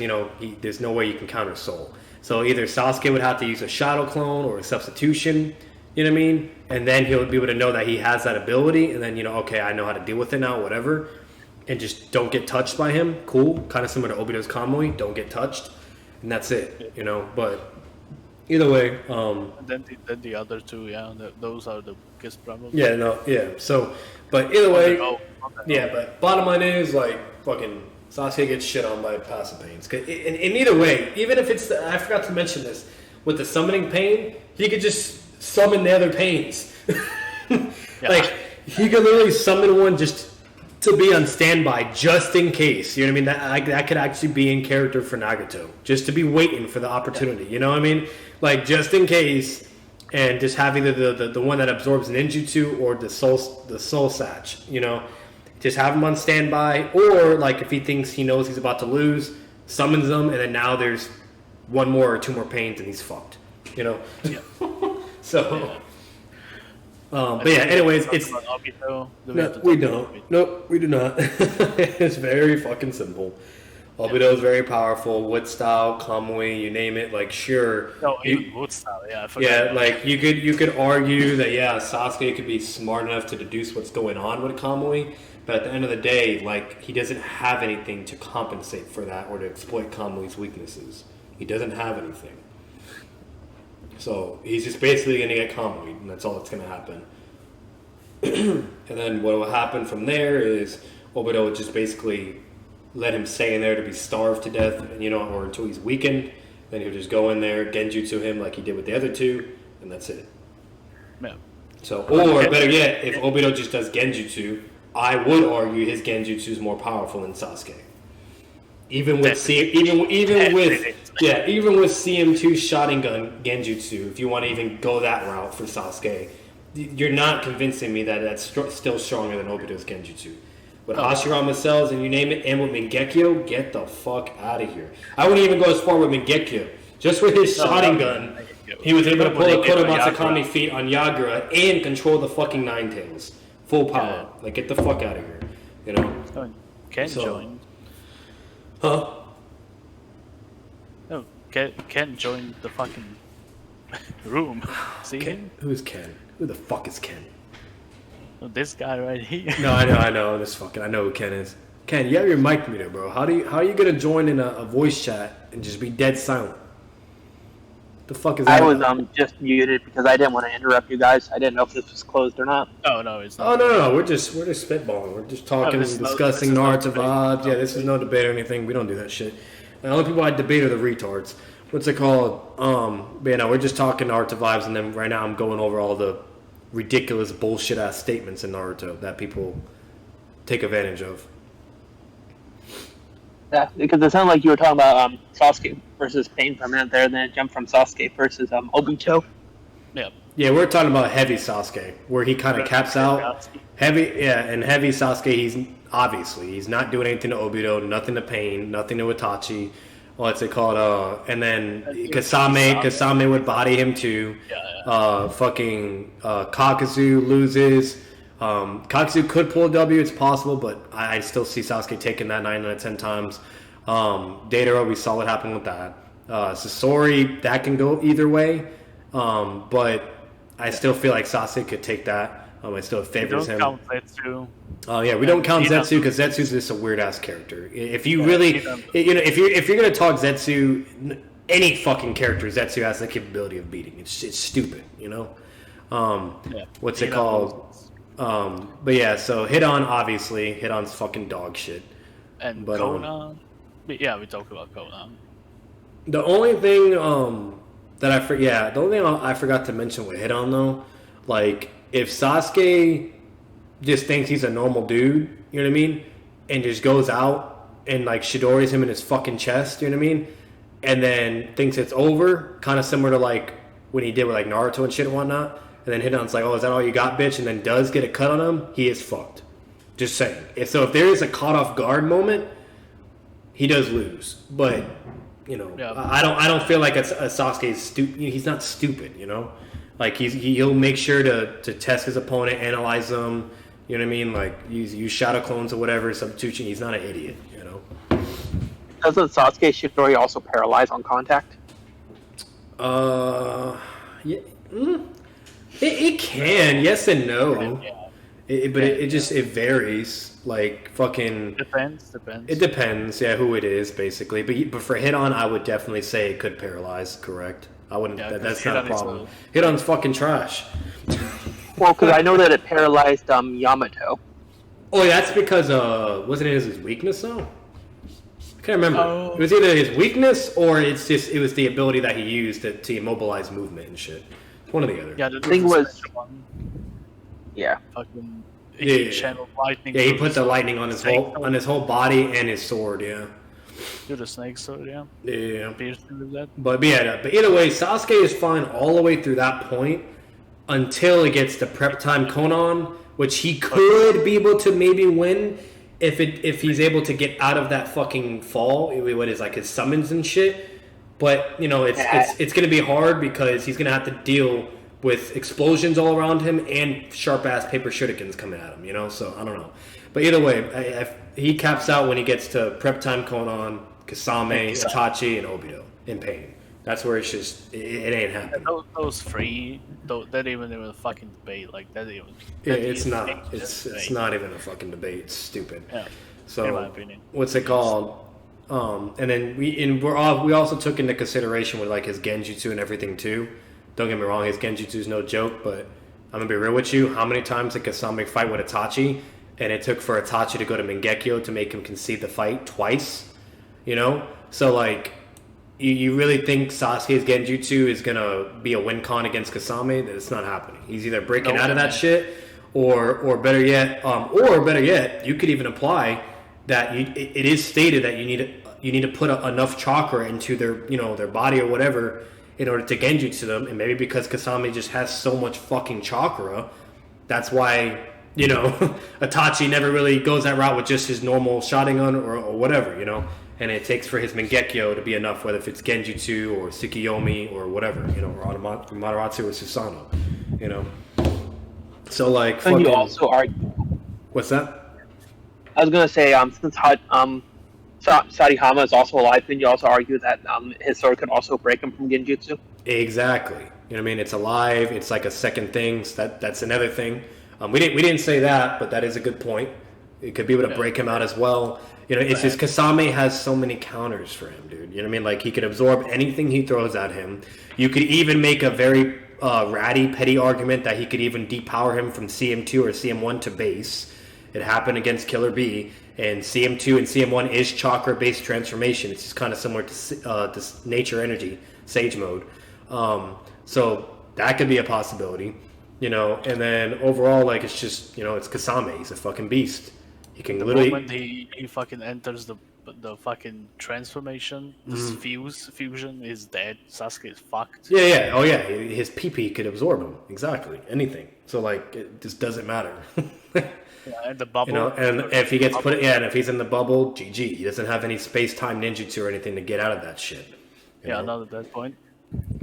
there's no way you can counter soul. So either Sasuke would have to use a shadow clone or a substitution, you know what I mean? And then he'll be able to know that he has that ability and then, okay, I know how to deal with it now, whatever. And just don't get touched by him. Cool. Kind of similar to Obito's Kamui. Don't get touched. And that's it, but either way. Then the other two, those are the biggest problems. So, but either way, but bottom line is, fucking Sasuke gets shit on by passive pains. And either way, even if it's, I forgot to mention this, with the summoning pain, he could just summon the other pains. He could literally summon one just to be on standby just in case, you know what I mean? That could actually be in character for Nagato, just to be waiting for the opportunity, you know what I mean? Just in case, and just have either the one that absorbs ninjutsu or the soul satch, just have him on standby, or if he thinks he knows he's about to lose, summons them, and then now there's one more or two more pains and he's fucked, So. But yeah, anyways, it's... No, we don't. Nope, we do not. It's very fucking simple. Obito is very powerful. Wood style, Kamui, you name it. Sure. No, even wood style, I forgot. Yeah, you could argue that, Sasuke could be smart enough to deduce what's going on with Kamui, but at the end of the day, he doesn't have anything to compensate for that or to exploit Kamui's weaknesses. He doesn't have anything. So he's just basically going to get Kamui, and that's all that's going to happen. And then what will happen from there is Obito would just basically let him stay in there to be starved to death, or until he's weakened. Then he'll just go in there, genjutsu him like he did with the other two, and that's it. Yeah. So, or better yet, if Obito just does genjutsu, I would argue his genjutsu is more powerful than Sasuke. Even with CM2 Sharingan Genjutsu, if you want to even go that route for Sasuke, you're not convincing me that that's still stronger than Obito's Genjutsu. With Hashirama cells and you name it, and with Mangekyo, get the fuck out of here. I wouldn't even go as far with Mangekyo. Just with his Sharingan, He was able to pull a Kodomatsukami Yagura. feat on Yagura and control the fucking Nine Tails. Full power. Yeah. Like, get the fuck out of here. You know? Oh, Ken joined. Huh? No, Ken joined the fucking room. See him? Who's Ken? Who the fuck is Ken? Oh, this guy right here. No, I know. I know who Ken is. Ken, you have your mic muted, bro. How are you gonna join in a voice chat and just be dead silent? The fuck is that? I was just muted because I didn't want to interrupt you guys. I didn't know if this was closed or not. Oh no, it's Oh not. no, we're just spitballing. We're just talking, discussing Naruto vibes. Yeah, this is no debate or anything. We don't do that shit. The only people I debate are the retards. What's it called? But we're just talking Naruto vibes, and then right now I'm going over all the ridiculous bullshit ass statements in Naruto that people take advantage of. Yeah, because it sounded like you were talking about Sasuke versus Pain for a minute there, and then it jumped from Sasuke versus Obito. Yeah. Yeah, we're talking about heavy Sasuke, where he kind of caps out. Heavy Sasuke, he's not doing anything to Obito, nothing to Pain, nothing to Itachi. What's it called? And then Kasame would body him too. Fucking Kakazu loses. Kakazu could pull a W, it's possible, but I still see Sasuke taking that 9 out of 10 times. Dataro, we saw what happened with that. Sasori, that can go either way, but I still feel like Sasuke could take that. I still favors him. Count Zetsu. Oh yeah, we don't count Zetsu because Zetsu's just a weird ass character. If you really, if you're gonna talk Zetsu, any fucking character, Zetsu has the capability of beating. It's stupid, you know. What's it called? But yeah, so Hidan, obviously, Hidan's fucking dog shit. And Conan. Yeah, we talked about Conan. The only thing I forgot to mention with Hidan though, like if Sasuke just thinks he's a normal dude, you know what I mean, and just goes out and like Shidoris him in his fucking chest, you know what I mean, and then thinks it's over, kind of similar to like when he did with like Naruto and shit and whatnot. And then Hidan's like, oh, is that all you got, bitch? And then does get a cut on him, he is fucked. Just saying. If there is a caught off guard moment, he does lose. But, you know, I don't feel like a Sasuke is stupid. He's not stupid, you know? Like, he'll make sure to test his opponent, analyze them, you know what I mean? Like, use shadow clones or whatever, substitution. He's not an idiot, you know? Doesn't Sasuke Shidori also paralyze on contact? Yeah. It can, yes and no. It varies. Like fucking depends. It depends, yeah, who it is basically. But for Hidan, I would definitely say it could paralyze. Correct. I wouldn't. That's not a problem. Hidan's fucking trash. Well, because I know that it paralyzed Yamato. Oh, that's because wasn't it his weakness though? I can't remember. It was either his weakness or it was the ability that he used to immobilize movement and shit. One or the other. Yeah, the thing was. Yeah. Fucking. He channeled lightning. Yeah, he put the lightning on his whole body and his sword. Yeah. Do the snake sword, yeah. Yeah. That. But either way, Sasuke is fine all the way through that point until it gets to prep time Konan, which he could be able to maybe win if he's able to get out of that fucking fall. What is like his summons and shit. But, you know, it's going to be hard because he's going to have to deal with explosions all around him and sharp-ass paper shurikens coming at him, you know? So, I don't know. But either way, he caps out when he gets to prep time Konan, Kasame, Itachi, and Obito in Pain. That's where it's just, it ain't happening. Those three, that even a fucking debate. Like, it's not. It's not even a fucking debate. It's stupid. Yeah, so, in my opinion. What's it called? And then we also took into consideration with like his genjutsu and everything too. Don't get me wrong, his genjutsu is no joke, but I'm gonna be real with you. How many times did Kasame fight with Itachi, and it took for Itachi to go to Mangekyo to make him concede the fight twice? You know, so like, you really think Sasuke's genjutsu is gonna be a win con against Kasame? It's not happening. He's either breaking out of that shit, or better yet, you could even apply that it is stated that you need to put enough chakra into their body or whatever in order to genjutsu them, and maybe because Kasame just has so much fucking chakra, that's why Itachi never really goes that route with just his normal Sharingan or whatever, you know. and it takes for his Mangekyo to be enough, whether if it's Genjutsu or Tsukiyomi or whatever, or Mataratsu or Susanoo, So like, And fucking, you also argue. what's that? I was gonna say, since Sarihama is also alive, then you also argue that his sword could also break him from Genjutsu. Exactly. You know what I mean? It's alive. It's like a second thing. So that's another thing. We didn't say that, but that is a good point. It could be able to break him out as well. It's just Kasame has so many counters for him, dude. You know what I mean? Like, he could absorb anything he throws at him. You could even make a very ratty, petty argument that he could even depower him from CM2 or CM1 to base. It happened against Killer B, and CM2 and CM1 is chakra-based transformation. It's just kind of similar to nature energy, Sage Mode. So that could be a possibility, and then overall, like, it's just, it's Kasame. He's a fucking beast. He can literally... When he fucking enters the fucking transformation, this fusion is dead. Sasuke is fucked. Yeah. Oh, yeah. His PP could absorb him. Exactly. Anything. So, like, it just doesn't matter. And the bubble. And if he gets and if he's in the bubble, GG. He doesn't have any space-time ninjutsu or anything to get out of that shit. Not at that point.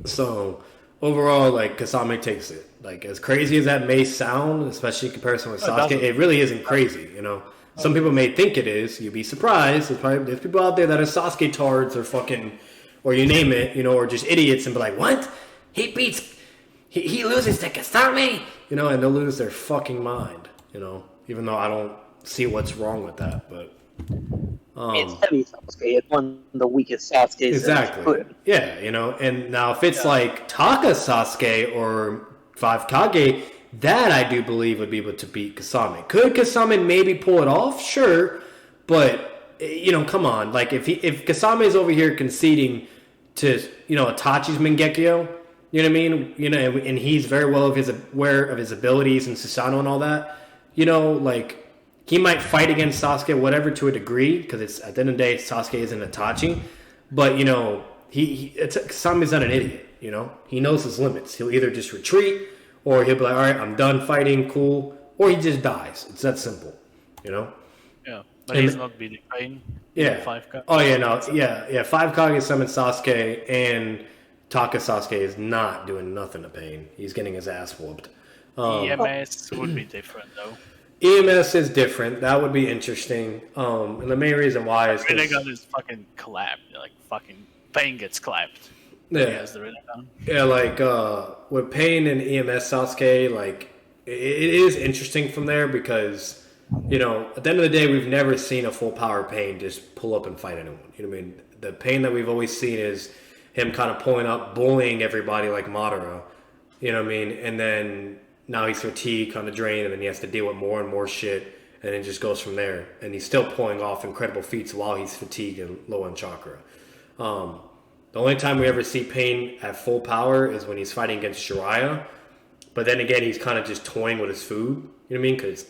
So, overall, like, Kasame takes it. Like, as crazy as that may sound, especially in comparison with Sasuke, it really isn't crazy, Some people may think it is. You'd be surprised. There's people out there that are Sasuke tards or fucking, or you name it, or just idiots and be like, what? He loses to Kasame? And they'll lose their fucking mind, even though I don't see what's wrong with that, but... it's heavy Sasuke. It's one of the weakest Sasuke's. Exactly. Yeah, and now if it's like Taka Sasuke or 5 Kage, that I do believe would be able to beat Kasame. Could Kasame maybe pull it off? Sure, but come on. Like, if Kasame is over here conceding to Itachi's Mangekyo, you know what I mean? And he's very well aware of his abilities and Susanoo and all that. Like, he might fight against Sasuke, whatever, to a degree, because it's at the end of the day, Sasuke isn't Itachi. But Kasame's not an idiot. He knows his limits. He'll either just retreat, or he'll be like, all right, I'm done fighting, cool. Or he just dies. It's that simple, Yeah, but he's not beating Pain. Yeah. 5 Kage. Oh, yeah, no. Yeah. 5 Kage summoned Sasuke, and Taka Sasuke is not doing nothing to Pain. He's getting his ass whooped. EMS would be different, though. EMS is different. That would be interesting. And the main reason why is... Rinnegan is fucking clapped. Like, fucking Pain gets clapped. Yeah. He has the Rinnegan. Yeah, like, with Pain and EMS Sasuke, like, it is interesting from there because, at the end of the day, we've never seen a full power Pain just pull up and fight anyone. You know what I mean? The Pain that we've always seen is him kind of pulling up, bullying everybody like Madara. You know what I mean? And then now he's fatigued, kind of drained, and then he has to deal with more and more shit, and it just goes from there. And he's still pulling off incredible feats while he's fatigued and low on chakra. The only time we ever see Pain at full power is when he's fighting against Jiraiya. But then again, he's kind of just toying with his food. You know what I mean? Because,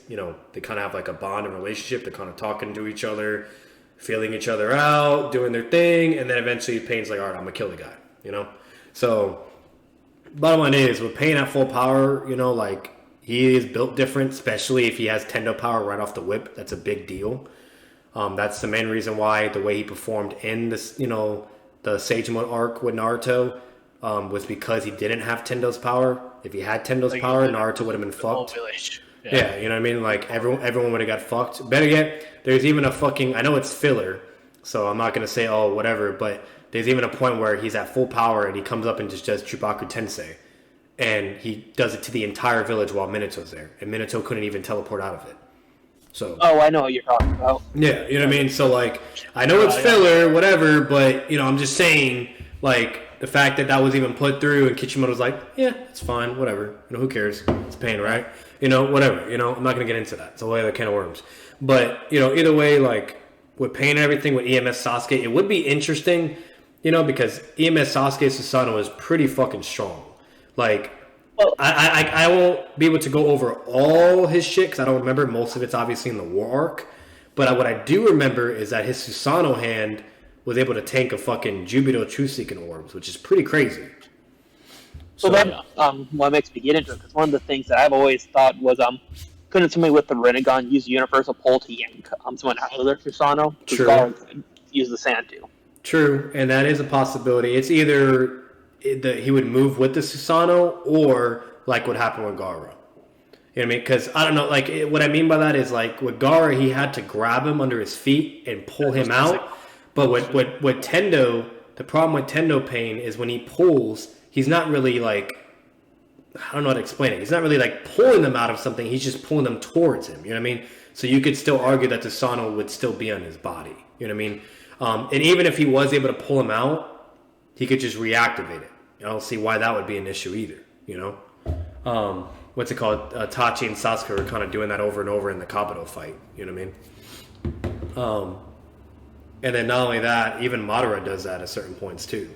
they kind of have like a bond and relationship. They're kind of talking to each other, feeling each other out, doing their thing. And then eventually Pain's like, all right, I'm going to kill the guy, So, bottom line is, with Pain at full power, like, he is built different, especially if he has Tendo power right off the whip. That's a big deal. That's the main reason why the way he performed in this, the Sage Mode arc with Naruto was because he didn't have Tendo's power. If he had Tendo's power, Naruto would have been fucked. Village. Yeah, you know what I mean? Like, everyone would have got fucked. Better yet, there's even a fucking... I know it's filler, so I'm not going to say, oh, whatever, but there's even a point where he's at full power and he comes up and just does Chubaku Tensei. And he does it to the entire village while Minato's there. And Minato couldn't even teleport out of it. So... Oh, I know what you're talking about. Yeah, you know what I mean? So, like, I know it's filler, whatever, but, I'm just saying, like, the fact that was even put through and Kishimoto's like, yeah, it's fine, whatever. Who cares? It's Pain, right? Whatever. I'm not going to get into that. It's a whole other can of worms. But, either way, like, with Pain and everything, with EMS Sasuke, it would be interesting, because EMS Sasuke Susanoo is pretty fucking strong. Like, well, I won't be able to go over all his shit because I don't remember. Most of it's obviously in the war arc. But what I do remember is that his Susanoo hand was able to tank a fucking Jubito Chusekin orbs, which is pretty crazy. So that what makes me get into it, because one of the things that I've always thought was couldn't somebody with the Rinnegan use Universal Pull to yank someone out of their Susanoo? True. use the Sandu. True, and that is a possibility. It's either that he would move with the Susanoo or like what happened with Gaara. You know what I mean? Because I don't know, like what I mean by that is like with Gaara, he had to grab him under his feet and pull him out. But with Tendo, the problem with Tendo Pain is when he pulls, he's not really like, I don't know how to explain it. He's not really like pulling them out of something. He's just pulling them towards him. You know what I mean? So you could still argue that the Susanoo would still be on his body. You know what I mean? And even if he was able to pull him out, he could just reactivate it. I don't see why that would be an issue either. You know? What's it called? Tachi and Sasuke were kind of doing that over and over in the Kabuto fight. You know what I mean? And then not only that, even Madara does that at certain points too.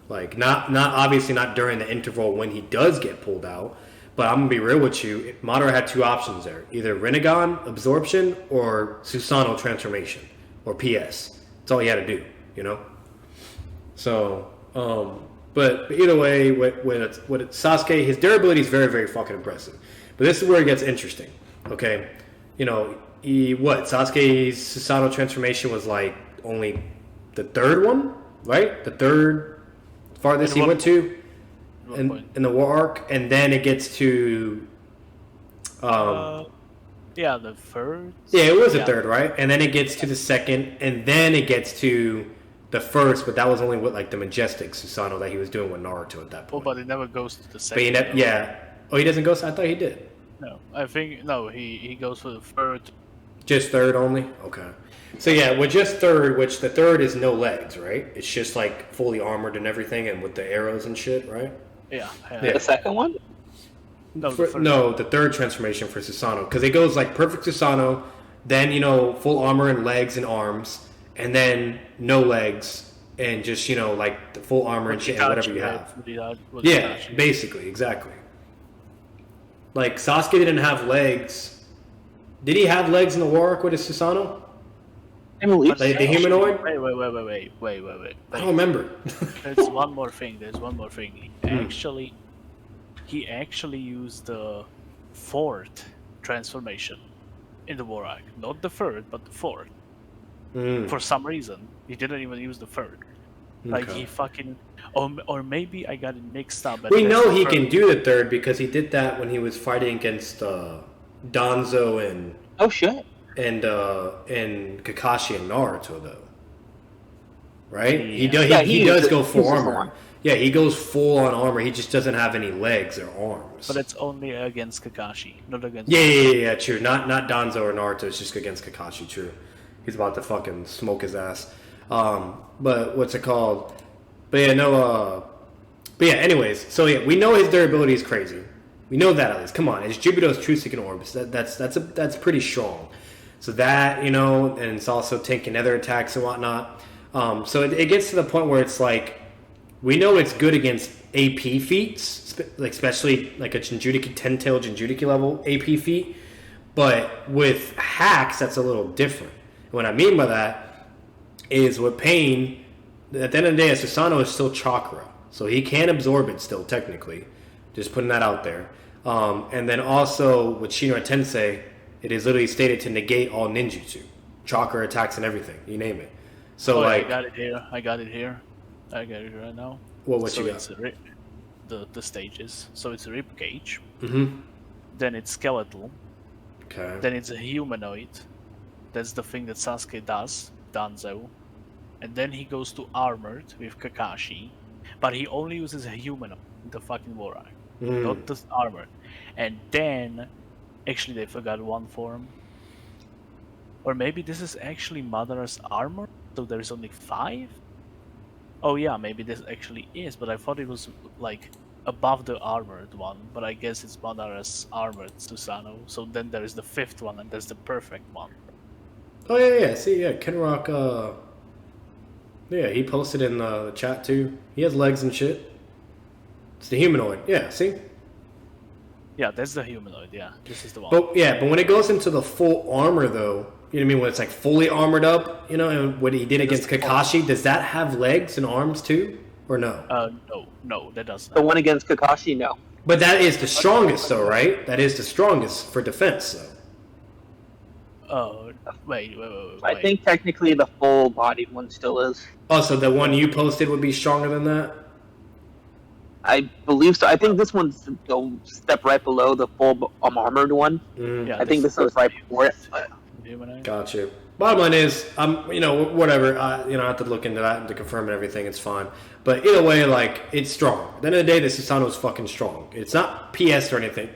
Like not obviously not during the interval when he does get pulled out, but I'm gonna be real with you. Madara had two options there: either Rinnegan absorption or Susanoo transformation or PS. That's all he had to do, you know. So, but either way, with Sasuke, his durability is very, very fucking impressive. But this is where it gets interesting. Okay, you know, Sasuke's Susanoo transformation was like only the third one, right? The third farthest he went to in the war arc, and then it gets to yeah, the third. Yeah, it was the third, right? And then it gets to the second, and then it gets to the first, but that was only with like the majestic Susanoo that he was doing with Naruto at that point. Oh, but it never goes to the second. But oh, he doesn't go. I thought he did. No, I think no. He goes for the third. Just third only. Okay. So yeah, with just third, which the third is no legs, right? It's just like fully armored and everything, and with the arrows and shit, right? Yeah. The second one? No, the third transformation for Susanoo, because it goes like perfect Susanoo, then full armor and legs and arms, and then no legs and just like the full armor and shit and whatever you have. Yeah, basically, exactly. Like Sasuke didn't have legs. Did he have legs in the war arc with his Susanoo? The humanoid? Wait. I don't remember. There's one more thing. He actually used the fourth transformation in the war arc. Not the third, but the fourth. For some reason, he didn't even use the third. Like he fucking, or maybe I got it mixed up. We know he can do the third because he did that when he was fighting against Danzo and and Kakashi and Naruto, though. Right? Yeah. He does go full armor. Yeah, he goes full on armor. He just doesn't have any legs or arms. But it's only against Kakashi, not against. Yeah. True. Not Danzo or Naruto. It's just against Kakashi. True. He's about to fucking smoke his ass. But what's it called? But yeah, no. But yeah, anyways. So yeah, we know his durability is crazy. We know that at least. Come on, it's Jubito's True Seeking Orbs. That's pretty strong. So that and it's also tanking other attacks and whatnot. So it gets to the point where it's like we know it's good against AP feats, like especially like a Jinchuriki 10-tail Jinchuriki level AP feat. But with hacks, that's a little different. And what I mean by that is with Pain, at the end of the day, a Susanoo is still chakra, so he can absorb it still technically. Just putting that out there. And then also with Shinra Tensei, it is literally stated to negate all ninjutsu, chakra attacks and everything, you name it. So I got it here. I got it right now. What you got? The stages. So it's a rib cage. Mm-hmm. Then it's skeletal. Okay. Then it's a humanoid. That's the thing that Sasuke does, Danzo. And then he goes to armored with Kakashi, but he only uses a humanoid in the fucking war arc. Not the armor. And then actually they forgot one form. Or maybe this is actually Madara's armor, so there's only 5? Oh yeah, maybe this actually is, but I thought it was like above the armored one, but I guess it's Madara's armored Susanoo. So then there is the 5th one, and there's the perfect one. Oh yeah. See, Kenrock, he posted in the chat too. He has legs and shit. It's the humanoid. Yeah, see? Yeah, that's the humanoid, yeah. This is the one. But when it goes into the full armor, though, you know what I mean? When it's like fully armored up, and what he did against Kakashi, does that have legs and arms too? Or no? No, that doesn't. The one against Kakashi, no. But that is the strongest, though, right? That is the strongest for defense, though. Wait. I think technically the full-bodied one still is. Oh, so the one you posted would be stronger than that? I believe so. I think this one's a step right below the full armored one. Yeah, I think this one's right before it. Got you. Bottom line is, whatever. I have to look into that and to confirm and everything. It's fine. But either way, like, it's strong. At the end of the day, the Susanoo is fucking strong. It's not PS or anything,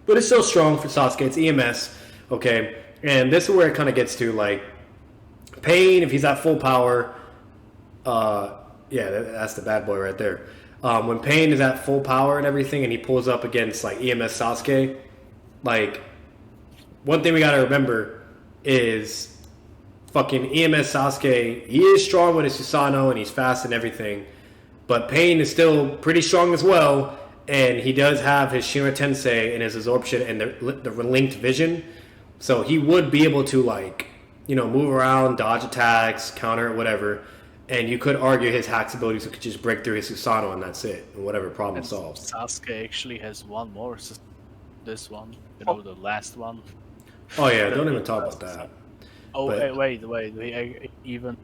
but it's still strong for Sasuke. It's EMS, okay? And this is where it kind of gets to, like, Pain, if he's at full power, that's the bad boy right there. When Pain is at full power and everything, and he pulls up against, like, EMS Sasuke, like, one thing we gotta remember is fucking EMS Sasuke, he is strong with his Susanoo and he's fast and everything, but Pain is still pretty strong as well, and he does have his Shinra Tensei and his absorption and the linked vision, so he would be able to, like, move around, dodge attacks, counter, whatever, and you could argue his hacks abilities could just break through his Susanoo and that's it, and whatever problem solved. Sasuke actually has one more. This one, the last one. Oh yeah, don't even talk about that. Oh, but, wait. We even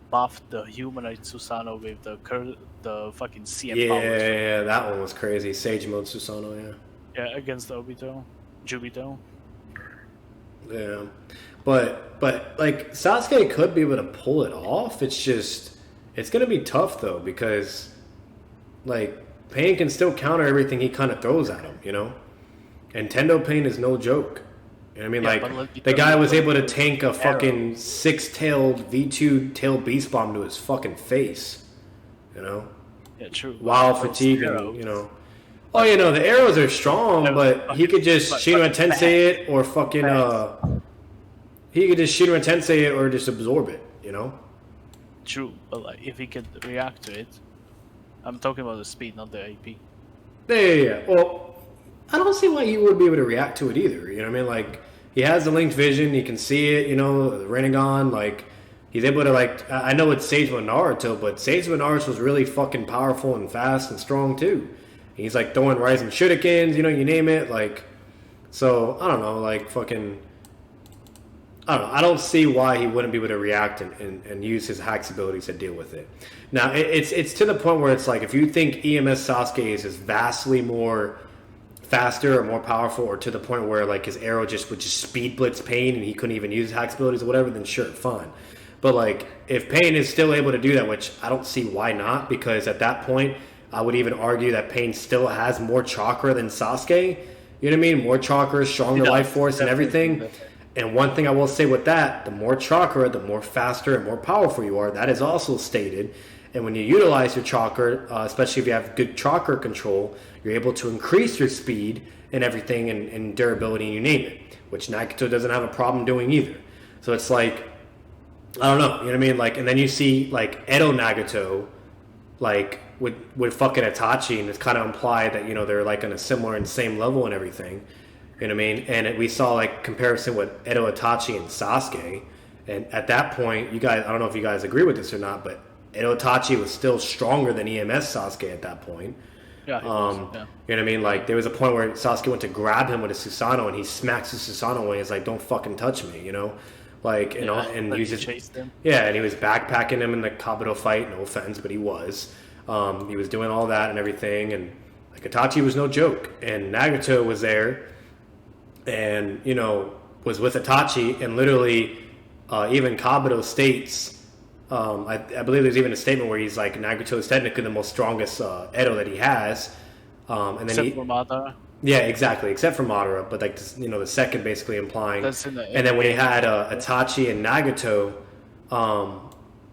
buffed the humanoid Susanoo with the fucking CM powers. Yeah, that one was crazy. Sage mode Susanoo, yeah. Yeah, against the Jubito. Yeah. But like, Sasuke could be able to pull it off. It's going to be tough, though, because, like, Pain can still counter everything he kind of throws at him, And Tendo Pain is no joke. I mean, the guy was able to tank a fucking six-tailed V2 tail beast bomb to his fucking face, Yeah, true. While fatigued, the arrows are strong, but he could just Shinra Tensei it or fucking, he could just Shinra Tensei it or just absorb it, True, but like, if he could react to it, I'm talking about the speed, not the AP. Yeah. Well, I don't see why he would be able to react to it either. You know what I mean? Like, he has the linked vision, he can see it, the Rinnegan, like, he's able to, like, I know it's Sage of Naruto, but Sage of Naruto was really fucking powerful and fast and strong too. He's, like, throwing rising shurikens, you name it, like, so, I don't know, like, fucking, I don't know, I don't see why he wouldn't be able to react and use his hacks abilities to deal with it. Now, it's to the point where it's like, if you think EMS Sasuke is vastly more faster or more powerful, or to the point where, like, his arrow would just speed blitz Pain and he couldn't even use hacks abilities or whatever, then sure, fine. But, like, if Pain is still able to do that, which I don't see why not, because at that point, I would even argue that Pain still has more chakra than Sasuke. You know what I mean? More chakra, stronger life force and everything. And one thing I will say with that, the more chakra, the more faster and more powerful you are. That is also stated. And when you utilize your chakra, especially if you have good chakra control, you're able to increase your speed and everything and durability, and you name it, which Nagato doesn't have a problem doing either. So it's like, I don't know, you know what I mean? Like, and then you see, like, Edo Nagato, like, with fucking Itachi, and it's kind of implied that, they're, like, on a similar and same level and everything. You know what I mean? And we saw, like, comparison with Edo Itachi and Sasuke. And at that point, you guys, I don't know if you guys agree with this or not, but Edo Itachi was still stronger than EMS Sasuke at that point. Yeah, You know what I mean? Like, there was a point where Sasuke went to grab him with his Susanoo, and he smacks his Susanoo away. He's like, "Don't fucking touch me," Like, and he chased him. Yeah, and he was backpacking him in the Kabuto fight. No offense, but he was. He was doing all that and everything, and, like, Itachi was no joke. And Nagato was there, and was with Itachi, and literally, even Kabuto states. I believe there's even a statement where he's like, Nagato is technically the most strongest Edo that he has. And then except for Madara. Yeah, exactly, except for Madara, but, like, the second basically implying. And then when he had Itachi and Nagato,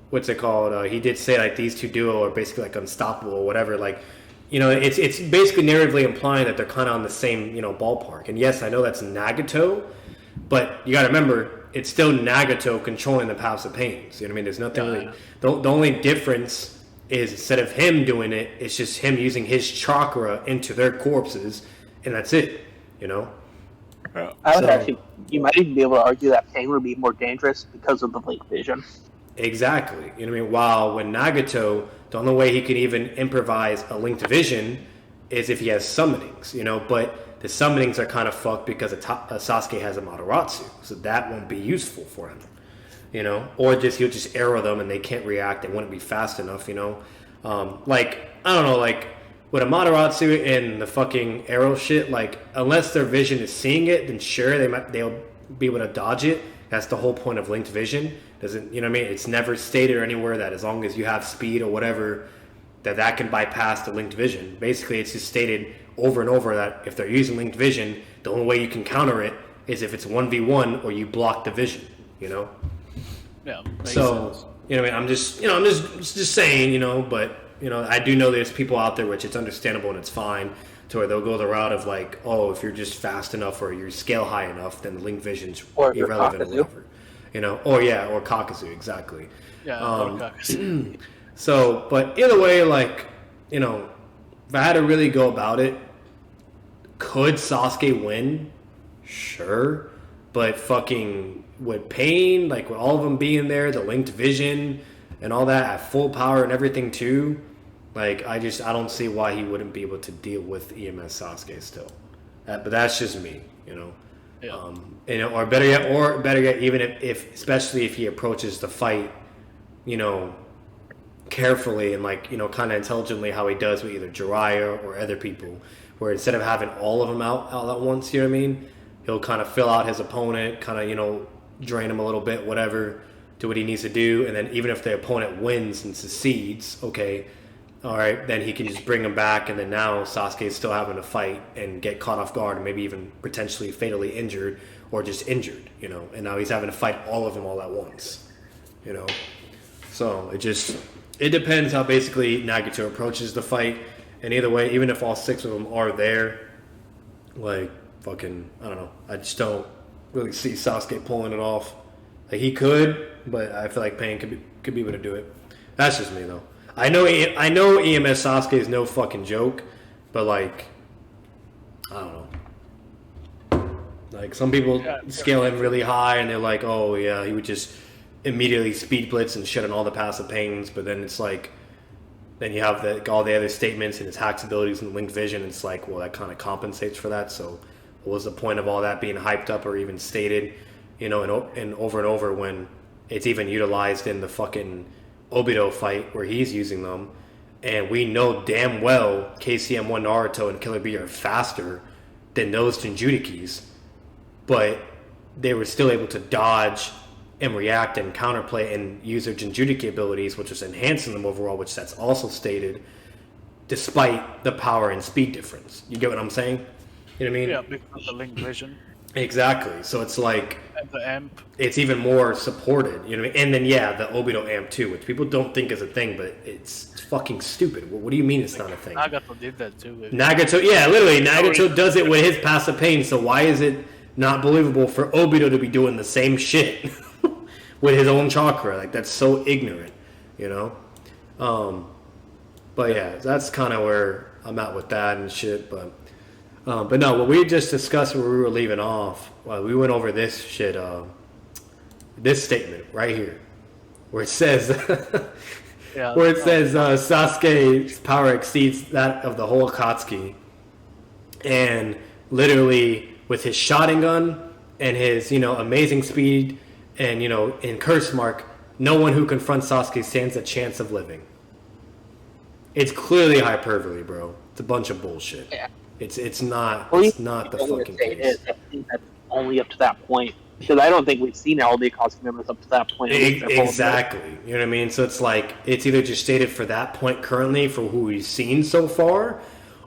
what's it called? He did say, like, these two duo are basically, like, unstoppable or whatever. Like, it's basically narratively implying that they're kind of on the same, ballpark. And yes, I know that's Nagato, but you got to remember, it's still Nagato controlling the paths of Pains. You know what I mean? There's nothing really. The only difference is, instead of him doing it, it's just him using his chakra into their corpses, and that's it. I would actually, you might even be able to argue that Pain would be more dangerous because of the link vision. Exactly. You know what I mean? While when Nagato, the only way he can even improvise a linked vision is if he has summonings. But the summonings are kind of fucked because Sasuke has a Mataratsu, so that won't be useful for him, you know? Or he'll just arrow them and they can't react, they wouldn't be fast enough, you know? Like, I don't know, like, with a Mataratsu and the fucking arrow shit, like, unless their vision is seeing it, then sure, they'll be able to dodge it. That's the whole point of linked vision. Doesn't, you know what I mean? It's never stated anywhere that as long as you have speed or whatever, that can bypass the linked vision. Basically, it's just stated over and over that if they're using linked vision, the only way you can counter it is if it's 1v1 or you block the vision, you know? Yeah. So, sense. you know what I mean? I'm just saying, you know, but, you know, I do know there's people out there which it's understandable and it's fine to where they'll go the route of like, oh, if you're just fast enough or your scale high enough, then the linked vision's Or irrelevant or Kakuzu. whatever. You know, or Kakuzu, exactly. Yeah, Kakuzu. So, but either way, like, you know, if I had to really go about it, could Sasuke win? Sure. But fucking with Pain, like with all of them being there, the linked vision and all that at full power and everything too, like, I don't see why he wouldn't be able to deal with EMS Sasuke still. But that's just me, you know. Yeah. You know, or better yet, even if especially if he approaches the fight, you know, carefully and like, you know, kind of intelligently how he does with either Jiraiya or other people, where instead of having all of them out at once, you know what I mean, he'll kind of fill out his opponent, kind of, you know, drain him a little bit, whatever, do what he needs to do, and then even if the opponent wins and succeeds, okay, all right, then he can just bring him back, and then now Sasuke is still having to fight and get caught off guard and maybe even potentially fatally injured or just injured, you know, and now he's having to fight all of them all at once, you know. So it depends how basically Nagato approaches the fight, and either way, even if all 6 of them are there, like, fucking, I don't know, I just don't really see Sasuke pulling it off. Like, he could, but I feel like Pain could be able to do it. That's just me though. I know EMS Sasuke is no fucking joke, but like, I don't know. Like, some people scale him really high and they're like, oh yeah, he would just immediately speed blitz and shut on all the passive Pains, but then it's like, then you have all the other statements and his hacks abilities and linked vision, it's like, well, that kind of compensates for that, so what was the point of all that being hyped up or even stated, you know, and over when it's even utilized in the fucking Obito fight where he's using them, and we know damn well KCM1 Naruto and Killer Bee are faster than those Jinchurikis, but they were still able to dodge and react and counterplay and use their Jinchuriki abilities, which was enhancing them overall, which that's also stated, despite the power and speed difference. You get what I'm saying? You know what I mean? Yeah, because of the linked vision Exactly. So it's like, and the amp. it's even more supported, you know what I mean? And then, yeah, the Obito amp too, which people don't think is a thing, but it's fucking stupid. What do you mean it's not a thing? Nagato did that too. Nagato, yeah, literally, Nagato does it with his passive Pain, so why is it not believable for Obito to be doing the same shit with his own chakra? Like, that's so ignorant, you know? But yeah, that's kind of where I'm at with that and shit, but no, what we just discussed when we were leaving off, we went over this shit, this statement right here, where it says, Sasuke's power exceeds that of the whole Akatsuki, and literally with his Sharingan and his, you know, amazing speed, and, you know, in curse mark, no one who confronts Sasuke stands a chance of living. It's clearly hyperbole, bro. It's a bunch of bullshit. Yeah. It's not the fucking case. I think that's only up to that point, because I don't think we've seen all the Akatsuki members up to that point. Exactly. You know what I mean? So it's like, it's either just stated for that point currently for who we've seen so far,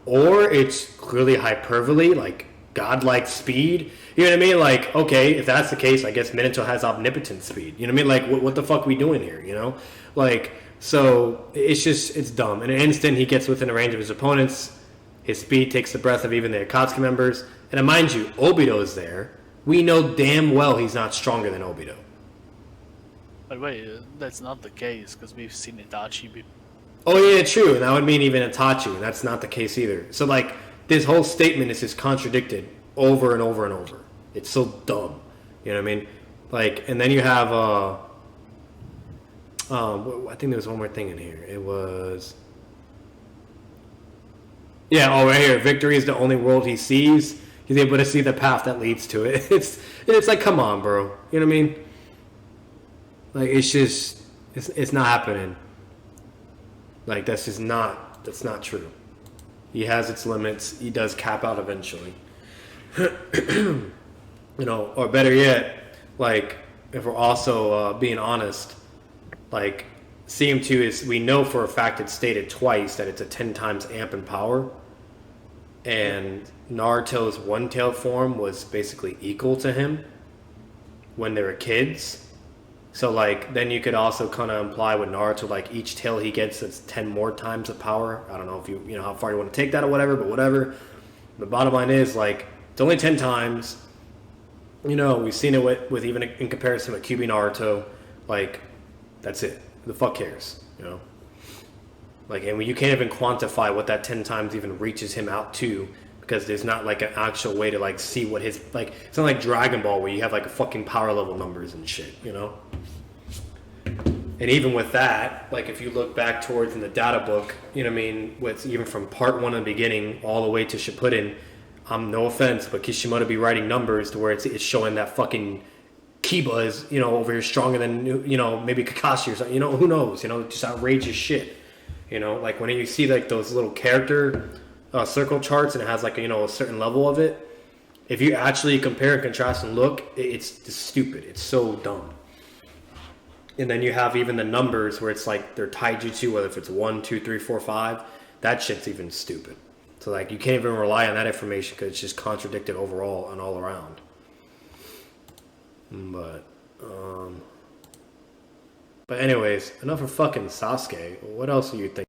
or it's clearly hyperbole, like godlike speed. You know what I mean? Like, okay, if that's the case, I guess Minato has omnipotent speed. You know what I mean? Like, what the fuck are we doing here? You know? Like, so it's dumb. In an instant, he gets within the range of his opponents. His speed takes the breath of even the Akatsuki members. And mind you, Obito is there. We know damn well he's not stronger than Obito. But wait, that's not the case, because we've seen Itachi be... Oh yeah, true. And that would mean even Itachi, and that's not the case either. So like, this whole statement is just contradicted over and over and over. It's so dumb. You know what I mean? Like, and then you have, I think there was one more thing in here. It was... Yeah, oh, right here. Victory is the only world he sees. He's able to see the path that leads to it. It's like, come on, bro. You know what I mean? Like, it's just, it's not happening. Like, that's not true. He has its limits. He does cap out eventually. You know, or better yet, like, if we're also being honest, like, CM2 is, we know for a fact it's stated twice that it's a 10 times amp in power. And Naruto's one-tailed form was basically equal to him when they were kids. So, like, then you could also kind of imply with Naruto, like, each tail he gets, it's 10 more times of power. I don't know if you know, how far you want to take that or whatever, but whatever. The bottom line is, like, it's only 10 times. You know, we've seen it with even in comparison with QB Naruto. Like, that's it. Who the fuck cares, you know? Like, and you can't even quantify what that 10 times even reaches him out to, because there's not, like, an actual way to, like, see what his, like, it's not like Dragon Ball where you have, like, a fucking power level numbers and shit, you know? And even with that, like, if you look back towards in the data book, you know what I mean, with even from part 1 in the beginning all the way to Shippuden, no offense, but Kishimoto be writing numbers to where it's showing that fucking Kiba is, you know, over here stronger than, you know, maybe Kakashi or something, you know, who knows, you know, just outrageous shit, you know, like when you see like those little character circle charts and it has like, you know, a certain level of it, if you actually compare and contrast and look, it's just stupid, it's so dumb. And then you have even the numbers where it's like they're taijutsu, whether if it's 1, 2, 3, 4, 5, that shit's even stupid. So like you can't even rely on that information because it's just contradicted overall and all around. But anyways, enough of fucking Sasuke. What else do you think?